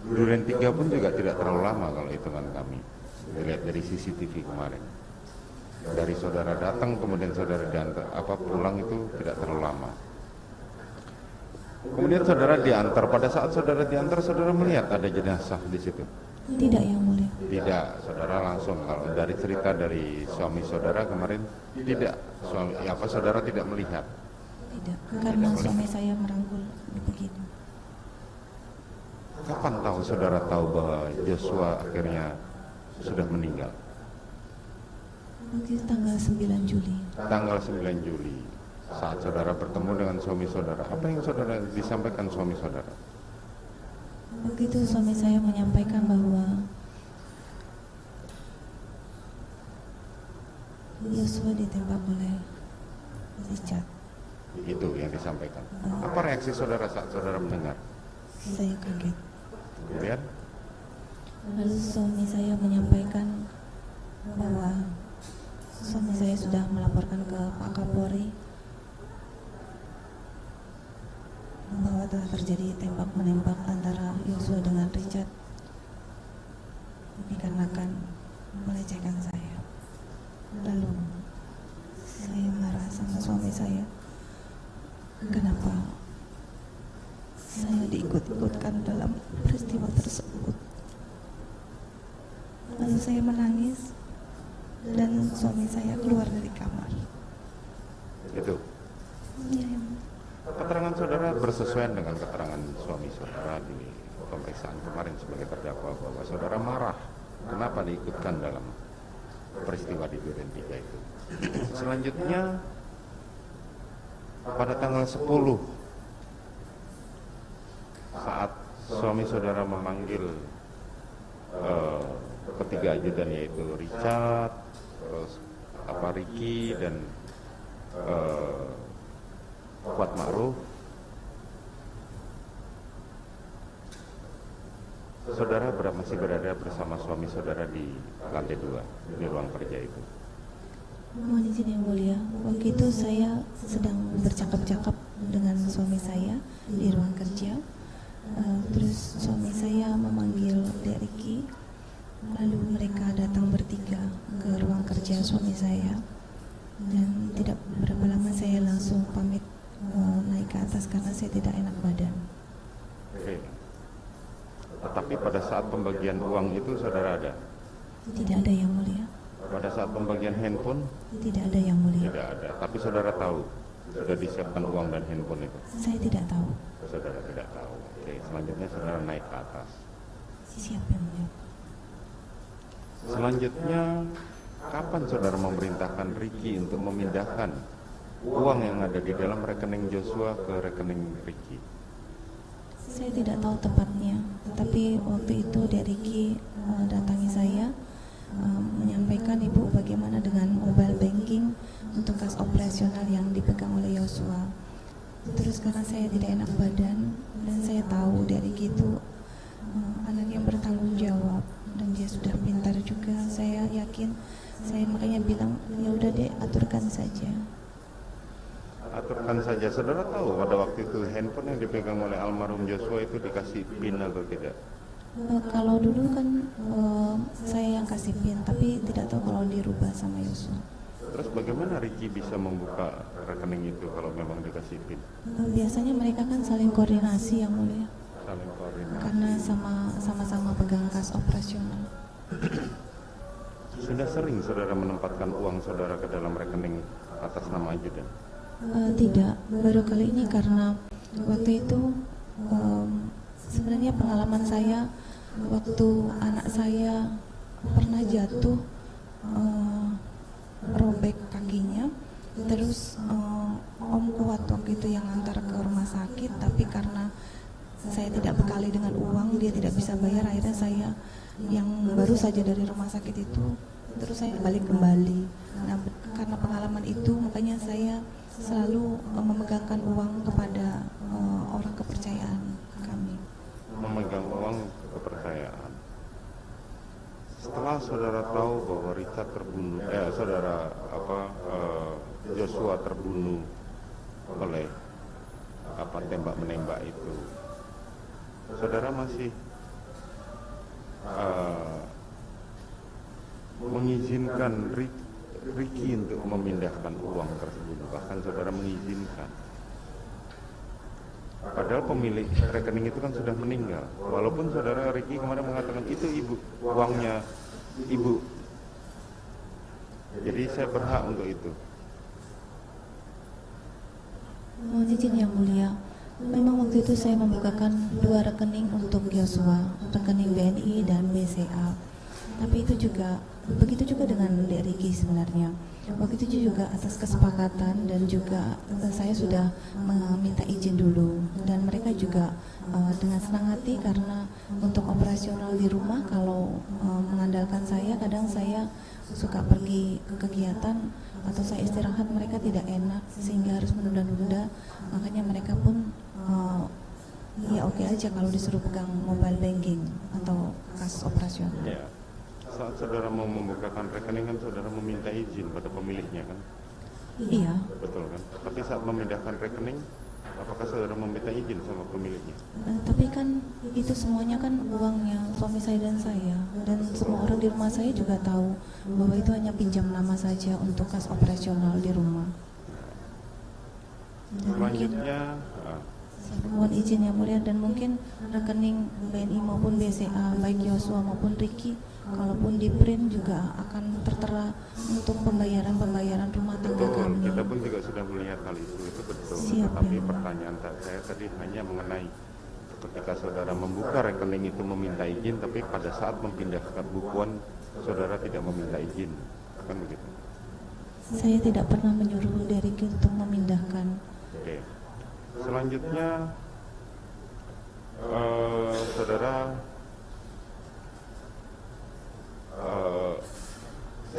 Duren 3 pun juga tidak terlalu lama kalau hitungan kami. Dilihat dari CCTV kemarin. Dari saudara datang kemudian saudara diantar pulang itu tidak terlalu lama. Kemudian saudara diantar, pada saat saudara diantar saudara melihat ada jenazah di situ? Tidak Yang Mulia. Tidak, saudara langsung kalau dari cerita dari suami saudara kemarin tidak, saudara tidak melihat. Tidak, karena suami saya merangkul begitu. Kapan saudara tahu bahwa Joshua akhirnya sudah meninggal? Mungkin tanggal 9 Juli. Tanggal 9 Juli. Saat saudara bertemu dengan suami saudara, apa yang saudara disampaikan suami saudara? Begitu suami saya menyampaikan bahwa Joshua ditembak oleh Richard. Itu yang disampaikan. Apa reaksi saudara saat saudara mendengar? Saya kaget. Kemudian? Lalu suami saya menyampaikan bahwa suami saya sudah melaporkan ke Pak Kapolri bahwa telah terjadi tembak menembak antara Joshua dengan Richard dikarenakan melecehkan saya. Lalu saya marah sama suami saya, kenapa saya diikut-ikutkan dalam peristiwa tersebut. Lalu saya menangis dan suami saya keluar dari kamar. Itu. Ya. Keterangan saudara bersesuaian dengan keterangan suami saudara di pemeriksaan kemarin sebagai terdakwa bahwa saudara marah kenapa diikutkan dalam peristiwa di Duren 3 itu. Selanjutnya pada tanggal 10 saat suami saudara memanggil ketiga ajudan yaitu Richard, terus Ricky dan Kuat Ma'ruf, saudara masih berada bersama suami saudara di lantai 2 di ruang kerja itu. Mohon izin yang mulia, waktu itu saya sedang bercakap-cakap dengan suami saya di ruang kerja. Terus suami saya memanggil Dek Ricky, lalu mereka datang bertiga ke ruang kerja suami saya, dan tidak berapa lama saya langsung pamit naik ke atas karena saya tidak enak badan. Oke. Tetapi pada saat pembagian uang itu saudara ada? Tidak ada yang mulia. Pada saat pembagian handphone? Tidak ada yang mulia. Tidak ada, tapi saudara tahu sudah disiapkan uang dan handphone itu? Saya tidak tahu. Saudara tidak tahu. Oke, selanjutnya saudara naik ke atas. Siapa yang mulia? Selanjutnya, kapan saudara memerintahkan Ricky untuk memindahkan uang yang ada di dalam rekening Joshua ke rekening Ricky? Saya tidak tahu tepatnya, tapi waktu itu Dek Ricky datangi saya, menyampaikan Ibu bagaimana dengan mobile banking untuk kas operasional yang dipegang oleh Joshua. Terus karena saya tidak enak badan dan saya tahu Dek Ricky itu anak yang bertanggung jawab dan dia sudah pintar juga, saya yakin, saya makanya bilang ya udah Dek, aturkan saja. Aturkan saja. Saudara tahu pada waktu itu handphone yang dipegang oleh almarhum Joshua itu dikasih PIN atau tidak? Kalau dulu kan saya yang kasih PIN, tapi tidak tahu kalau dirubah sama Joshua. Terus bagaimana Ricky bisa membuka rekening itu kalau memang dikasih PIN? Biasanya mereka kan saling koordinasi yang mulia. Saling koordinasi. Karena sama-sama pegang kas operasional. Sudah sering saudara menempatkan uang saudara ke dalam rekening atas nama ajudan? Tidak, baru kali ini karena waktu itu sebenarnya pengalaman saya waktu anak saya pernah jatuh, robek kakinya, terus Om Kuat waktu itu yang antar ke rumah sakit, tapi karena saya tidak bekali dengan uang, dia tidak bisa bayar, akhirnya saya yang baru saja dari rumah sakit itu, terus saya balik kembali. Nah, karena pengalaman itu makanya saya selalu memegangkan uang kepada orang kepercayaan kami. Memegang uang kepercayaan. Setelah saudara tahu bahwa Richard terbunuh, Joshua terbunuh oleh tembak menembak itu, saudara masih mengizinkan Ricky untuk memindahkan uang tersebut, bahkan saudara mengizinkan. Padahal pemilik rekening itu kan sudah meninggal. Walaupun saudara Ricky kemarin mengatakan itu ibu, uangnya ibu. Jadi saya berhak untuk itu. Mohon izin yang mulia, memang waktu itu saya membukakan 2 rekening untuk Yosua, rekening BNI dan BCA. Tapi itu juga, begitu juga dengan Dek Ricky sebenarnya. Waktu itu juga atas kesepakatan dan juga saya sudah meminta izin dulu, dan mereka juga dengan senang hati karena untuk operasional di rumah kalau mengandalkan saya, kadang saya suka pergi ke kegiatan atau saya istirahat, mereka tidak enak sehingga harus menunda-nunda, makanya mereka pun ya oke aja kalau disuruh pegang mobile banking atau kas operasional. Ya. Saat saudara mau membukakan rekening kan saudara meminta izin pada pemiliknya kan? Iya. Betul kan? Tapi saat memindahkan rekening, apakah saudara meminta izin sama pemiliknya? Tapi kan itu semuanya kan uangnya suami saya dan saya, dan semua orang di rumah saya juga tahu bahwa itu hanya pinjam nama saja untuk kas operasional di rumah. Dan selanjutnya mohon izin yang mulia, dan mungkin rekening BNI maupun BCA baik Yosua maupun Ricky, kalaupun di print juga akan tertera untuk pembayaran rumah tangga kami. Kita pun juga sudah melihat hal itu betul. Siap, tapi ya. Pertanyaan saya tadi hanya mengenai ketika saudara membuka rekening itu meminta izin, tapi pada saat memindahkan bukuan saudara tidak meminta izin, kan begitu? Saya tidak pernah menyuruh Ricky untuk memindahkan. Oke. Selanjutnya saudara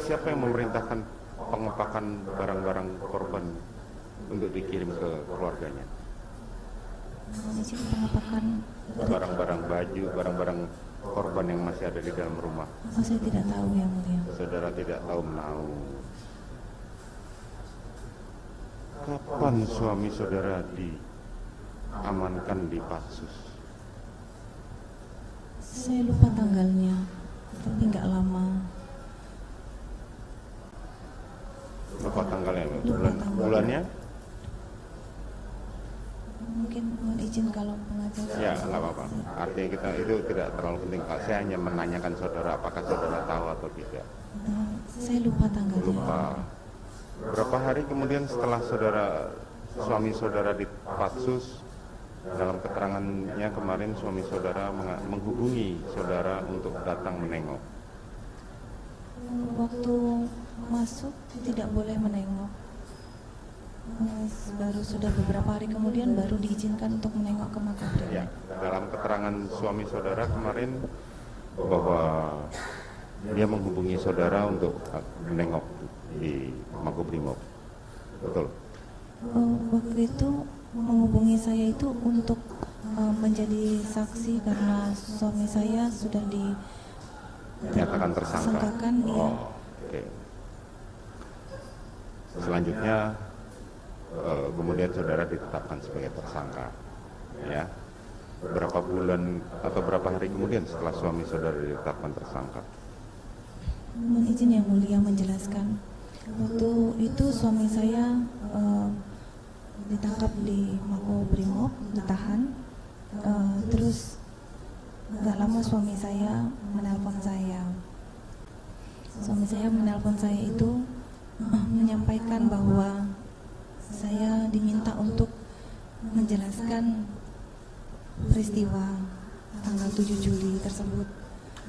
siapa yang memerintahkan pengepakan barang-barang korban untuk dikirim ke keluarganya? Pengepakan barang-barang baju, barang-barang korban yang masih ada di dalam rumah. Saya tidak tahu yang mulia. Saudara tidak tahu menau. Kapan suami saudara diamankan di Patsus? Saya lupa tanggalnya, tapi nggak lama. Lupa tanggalnya, bulannya? Mungkin mohon izin kalau pengacara. Ya, nggak apa-apa. Artinya kita itu tidak terlalu penting, Pak. Saya hanya menanyakan saudara apakah saudara tahu atau tidak. Saya lupa tanggalnya. Lupa. Berapa hari kemudian setelah suami saudara di Patsus, dalam keterangannya kemarin suami saudara menghubungi saudara untuk datang menengok? Waktu masuk tidak boleh menengok. Baru sudah beberapa hari kemudian baru diizinkan untuk menengok ke Makobrimob. Ya, dalam keterangan suami saudara kemarin bahwa dia menghubungi saudara untuk menengok di Makobrimob, betul? Waktu itu menghubungi saya itu untuk menjadi saksi karena suami saya sudah dinyatakan tersangka. Iya. Oke. Selanjutnya kemudian saudara ditetapkan sebagai tersangka, ya. Berapa bulan atau berapa hari kemudian setelah suami saudara ditetapkan tersangka? Mohon izin yang mulia menjelaskan. Waktu itu suami saya ditangkap di Makobrimob, ditahan. Terus nggak lama suami saya menelpon saya. Suami saya menelpon saya itu menyampaikan bahwa saya diminta untuk menjelaskan peristiwa tanggal 7 Juli tersebut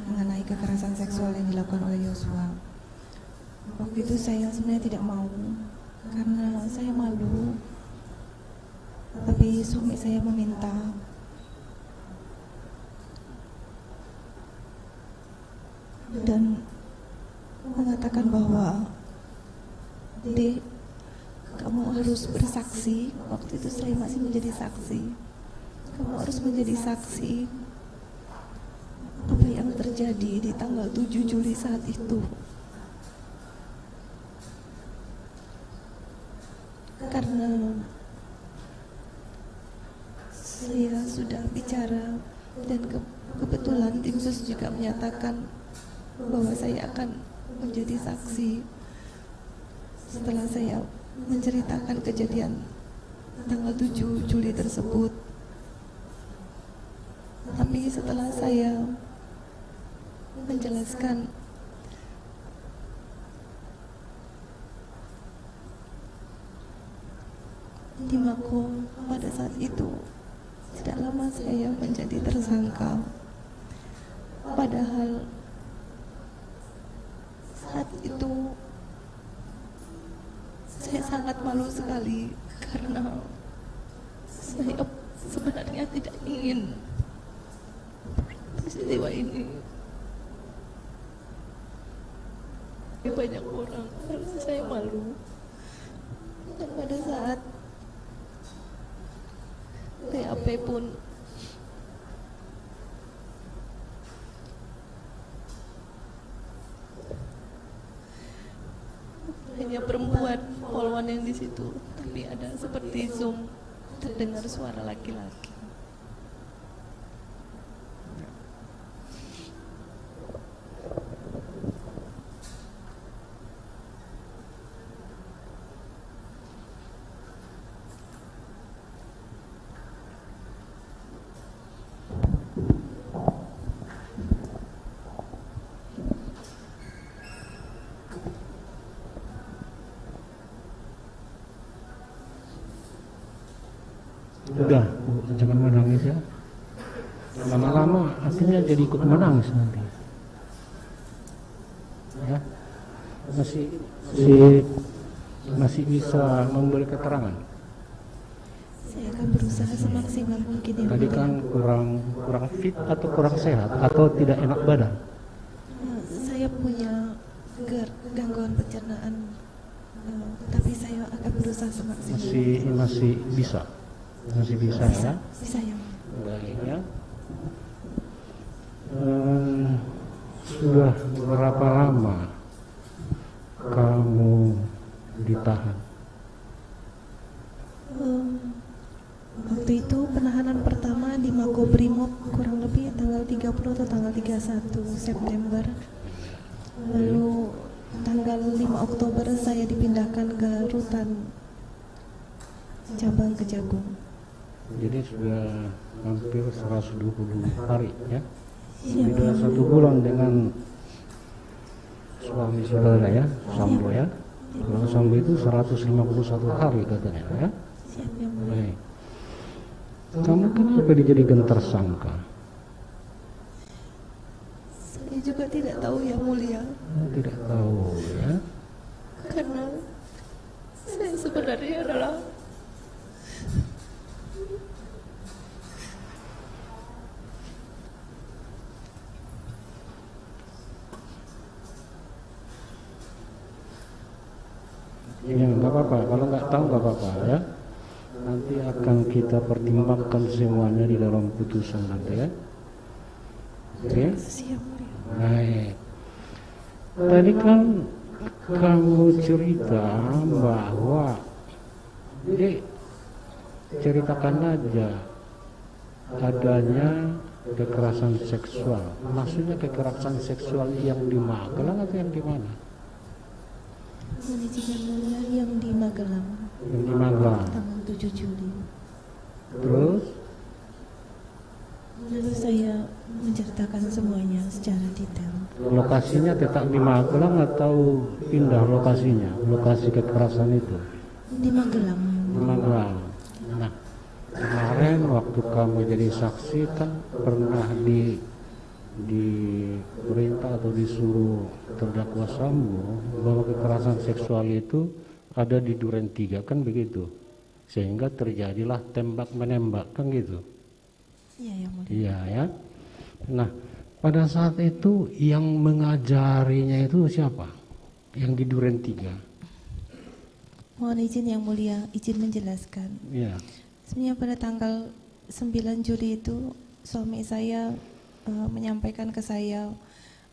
mengenai kekerasan seksual yang dilakukan oleh Yosua. Waktu itu saya sebenarnya tidak mau karena saya malu, tapi suami saya meminta. Dan mengatakan bahwa Dek, kamu harus bersaksi. Waktu itu saya masih menjadi saksi. Kamu harus menjadi saksi apa yang terjadi di tanggal 7 Juli saat itu. Karena saya sudah bicara dan kebetulan tim sus juga menyatakan bahwa saya akan menjadi saksi setelah saya menceritakan kejadian tanggal 7 Juli tersebut. Tapi setelah saya menjelaskan di Mako pada saat itu, tidak lama saya menjadi tersangka. Padahal saat itu saya sangat malu sekali karena saya sebenarnya tidak ingin peristiwa ini banyak orang, karena saya malu. Dan pada saat BAP pun hanya perempuan polwan yang di situ, tapi ada seperti Zoom terdengar suara laki-laki. Udah, Bu, jangan menangis ya. Lama-lama akhirnya jadi ikut menangis nanti. Ya, masih bisa memberi keterangan. Saya akan berusaha semaksimal mungkin. Tadi kan kurang fit atau kurang sehat atau tidak enak badan. Saya punya gangguan pencernaan, tapi saya akan berusaha semaksimal. Masih bisa ya. Bisa ya. Baik ya. Sudah berapa lama kamu ditahan? Waktu itu penahanan pertama di Makobrimob kurang lebih tanggal 30 atau tanggal 31 September. Lalu tanggal 5 Oktober saya dipindahkan ke rutan cabang Kejagung. Jadi sudah hampir 120 hari ya. Beda 1 bulan dengan suami saudara ya, Sambo ya. Kalau Sambo itu 151 hari katanya ya. Baik. Kamu kenapa dijadikan tersangka? Saya juga tidak tahu yang mulia. Tidak tahu ya. Karena saya sebenarnya adalah ya nggak apa-apa, kalau nggak tahu nggak apa-apa ya. Nanti akan kita pertimbangkan semuanya di dalam putusan nanti ya. Oke? Baik. Tadi kan kamu cerita bahwa ceritakan aja adanya kekerasan seksual. Maksudnya kekerasan seksual yang di Magelang atau yang di mana? Yang di Magelang. Yang di Magelang. Tanggal 7 Juli. Terus? Lalu saya menceritakan semuanya secara detail. Lokasinya tetap di Magelang atau pindah lokasinya? Lokasi kekerasan itu? Di Magelang. Di Magelang. Nah, kemarin waktu kamu jadi saksi kan pernah diperintah atau disuruh terdakwa Sambo bahwa kekerasan seksual itu ada di Duren 3 kan begitu, sehingga terjadilah tembak menembak kan gitu. Iya ya, iya ya. Nah pada saat itu yang mengajarinya itu siapa yang di Duren 3? Mohon izin yang mulia, izin menjelaskan. Iya. Sebenarnya pada tanggal 9 Juli itu suami saya menyampaikan ke saya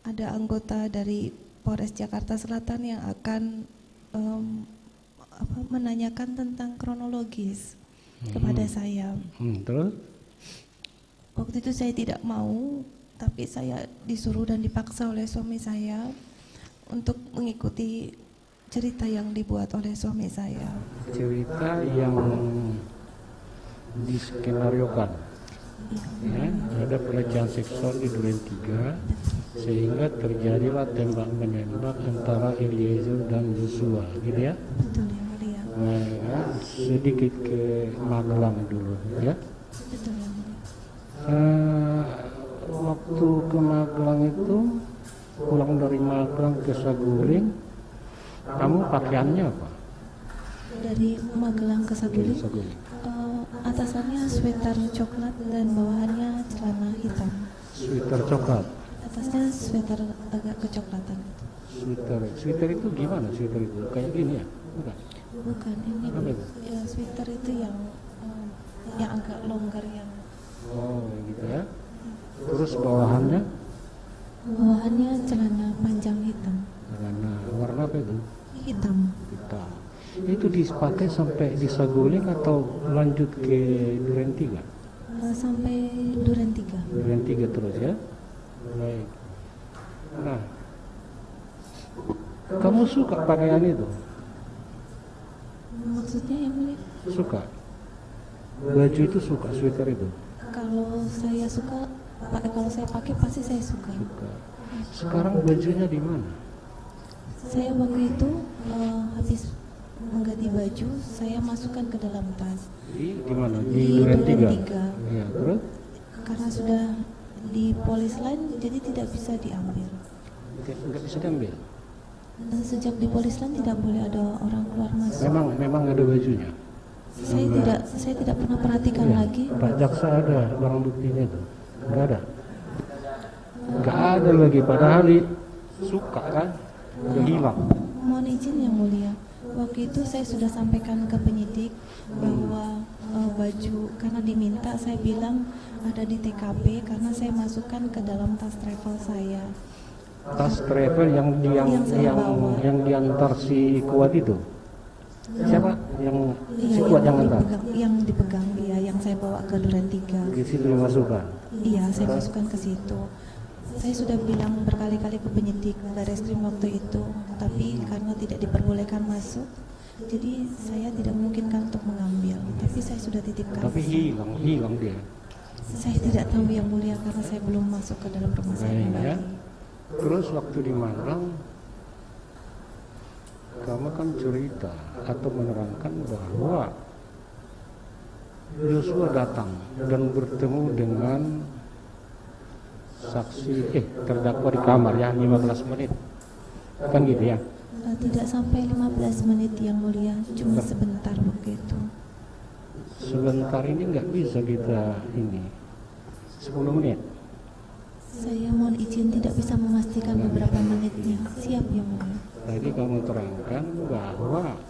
ada anggota dari Polres Jakarta Selatan yang akan menanyakan tentang kronologis kepada saya. Terus? Waktu itu saya tidak mau, tapi saya disuruh dan dipaksa oleh suami saya untuk mengikuti cerita yang dibuat oleh suami saya. Cerita yang diskenariokan? Ya, ada pelecehan seksual di Duren 3 sehingga terjadilah tembak menembak antara Eliezer dan Joshua, gitu ya? Betul yang mulia. Nah, ya, sedikit ke Magelang dulu, ya. Betul yang mulia. Waktu ke Magelang itu pulang dari Magelang ke Saguling, kamu pakaiannya apa? Dari Magelang ke Saguling, Saguling. atasannya sweater coklat dan bawahannya celana hitam. Sweater coklat. Atasnya sweater agak kecoklatan. Sweater itu gimana? Sweater itu kayak gini ya? Bukan. Bukan, ini Apa itu? ya, sweater itu yang agak longgar yang. Oh gitu ya. Terus bawahannya? Bawahannya celana panjang hitam. Celana warna apa itu? Hitam. Hitam. Itu dipakai sampai di Saguling atau lanjut ke Duren 3? Sampai Duren 3. Duren 3 terus ya. Baik. Nah, kamu suka pakaian itu? Maksudnya yang mulia? Suka. Baju itu suka, sweater itu. Kalau saya suka, kalau saya pakai pasti saya suka. Sekarang bajunya di mana? Saya waktu itu habis mengganti baju, saya masukkan ke dalam tas. Di mana? Di Di Duren 3. Duren 3. Iya, terus? Karena sudah di polis lain, jadi tidak bisa diambil. Enggak bisa diambil. Dan sejak di polis lain tidak boleh ada orang keluar masuk. Memang ada bajunya. Saya tidak pernah perhatikan lagi. Pak Jaksa ada barang buktinya itu. Enggak ada. Enggak ada lagi, padahal suka kan? Udah hilang. Mohon izin yang mulia. Waktu itu saya sudah sampaikan ke penyidik bahwa baju, karena diminta, saya bilang ada di TKP karena saya masukkan ke dalam tas travel saya. Tas travel yang diantar si Kuat itu. Siapa? Yang si Kuat yang antar? Yang dipegang dia, yang saya bawa ke Duren 3. Di situ dimasukkan. Iya, saya masukkan ke situ. Saya sudah bilang berkali-kali ke penyidik Barreskrim waktu itu, tapi karena tidak diperbolehkan masuk, jadi saya tidak memungkinkan untuk mengambil. Tapi saya sudah titipkan. Tapi hilang dia. Saya tidak tahu yang mulia karena saya belum masuk ke dalam rumah saya lagi. Ya. Terus waktu di Magelang, kamu kan cerita atau menerangkan bahwa Joshua datang dan bertemu dengan saksi terdakwa di kamar ya 15 menit. Kan gitu ya? Tidak sampai 15 menit yang mulia, cuma sebentar waktu itu. Sebentar ini nggak bisa kita ini 10 menit. Saya mohon izin tidak bisa memastikan beberapa menitnya. Siap yang mulia. Tadi kamu terangkan bahwa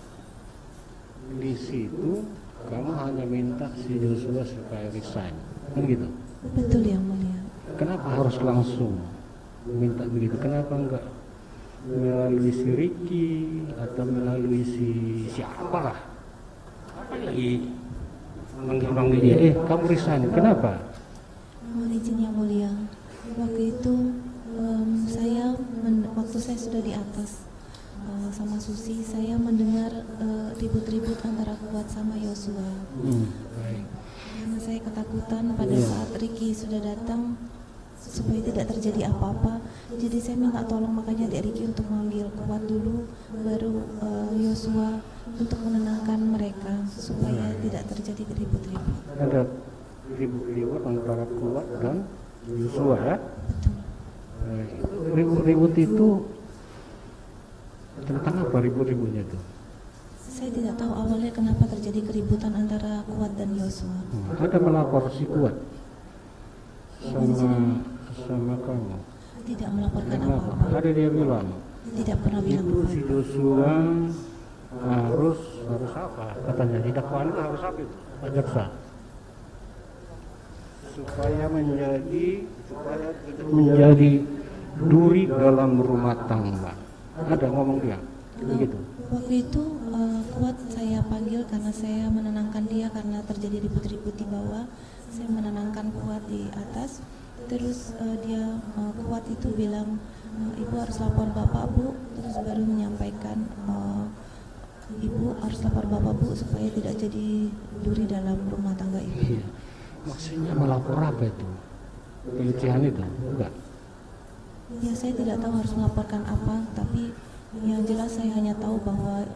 di situ kamu hanya minta si Joshua supaya resign, kan gitu? Betul yang mulia. Kenapa harus langsung minta begitu? Kenapa enggak melalui si Ricky atau melalui si siapa lah? Apa lagi manggil dia? Kamu resign, kenapa? Mohon izin yang mulia. Waktu itu waktu saya sudah di atas sama Susi, saya mendengar ribut-ribut antara Kuat sama Joshua. Karena saya ketakutan pada saat Ricky sudah datang supaya tidak terjadi apa-apa, jadi saya minta tolong makanya Dek Ricky untuk manggil Kuat dulu, baru Joshua untuk menenangkan mereka supaya tidak terjadi ribut-ribut. Ada ribut-ribut antara Kuat dan Joshua ya? Ribut-ribut itu tentang apa ribut-ributnya itu? Saya tidak tahu awalnya kenapa terjadi keributan antara Kuat dan Joshua. Ada melapor si Kuat sama kamu? Tidak melaporkan apa-apa. Ada dia bilang? Tidak pernah bilang itu si Joshua harus apa? Katanya di dakwaan harus apa itu? Pak Jaksa supaya menjadi duri dalam rumah tangga. Ada ngomong dia begitu. Waktu itu Kuat saya panggil karena saya menenangkan dia karena terjadi ribut-ribut di bawah. Saya menenangkan Kuat di atas. Terus dia Kuat itu bilang ibu harus lapor bapak bu. Terus baru menyampaikan ibu harus lapor bapak bu supaya tidak jadi duri dalam rumah tangga ibu. Maksudnya melapor apa itu? Pelecehan itu? Enggak. Ya saya tidak tahu harus melaporkan apa, tapi yang jelas saya hanya tahu bahwa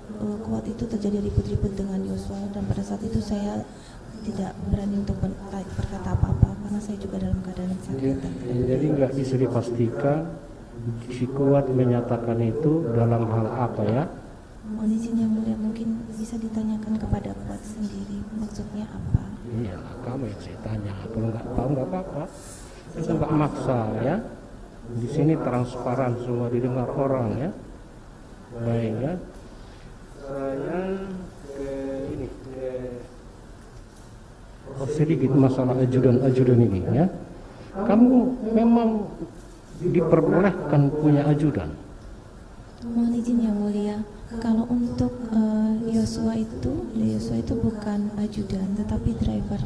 kuat itu terjadi ribut-ribut dengan Yosua, dan pada saat itu saya tidak berani untuk berkata apa-apa karena saya juga dalam keadaan sakit. Jadi nggak bisa dipastikan si Kuat menyatakan itu dalam hal apa ya? Mohon izin yang mulia, mungkin bisa ditanyakan kepada Kuat sendiri maksudnya apa. Iya, kamu yang saya tanya. Kalau nggak tahu nggak apa-apa. Kita nggak maksa ya. Di sini transparan semua didengar orang ya. Baik ya. Saya ke ini sedikit masalah ajudan ini ya. Kamu memang diperbolehkan punya ajudan? Mohon izin yang mulia, kalau untuk Yosua itu bukan ajudan tetapi driver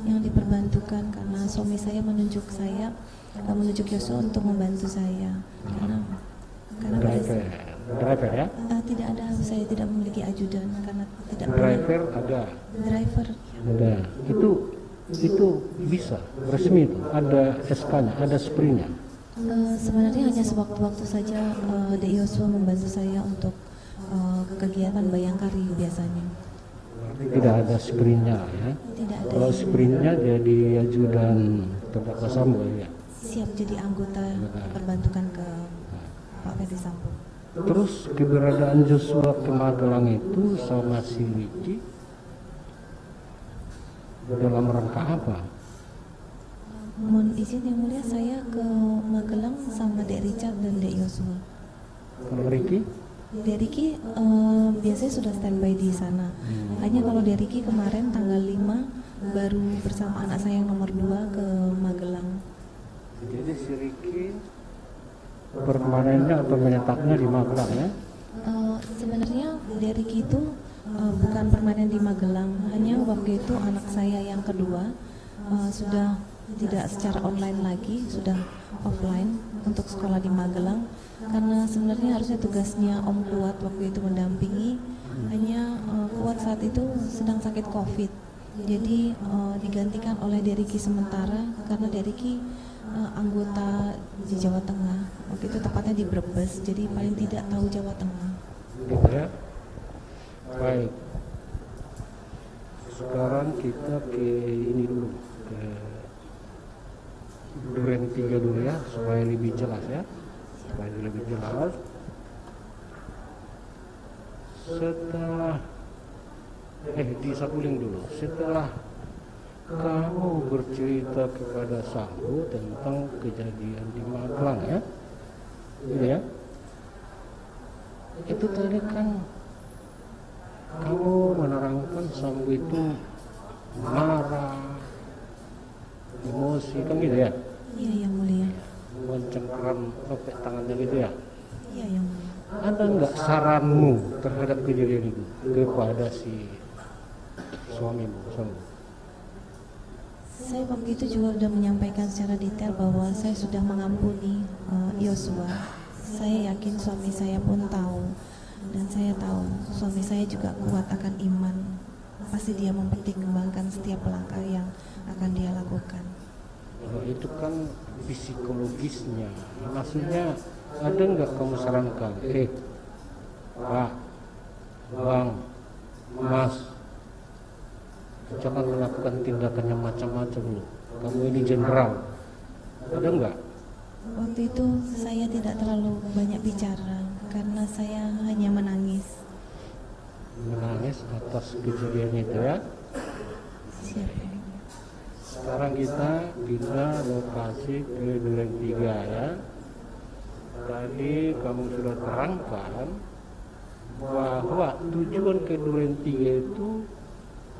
yang diperbantukan karena suami saya menunjuk Yosua untuk membantu saya karena driver ya? Tidak ada, saya tidak memiliki ajudan karena tidak driver ada. Driver ada. Itu bisa resmi itu ada SK-nya, ada sprintnya. Sebenarnya hanya sewaktu-waktu saja Dek Yosua membantu saya untuk kegiatan bayangkari biasanya. Tidak ada sprintnya ya? Tidak ada. Kalau sprintnya jadi ajudan terdakwa Sambo ya? Siap jadi anggota perbantukan ke Pak Ferdi Sambo. Terus keberadaan Joshua ke Magelang itu sama si Ricky dalam rangka apa? Mohon izin yang mulia, saya ke Magelang sama Dek Richard dan Dek Yosua. Kalau Ricky? Dek Ricky biasanya sudah standby di sana. Hanya kalau Dek Ricky kemarin tanggal 5 baru bersama anak saya yang nomor 2 ke Magelang. Jadi si Ricky permanennya atau menetapnya di Magelang ya? Sebenarnya Dek Ricky itu bukan permanen di Magelang, hanya waktu itu anak saya yang kedua sudah tidak secara online lagi, sudah offline untuk sekolah di Magelang karena sebenarnya harusnya tugasnya Om Kuat waktu itu mendampingi, hanya Kuat saat itu sedang sakit COVID, jadi digantikan oleh Deriki sementara karena Deriki anggota di Jawa Tengah, waktu itu tepatnya di Brebes, jadi paling tidak tahu Jawa Tengah. Gitu ya. Baik. Sekarang kita ke ini dulu, ke Duren 3 dulu ya, supaya lebih jelas ya. Supaya lebih jelas. Setelah di Saguling dulu. Setelah kamu bercerita kepada Sambo tentang kejadian di Magelang ya. Gitu ya. Itu tadi kan kamu menerangkan Sambo itu marah, emosi kan gitu ya? Iya yang mulia. Mencengkeram topik tangannya gitu ya? Iya yang mulia. Ada nggak saranmu terhadap kejadian itu kepada si suamimu Sambo? Saya waktu itu juga sudah menyampaikan secara detail bahwa saya sudah mengampuni Yosua. Saya yakin suami saya pun tahu, dan saya tahu suami saya juga kuat akan iman. Pasti dia mempertimbangkan setiap langkah yang akan dia lakukan. Itu kan psikologisnya. Maksudnya ada nggak kamu sarankan, Pak, Bang, Mas, jangan melakukan tindakan yang macam-macam loh. Kamu ini jenderal. Ada nggak? Waktu itu saya tidak terlalu banyak bicara karena saya hanya menangis. Menangis atas kejadian itu ya. Siap. Sekarang kita pindah lokasi ke Duren 3 ya. Tadi kamu sudah terangkan bahwa tujuan ke Duren 3 itu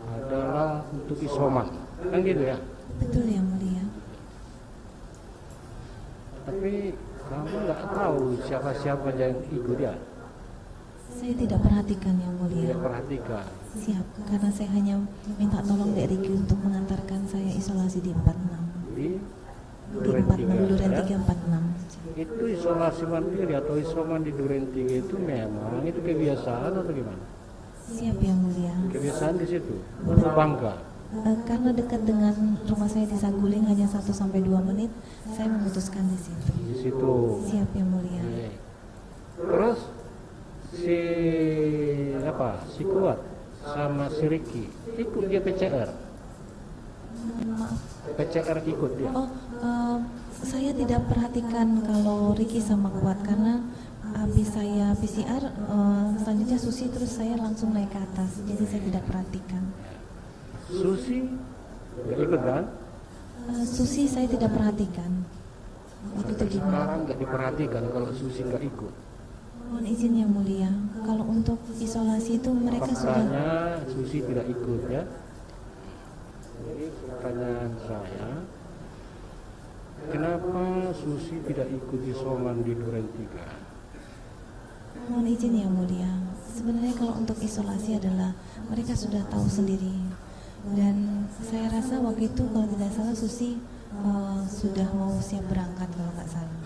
adalah untuk isoman, kan gitu ya? Betul yang mulia. Tapi kamu nggak tahu siapa-siapa yang ikut ya? Saya tidak perhatikan yang mulia. Tidak perhatikan. Siap, karena saya hanya minta tolong Dek Riki untuk mengantarkan saya isolasi di 46. Di Duren 3 ya? 46. Itu isolasi mandiri atau isoman di Duren 3 itu memang itu kebiasaan atau gimana? Siap yang mulia. Kebiasaan di situ, atau bangga? Karena dekat dengan rumah saya di Saguling hanya 1 sampai 2 menit, saya memutuskan di situ. Di situ. Siap Yang Mulia. Terus si Kuat sama si Ricky ikut dia PCR. Maaf. PCR ikut dia. Saya tidak perhatikan kalau Ricky sama Kuat karena habis saya PCR, selanjutnya Susi, terus saya langsung naik ke atas, jadi saya tidak perhatikan. Susi nggak ikut kan? Susi saya tidak perhatikan. Waktu itu gimana? Sekarang nggak diperhatikan kalau Susi nggak ikut. Mohon izin Yang Mulia, kalau untuk isolasi itu mereka Faktanya Susi tidak ikut ya. Jadi pertanyaan saya, kenapa Susi tidak ikut isoman di Duren 3? Mohon izin Yang Mulia, sebenarnya kalau untuk isolasi adalah mereka sudah tahu sendiri. Dan saya rasa waktu itu kalau tidak salah Susi sudah mau siap berangkat kalau nggak salah.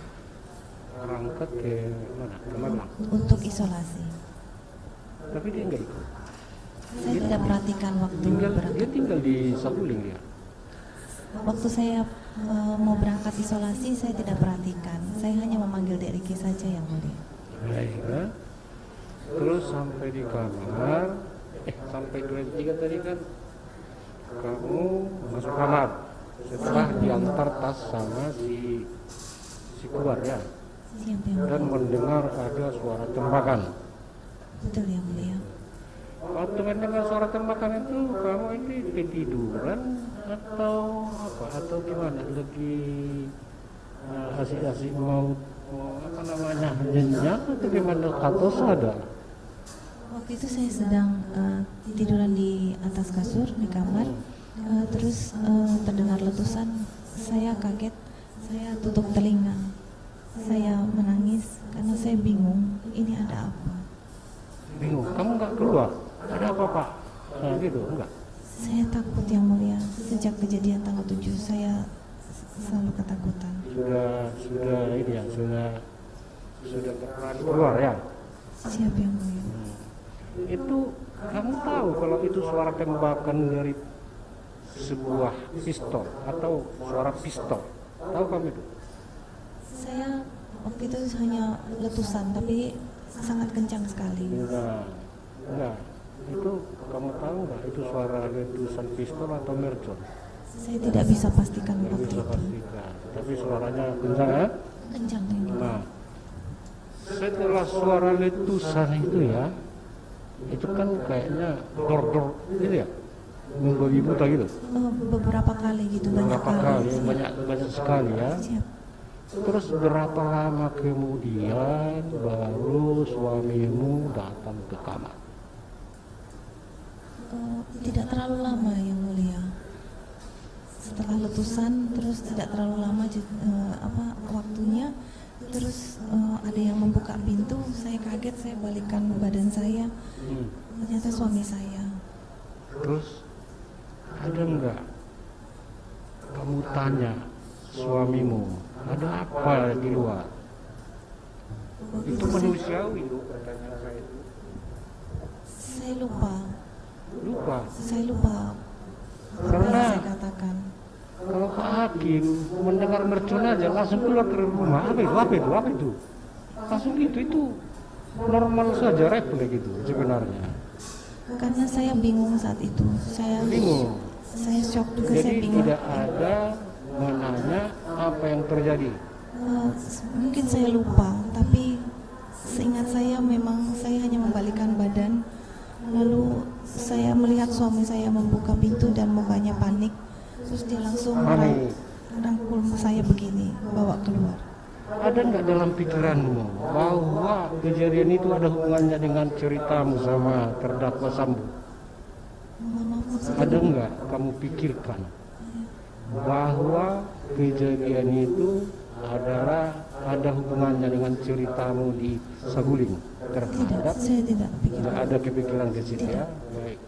Berangkat ke mana? Ke Magelang? Untuk isolasi. Tapi dia nggak ikut. Saya tidak perhatikan waktu berangkat. Dia tinggal di Saguling dia. Waktu saya mau berangkat isolasi saya tidak perhatikan. Saya hanya memanggil Dek Riki saja Yang Mulia. Baik, ya. Terus sampai di kamar, sampai Duren 3 tadi kan kamu masuk kamar setelah diantar tas sama si Kuat ya. Dan mendengar ada suara tembakan. Betul Yang Mulia. Waktu mendengar suara tembakan itu kamu ini ketiduran atau apa? Atau gimana? Lagi asik-asik mau apa namanya nyenyak atau gimana? Atau sadar? Waktu itu saya sedang tiduran di atas kasur di kamar, terus terdengar letusan. Saya kaget, saya tutup telinga. Saya menangis karena saya bingung, ini ada apa? Bingung, kamu nggak keluar? Ada apa-apa? Nah, gitu, enggak? Saya takut Yang Mulia, sejak kejadian tanggal 7 saya selalu ketakutan. Sudah ini ya, sudah berani keluar ya? Siap Yang Mulia. Itu kamu tahu kalau itu suara tembakan dari sebuah pistol atau suara pistol? Tahu kamu itu? Saya waktu itu hanya letusan, tapi sangat kencang sekali. Enggak. Itu kamu tahu nggak itu suara letusan pistol atau mercon? Saya tidak bisa pastikan waktu itu. Tapi suaranya kencang ya? Kencang ini. Nah, setelah suara letusan itu ya, itu kan kayaknya dor gitu ya, membabi buta gitu. Beberapa kali gitu, banyak kali. Banyak sekali ya. Siap. Terus berapa lama kemudian baru suamimu datang ke kamar? Tidak terlalu lama Yang Mulia. Setelah letusan terus tidak terlalu lama waktunya. Terus ada yang membuka pintu, saya kaget, saya balikkan badan saya. Ternyata suami saya. Terus ada enggak kamu tanya suamimu, ada apa di luar? Itu manusiawi loh pertanyaan saya itu. Saya lupa. Saya lupa Karena apa saya katakan. Kalau Pak Hakim mendengar mercon aja langsung keluar dari rumah. Apa itu? Langsung itu normal saja, refleks gitu sebenarnya. Karena saya bingung saat itu. Saya shock juga. Jadi saya bingung. tidak ada menanya apa yang terjadi. Mungkin saya lupa, tapi seingat saya memang saya hanya membalikkan badan. Lalu saya melihat suami saya membuka pintu dan mukanya panik. Terus dia langsung merangkul saya begini, bawa keluar. Ada nggak dalam pikiranmu bahwa kejadian itu ada hubungannya dengan ceritamu sama terdakwa Sambo? Ada nggak kamu pikirkan bahwa kejadian itu ada hubungannya dengan ceritamu di Saguling terhadap? Saya tidak pikir. Nggak ada kepikiran ke situ ya? Baik.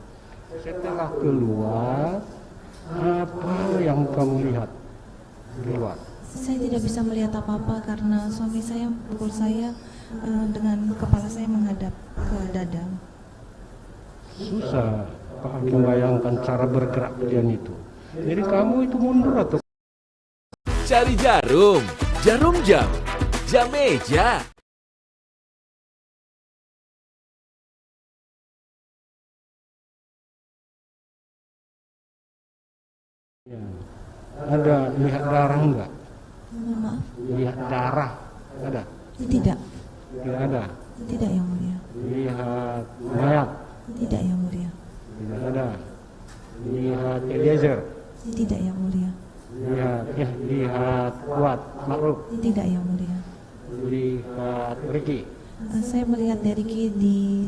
Setelah keluar, apa yang kamu lihat di luar? Saya tidak bisa melihat apa-apa karena suami saya pukul saya dengan kepala saya menghadap ke dada. Susah. Pak Hakim bayangkan cara bergerak kalian itu. Jadi kamu itu mundur atau? Cari jarum, jarum jam, jam meja. Ya. Ada lihat darah enggak? Maaf. Lihat darah ada? Tidak. Tidak ada. Tidak yang mulia. Lihat mayat? Tidak yang mulia. Tidak ada. Lihat Eliezer? Tidak yang mulia. Lihat Kuat Ma'ruf? Tidak yang mulia. Lihat Ricky? Saya melihat Ricky di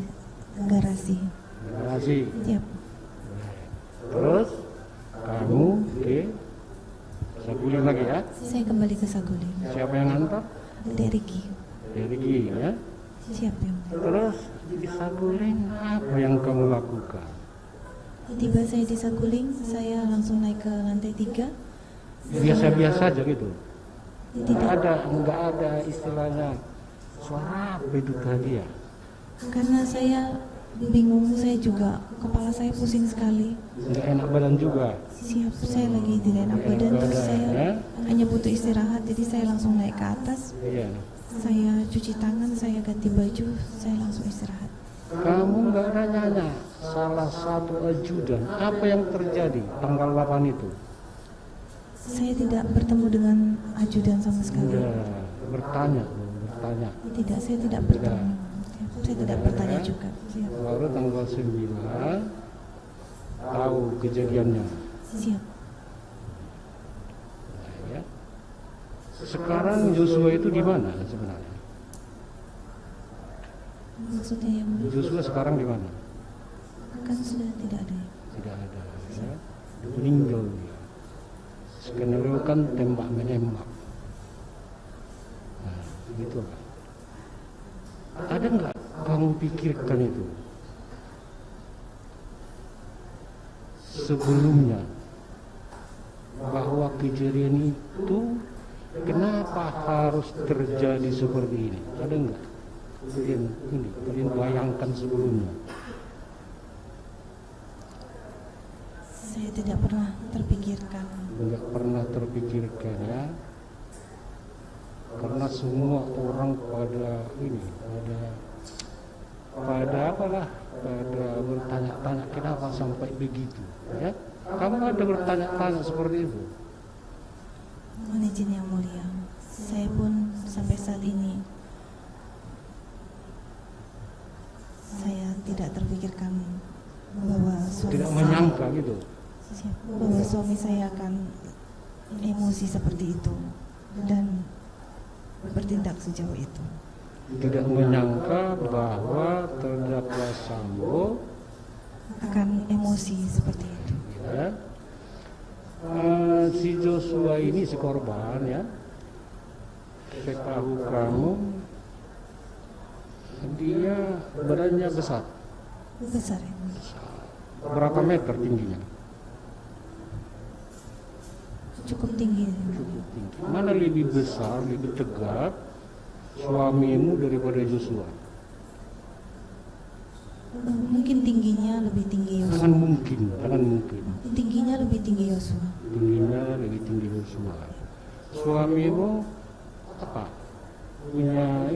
garasi. Garasi. Siap. Terus kamu ke Saguling lagi ya? Saya kembali ke Saguling. Siapa yang antar? Ricky. Ricky ya? Siap yang mulia. Terus di Saguling apa yang kamu lakukan? Tiba saya di Saguling, saya langsung naik ke lantai 3. Biasa-biasa aja gitu? Tidak. Nggak ada istilahnya suara apa itu tadi ya? Karena saya bingung, saya juga kepala saya pusing sekali. Nggak enak badan juga? Siap, saya lagi tidak enak badan, terus saya hanya butuh istirahat, jadi saya langsung naik ke atas. Iya. Saya cuci tangan, saya ganti baju, saya langsung istirahat. Kamu nggak nanya salah satu ajudan apa yang terjadi tanggal 8 itu? Saya tidak bertemu dengan ajudan sama sekali. Bertanya. Tidak, saya tidak bertemu. Saya tidak bertanya juga. Siap. Baru tanggal 9 tahu kejadiannya. Siap. Nah, ya. Sekarang Joshua itu di mana sebenarnya? Maksudnya yang Joshua sekarang di mana? kan sudah tidak ada. Tidak ada. Ya. Meninggal dia. Skenario kan tembak menembak. Nah, begitulah. Ada nggak kamu pikirkan itu sebelumnya bahwa kejadian itu kenapa harus terjadi seperti ini? Ada nggak? Kalian bayangkan sebelumnya? Saya tidak pernah terpikirkan. Nggak pernah terpikirkan ya? Karena semua orang pada bertanya-tanya kenapa sampai begitu ya. Kamu ada bertanya-tanya seperti itu? Mohon izin yang mulia, saya pun sampai saat ini saya tidak terpikirkan bahwa tidak menyangka gitu bahwa suami saya akan emosi seperti itu dan bertindak sejauh itu. Tidak menyangka bahwa terdakwa Sambo akan emosi seperti itu. Ya. Si Joshua ini si korban ya, setahu kamu dia badannya besar. Besar ya. Berapa meter tingginya? Cukup tinggi. Cukup tinggi. Mana lebih besar, lebih tegap suamimu daripada Joshua? Mungkin tingginya lebih tinggi Yosua. Jangan mungkin. Tingginya lebih tinggi Yosua. Tingginya lebih tinggi Yosua. Suamimu apa? Punya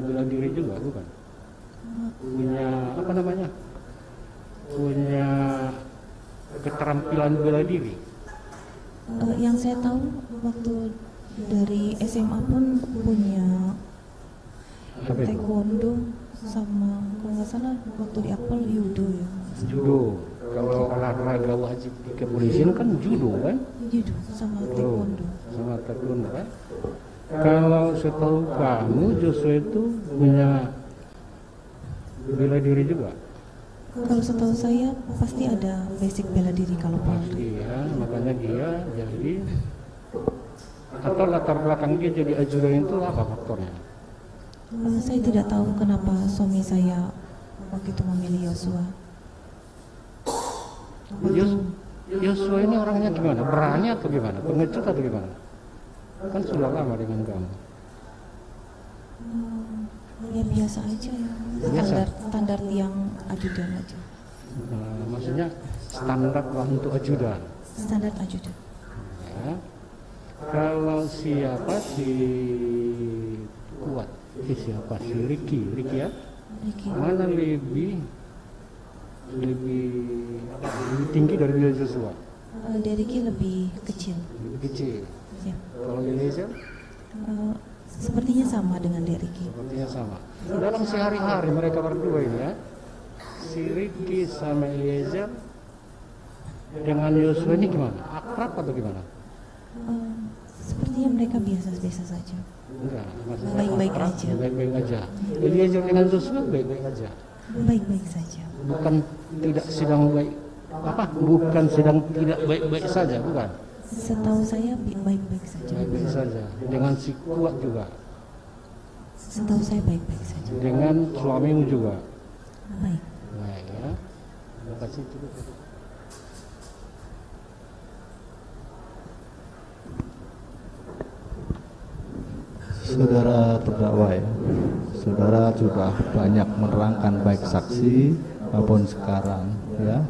bela diri juga bukan? Punya apa namanya? Punya keterampilan bela diri. Yang saya tahu waktu dari SMA pun punya taekwondo sama kalau nggak salah waktu di Apel judo ya. Judo. Kalau olahraga wajib di kepolisian kan judo kan? Judo sama taekwondo. Sama taekwondo kan? Kalau setahu kamu Joshua itu punya bela diri juga? Kalau setahu saya pasti ada basic bela diri kalau pasti ya, makanya dia jadi atau latar belakang dia jadi ajudan itu apa faktornya? Saya tidak tahu kenapa suami saya waktu itu memilih Yosua. Yosua ini orangnya gimana? Berani atau gimana? Pengecut atau gimana? Kan sudah lama dengan kamu. Ya biasa aja ya. Standar yang ajudan aja. Maksudnya standar lah untuk ajudan. Standar ajudan. Ya. Kalau siapa si kuat, siapa si Ricky ya? Ricky. Mana lebih tinggi dari Joshua? Ricky lebih kecil. Lebih kecil. Ya. Kalau Eliezer? Sepertinya sama dengan Ricky. Sepertinya sama. Dalam sehari-hari mereka berdua ini ya, si Ricky sama Eliezer dengan Joshua ini gimana? Akrab atau gimana? Sepertinya mereka biasa-biasa saja. Enggak, baik-baik aja. Baik-baik aja. Eliezer dengan Joshua baik-baik aja. Baik-baik saja. Bukan tidak sedang baik bukan sedang tidak baik-baik saja, bukan? Setahu saya baik-baik saja. Baik-baik saja. Dengan si kuat juga. Setahu saya baik-baik saja. Dengan suamimu juga. Baik. Baik ya. Terima kasih cukup. Saudara terdakwa ya, saudara sudah banyak menerangkan baik saksi maupun sekarang ya.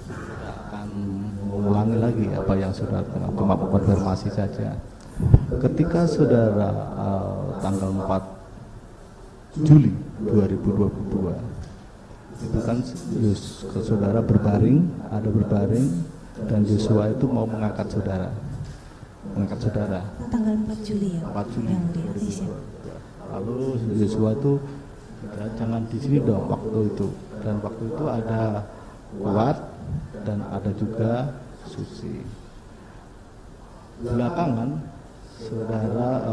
Tidak akan mengulangi lagi apa yang sudah cuma konfirmasi saja. Ketika saudara tanggal 4 Juli 2022 itu kan saudara berbaring dan Joshua itu mau mengangkat saudara. Tanggal 4 Juli ya. 4 Juli. Lalu Joshua itu ya, jangan di sini dong waktu itu. Dan waktu itu ada Kuat dan ada juga Susi. Belakangan saudara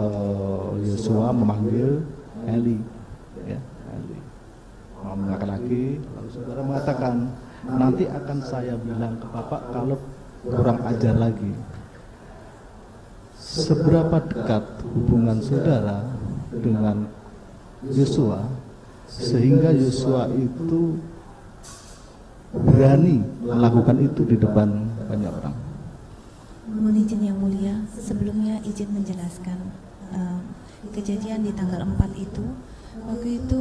Joshua memanggil Eli, ya, Eli. Mengangkat lagi, lalu saudara mengatakan nanti akan saya bilang ke Bapak kalau kurang ajar lagi. Seberapa dekat hubungan saudara dengan Joshua sehingga Joshua itu berani melakukan itu di depan banyak orang? Mohon izin yang mulia, sebelumnya izin menjelaskan kejadian di tanggal 4 itu. Waktu itu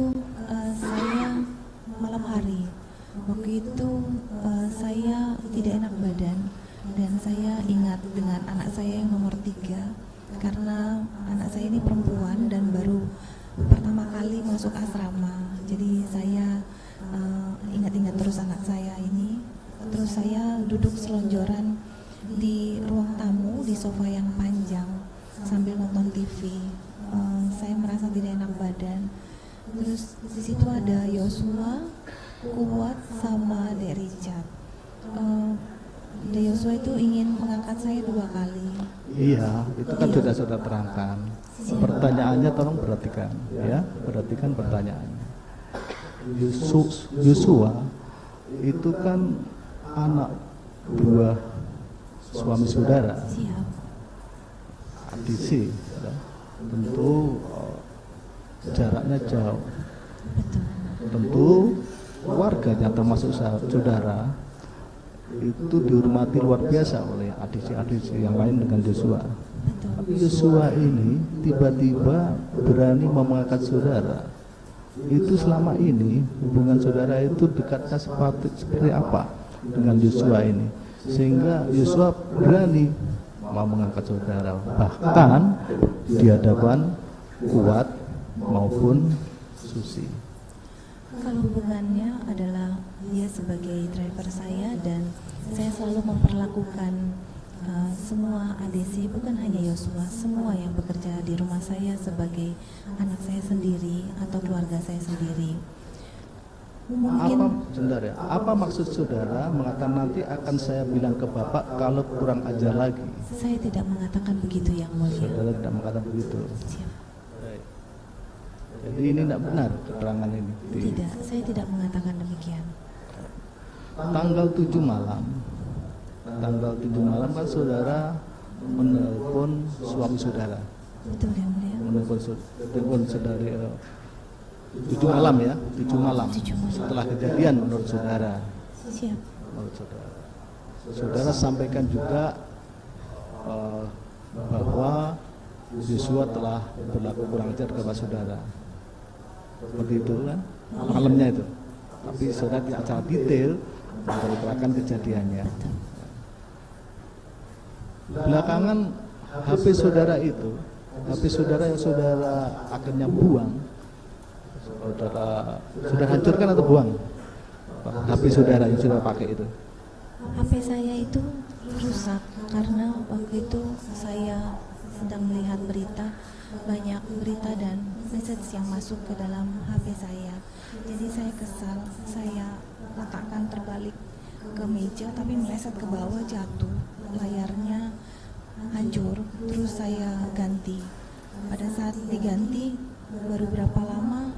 saya malam hari. Waktu itu saya tidak enak badan. Dan saya ingat dengan anak saya yang nomor 3 karena anak saya ini perempuan dan baru pertama kali masuk asrama. Jadi saya ingat-ingat terus anak saya ini. Terus saya duduk selonjoran di ruang tamu di sofa yang panjang sambil nonton TV. Saya merasa tidak enak badan. Terus di situ ada Joshua, Kuat sama Dek Richard. Joshua itu ingin mengangkat saya 2 kali. Iya, itu kan sudah terangkan. Pertanyaannya tolong perhatikan, ya, perhatikan pertanyaannya. Joshua itu kan anak buah suami saudara. Siap. Adisi, ya. Tentu jaraknya jauh. Betul. Tentu keluarganya termasuk saudara itu dihormati luar biasa oleh adisi yang lain dengan Joshua. Tapi Joshua ini tiba-tiba berani mengangkat saudara. Itu selama ini hubungan saudara itu dekatnya seperti apa dengan Joshua ini, sehingga Joshua berani mau mengangkat saudara, bahkan di hadapan Kuat maupun Susi. Kalau hubungannya adalah dia sebagai driver saya dan saya selalu memperlakukan semua ADC, bukan hanya Joshua, semua yang bekerja di rumah saya sebagai anak saya sendiri atau keluarga saya sendiri. Mungkin apa maksud saudara mengatakan nanti akan saya bilang ke Bapak kalau kurang ajar lagi? Saya tidak mengatakan begitu yang mulia. Saudara tidak mengatakan begitu. Siap. Jadi ini tidak benar keterangan ini. Tidak, saya tidak mengatakan demikian. Tanggal 7 malam kan saudara menelpon suami saudara. Betul yang mulia. Menelpon saudari 7 malam ya, 7 malam. Setelah kejadian menurut saudara. Siap. Menurut saudara. Saudara sampaikan juga bahwa Joshua telah berlaku kurang ajar kepada saudara. Seperti itu kan malamnya itu. tapi saudara tidak secara detail menceritakan kejadiannya. Belakangan HP saudara itu, HP saudara yang saudara akhirnya buang, saudara hancurkan atau buang? HP saudara yang saudara pakai itu? HP saya itu rusak karena waktu itu saya sedang melihat berita, banyak berita dan message yang masuk ke dalam HP saya. Jadi saya kesal, saya letakkan terbalik ke meja tapi meleset ke bawah, jatuh, layarnya hancur, terus saya ganti. Pada saat diganti baru berapa lama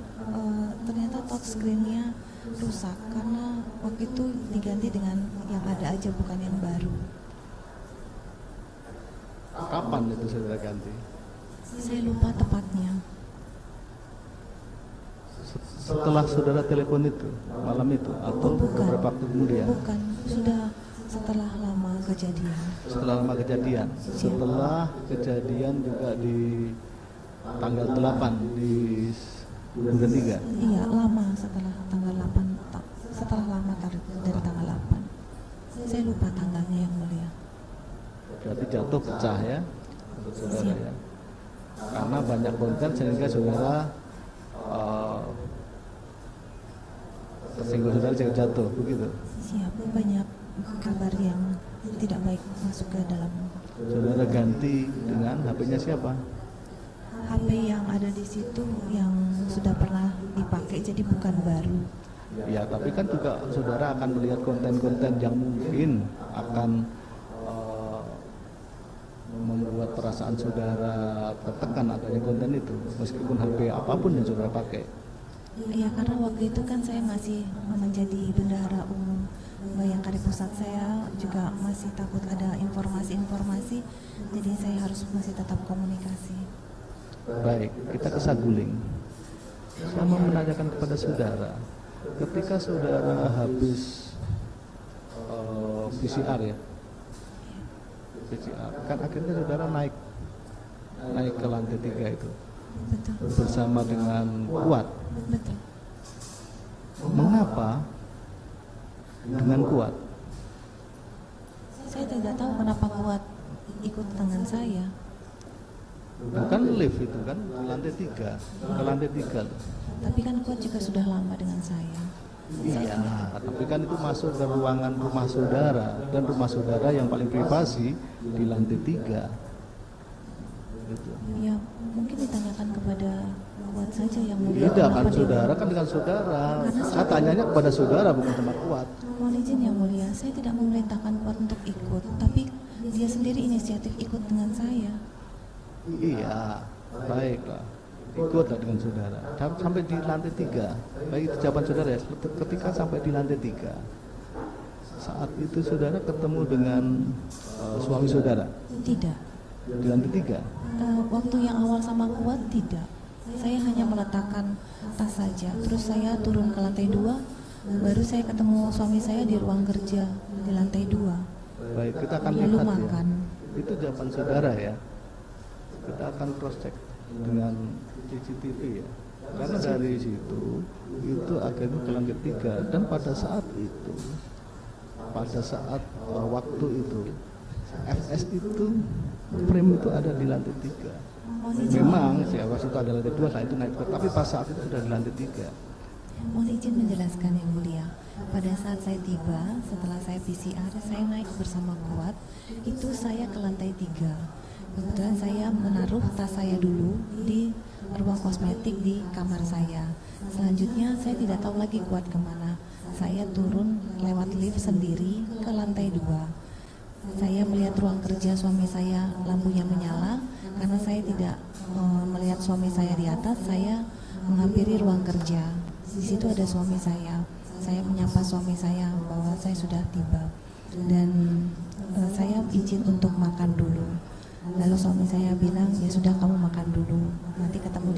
ternyata touchscreen-nya rusak karena waktu itu diganti dengan yang ada aja, bukan yang baru. Kapan itu saudara ganti? Saya lupa tepatnya. Setelah saudara telepon itu, malam itu, atau beberapa waktu kemudian? Bukan, sudah setelah lama kejadian. Setelah lama kejadian? Setelah kejadian juga di tanggal 8 di bulan 3? Iya, lama setelah tanggal 8, setelah lama dari tanggal 8. Saya lupa tanggalnya yang mulia. Berarti jatuh pecah ya, saudara ya. Karena banyak konten sehingga saudara tersinggung, saudara jatuh, begitu? Siap, banyak kabar yang tidak baik masuk ke dalam. Saudara ganti dengan HP-nya siapa? HP yang ada di situ yang sudah pernah dipakai, jadi bukan baru. Ya, tapi kan juga saudara akan melihat konten-konten yang mungkin akan membuat perasaan saudara tertekan adanya konten itu, meskipun HP apapun yang saudara pakai. Ya, karena waktu itu kan saya masih menjadi bendahara umum Bayangkari Pusat, saya juga masih takut ada informasi-informasi, jadi saya harus masih tetap komunikasi. Baik, kita ke Saguling. Saya mau menanyakan kepada saudara, ketika saudara habis PCR ya, PCR, kan akhirnya saudara naik ke lantai 3 itu. Betul. Bersama dengan Kuat. Betul. Mengapa dengan Kuat? Saya tidak tahu kenapa Kuat ikut dengan saya. Bukan lift itu kan di lantai 3, ke lantai 3 loh. Tapi kan Kuat juga sudah lama dengan saya. Iya, tapi kan itu masuk ke ruangan rumah saudara, dan rumah saudara yang paling privasi di lantai 3. Gitu. Ya, mungkin ditanyakan kepada Kuat saja yang mulia. Tidak kan saudara, kan dengan saudara. Saya tanyanya kepada saudara, bukan sama Kuat. Mohon izin yang mulia, saya tidak memerintahkan Kuat untuk ikut, tapi dia sendiri inisiatif ikut dengan saya. Iya, baiklah. Ikutlah dengan saudara sampai di lantai 3. Baik, itu jawaban saudara ya. Ketika sampai di lantai 3, saat itu saudara ketemu dengan suami saudara? Tidak. Di lantai 3? Waktu yang awal sama Kuat tidak. Saya hanya meletakkan tas saja, terus saya turun ke lantai 2, baru saya ketemu suami saya di ruang kerja di lantai 2. Baik, kita akan lalu lihat makan. Ya. Itu jawaban saudara ya. Kita akan cross check dengan CCTV ya. Karena dari situ itu akhirnya ke lantai 3, dan pada saat itu, waktu itu FS itu frame itu ada di lantai 3. Memang si FS itu ada di lantai 2, saat itu naik, tapi pas saat itu sudah di lantai 3. Mohon izin menjelaskan yang mulia. Pada saat saya tiba, setelah saya PCR, saya naik bersama Kuat. Itu saya ke lantai 3. Kebetulan saya menaruh tas saya dulu di ruang kosmetik di kamar saya. Selanjutnya saya tidak tahu lagi Kuat kemana. Saya turun lewat lift sendiri ke lantai 2. Saya melihat ruang kerja suami saya, lampunya menyala. Karena saya tidak melihat suami saya di atas, saya menghampiri ruang kerja. Di situ ada suami saya. Saya menyapa suami saya bahwa saya sudah tiba. Dan saya izin untuk makan dulu. Lalu suami saya bilang, ya sudah kamu makan dulu, nanti ketemu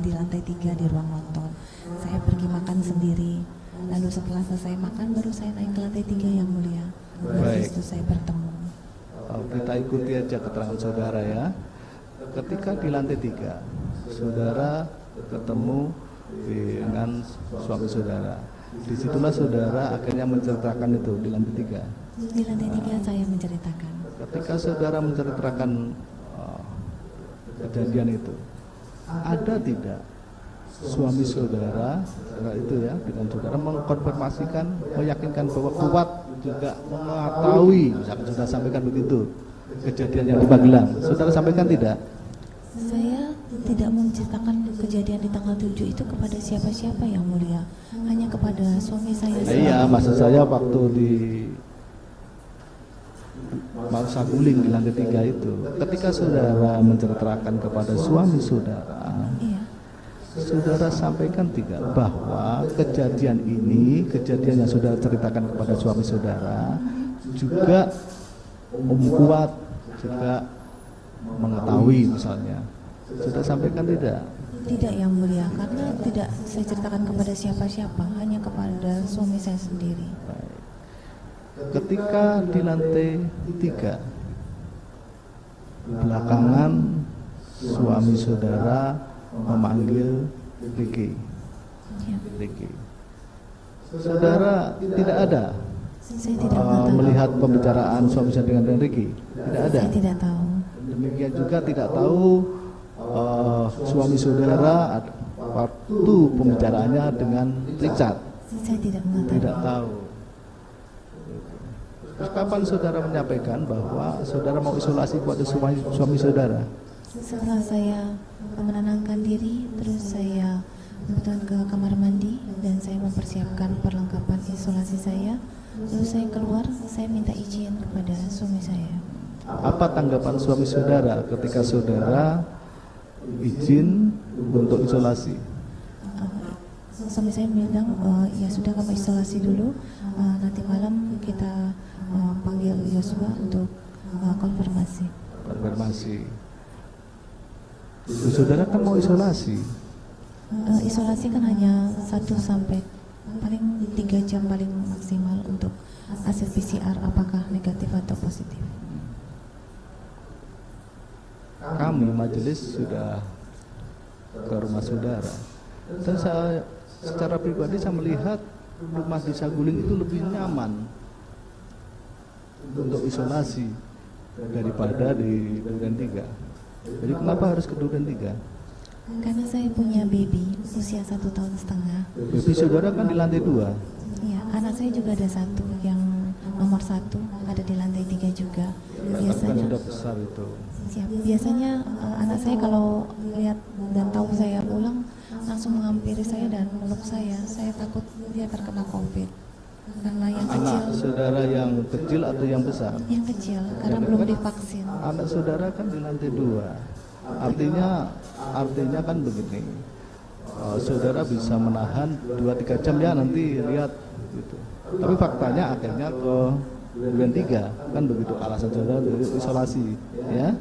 di lantai 3 di ruang nonton. Saya pergi makan sendiri. Lalu setelah selesai makan baru saya naik ke lantai 3 yang mulia. Baru itu saya bertemu. Kita ikuti aja keterangan saudara ya. Ketika di lantai 3, saudara ketemu dengan suami saudara. Disitulah saudara akhirnya menceritakan itu di lantai 3. Di lantai 3 saya menceritakan. Ketika saudara menceritakan kejadian itu, ada tidak suami saudara itu ya dengan saudara mengkonfirmasikan, meyakinkan bahwa kuat juga mengetahui, misalkan sudah sampaikan begitu kejadian yang di Magelang, saudara sampaikan tidak? Saya tidak menceritakan kejadian di tanggal 7 itu kepada siapa-siapa yang mulia, hanya kepada suami saya. Iya, maksud saya waktu di Saguling di lantai 3 itu, ketika saudara menceritakan kepada suami saudara, iya. Saudara sampaikan tidak bahwa kejadian ini, kejadian yang saudara ceritakan kepada suami saudara juga Om Kuat juga mengetahui misalnya, sudah sampaikan tidak? Tidak yang mulia, karena tidak saya ceritakan kepada siapa-siapa, hanya kepada suami saya sendiri. Baik. Ketika di lantai 3 belakangan suami saudara memanggil Ricky. Ricky. Saudara tidak ada saya tidak melihat pembicaraan suami saya dengan Ricky? Tidak ada? Saya tidak tahu. Demikian juga tidak tahu suami saudara waktu pembicaraannya dengan Richard? Saya tidak mengetahui. Tidak tahu. Terus kapan saudara menyampaikan bahwa saudara mau isolasi kepada suami saudara? Setelah saya menenangkan diri, terus saya kebetulan ke kamar mandi dan saya mempersiapkan perlengkapan isolasi saya. Lalu saya keluar, saya minta izin kepada suami saya. Apa tanggapan suami saudara ketika saudara izin untuk isolasi? Suami saya bilang, ya sudah kamu isolasi dulu, nanti malam kita panggil Yosua untuk konfirmasi. Konfirmasi. Saudara kan mau isolasi? Isolasi kan hanya 1 sampai paling 3 jam paling maksimal untuk hasil PCR apakah negatif atau positif. Kami majelis sudah ke rumah saudara dan saya secara pribadi saya melihat rumah di Saguling itu lebih nyaman untuk isolasi daripada di Duren 3. Jadi kenapa harus ke Duren 3? Karena saya punya baby usia 1,5 tahun. Baby saudara kan di lantai 2. Iya, anak saya juga ada 1 yang nomor 1 ada di lantai 3 juga. Biasanya sudah besar itu. Siap. Biasanya anak saya kalau lihat dan tahu saya pulang langsung menghampiri saya dan meluk saya. Saya takut dia terkena COVID. Karena yang kecil. Anak saudara yang kecil atau yang besar? Yang kecil, karena belum divaksin. Anak saudara kan di lantai 2. Artinya kan begini, saudara bisa menahan 2-3 jam ya nanti lihat gitu. Tapi faktanya akhirnya ke Duren 3 kan begitu alasan saudara isolasi ya.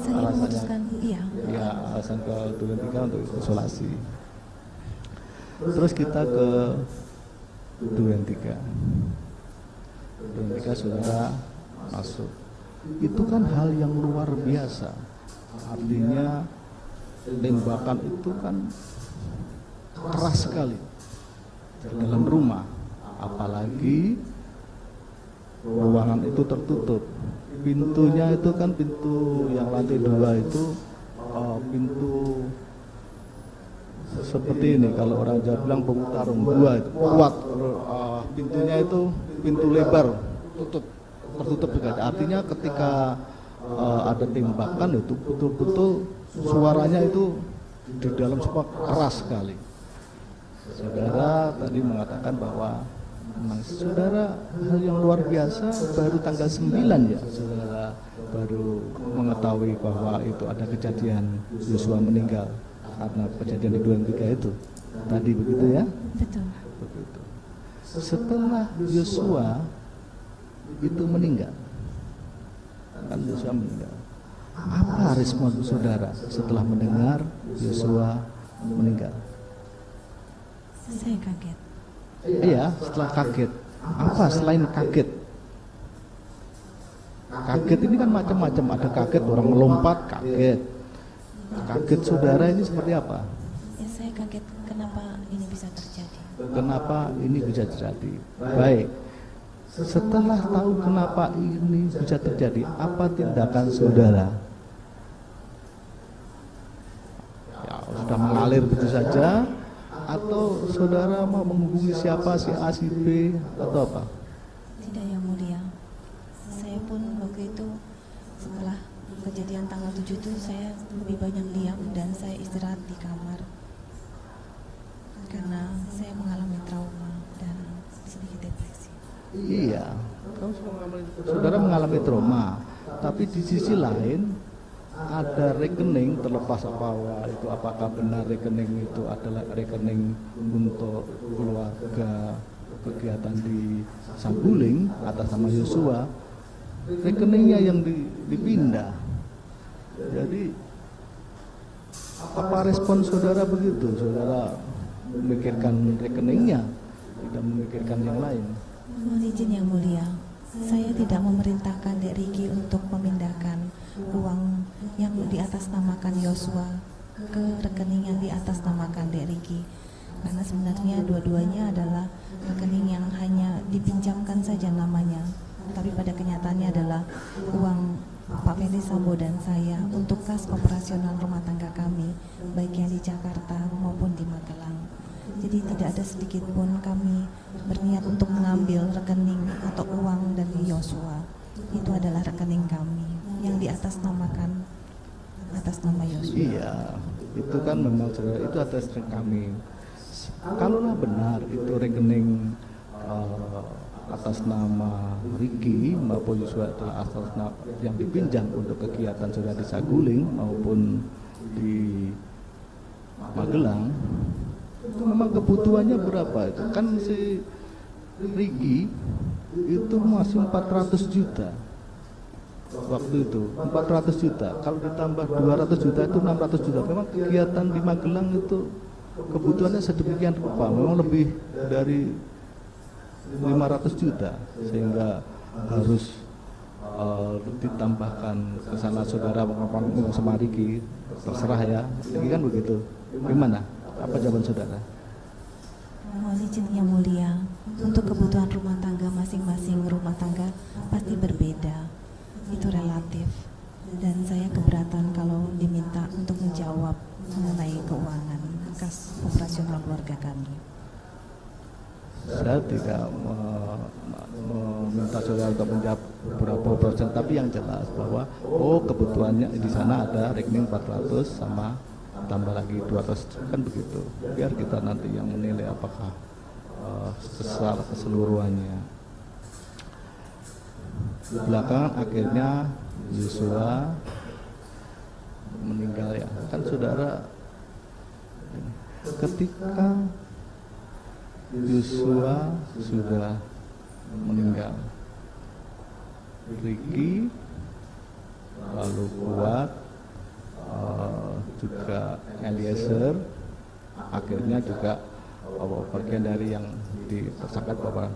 Saya memutuskan iya. Ya alasan ke Duren 3 untuk isolasi. Terus kita ke Duren 3. Duren 3 saudara masuk. Itu kan hal yang luar biasa. Artinya tembakan itu kan keras sekali di dalam rumah, apalagi ruangan itu tertutup, pintunya itu kan pintu yang lantai 2 itu pintu seperti ini, kalau orang Jawa bilang pemutarung 2 itu kuat, pintunya itu pintu lebar tertutup juga. Artinya ketika ada tembakan itu betul-betul suaranya itu di dalam semua keras sekali. Saudara tadi mengatakan bahwa saudara hal yang luar biasa baru tanggal 9 ya saudara baru mengetahui bahwa itu ada kejadian Yosua meninggal karena kejadian di Duren 3 itu tadi begitu ya? Betul. Begitu. Setelah Yosua itu meninggal, kan Yosua meninggal, apa respon saudara setelah mendengar Yosua meninggal? Saya kaget. Iya, setelah kaget. Apa selain kaget? Kaget ini kan macam-macam, ada kaget orang melompat, kaget. Kaget saudara ini seperti apa? Ya, Saya kaget kenapa ini bisa terjadi. Kenapa ini bisa terjadi? Baik. Setelah tahu kenapa ini bisa terjadi, apa tindakan saudara? Ya, sudah mengalir begitu saja, atau saudara mau menghubungi siapa, si A, si B, atau apa? Tidak, Yang Mulia. Saya pun waktu itu setelah kejadian tanggal 7 itu saya lebih banyak diam dan saya istirahat di kamar karena saya mengalami trauma dan sedikit depresi. Iya, saudara mengalami trauma, tapi di sisi lain ada rekening, terlepas itu apakah benar rekening itu adalah rekening untuk keluarga kegiatan di Saguling atas nama Yosua, rekeningnya yang dipindah. Jadi apa respon saudara begitu? Saudara memikirkan rekeningnya, tidak memikirkan yang lain. Mohon izin Yang Mulia, saya tidak memerintahkan Dek Riki untuk memindahkan uang yang diatasnamakan Yosua ke rekening yang diatasnamakan Dek Riki, karena sebenarnya dua-duanya adalah rekening yang hanya dipinjamkan saja namanya, tapi pada kenyataannya adalah uang Pak Ferdi Sambo dan saya untuk kas operasional rumah tangga kami, baik yang di Jakarta maupun di Magelang. Jadi tidak ada sedikit pun kami berniat untuk mengambil rekening atau uang dari Yosua. Itu adalah rekening kami yang diatasnamakan atas nama Yosua. Iya, itu kan memang saudara, itu atas kami. Kalaulah benar itu rekening atas nama Riki maupun Yosua adalah atas nama yang dipinjam untuk kegiatan saudara di Saguling maupun di Magelang, itu memang kebutuhannya berapa? Itu kan si Riki itu masih 400 juta waktu itu, 400 juta. Kalau ditambah 200 juta itu 600 juta. Memang kegiatan di Magelang itu kebutuhannya sedemikian rupa, memang lebih dari 500 juta, sehingga harus ditambahkan ke sana saudara ngomong sama Riki, terserah ya, Riki kan begitu. Gimana? Apa jawaban saudara? Mohon izin Yang Mulia, untuk kebutuhan rumah tangga masing-masing rumah tangga pasti berbeda, itu relatif, dan saya keberatan kalau diminta untuk menjawab mengenai keuangan kas operasional keluarga kami. Saya tidak meminta saudara untuk menjawab berapa persen, tapi yang jelas bahwa kebutuhannya di sana ada rekening 400 sama tambah lagi 200, kan begitu. Biar kita nanti yang menilai apakah secara keseluruhannya. Belakangan akhirnya Yosua meninggal ya, kan saudara. Ketika Yosua sudah meninggal, Riki lalu Kuat juga Eliezer akhirnya juga bagian dari yang ditersangkakan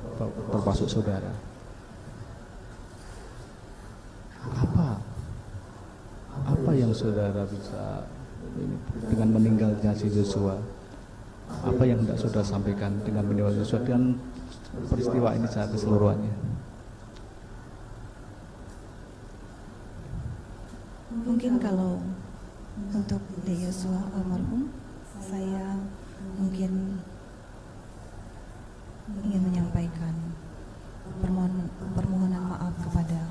termasuk saudara. Apa yang saudara bisa ini, dengan meninggalnya si Yosua? Apa yang tidak saudara sampaikan dengan meninggalnya Yosua dan peristiwa ini secara keseluruhannya? Mungkin kalau untuk Dek Yosua almarhum, saya mungkin ingin menyampaikan permohonan maaf kepada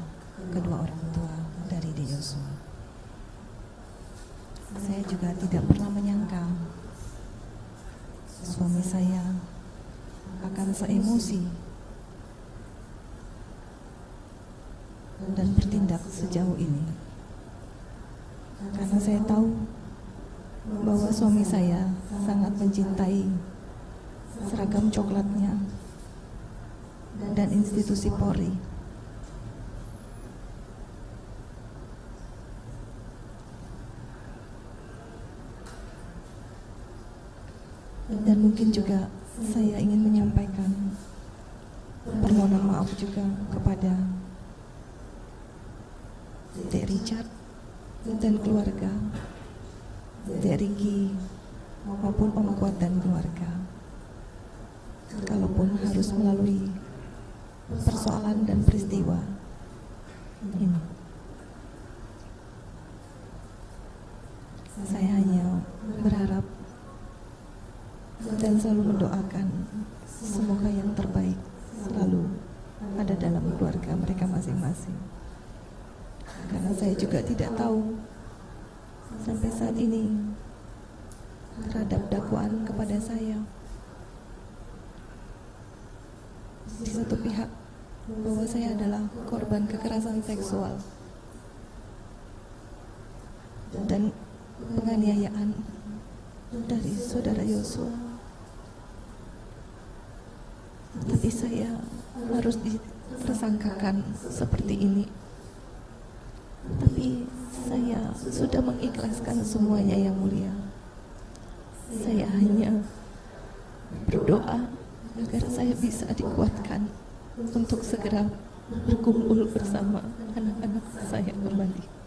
kedua orang tua dari Dek Yosua. Saya juga tidak pernah menyangka suami saya akan seemosi dan bertindak sejauh ini, karena saya tahu bahwa suami saya sangat mencintai seragam coklatnya dan institusi Polri. Dan mungkin juga saya ingin menyampaikan permohonan maaf juga kepada Dek Richard dan keluarga, Dek Riki maupun om kuat dan keluarga. Kalaupun harus melalui persoalan dan peristiwa ini, saya hanya berharap dan selalu mendoakan semoga yang terbaik selalu ada dalam keluarga mereka masing-masing. Karena saya juga tidak tahu sampai saat ini terhadap dakwaan kepada saya. Di satu pihak bahwa saya adalah korban kekerasan seksual dan penganiayaan dari saudara Yosua, tapi saya harus ditersangkakan seperti ini. Tapi saya sudah mengikhlaskan semuanya, Yang Mulia. Saya hanya berdoa agar saya bisa dikuatkan untuk segera berkumpul bersama anak-anak saya kembali.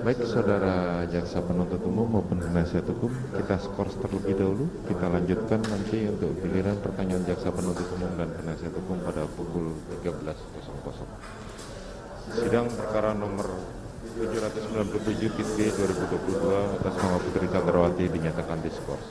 Baik, saudara jaksa penuntut umum maupun penasihat hukum, kita skor terlebih dahulu. Kita lanjutkan nanti untuk giliran pertanyaan jaksa penuntut umum dan penasihat hukum pada pukul 13.00. Sidang perkara nomor 797/2022 atas nama Putri Chandrawati dinyatakan diskors.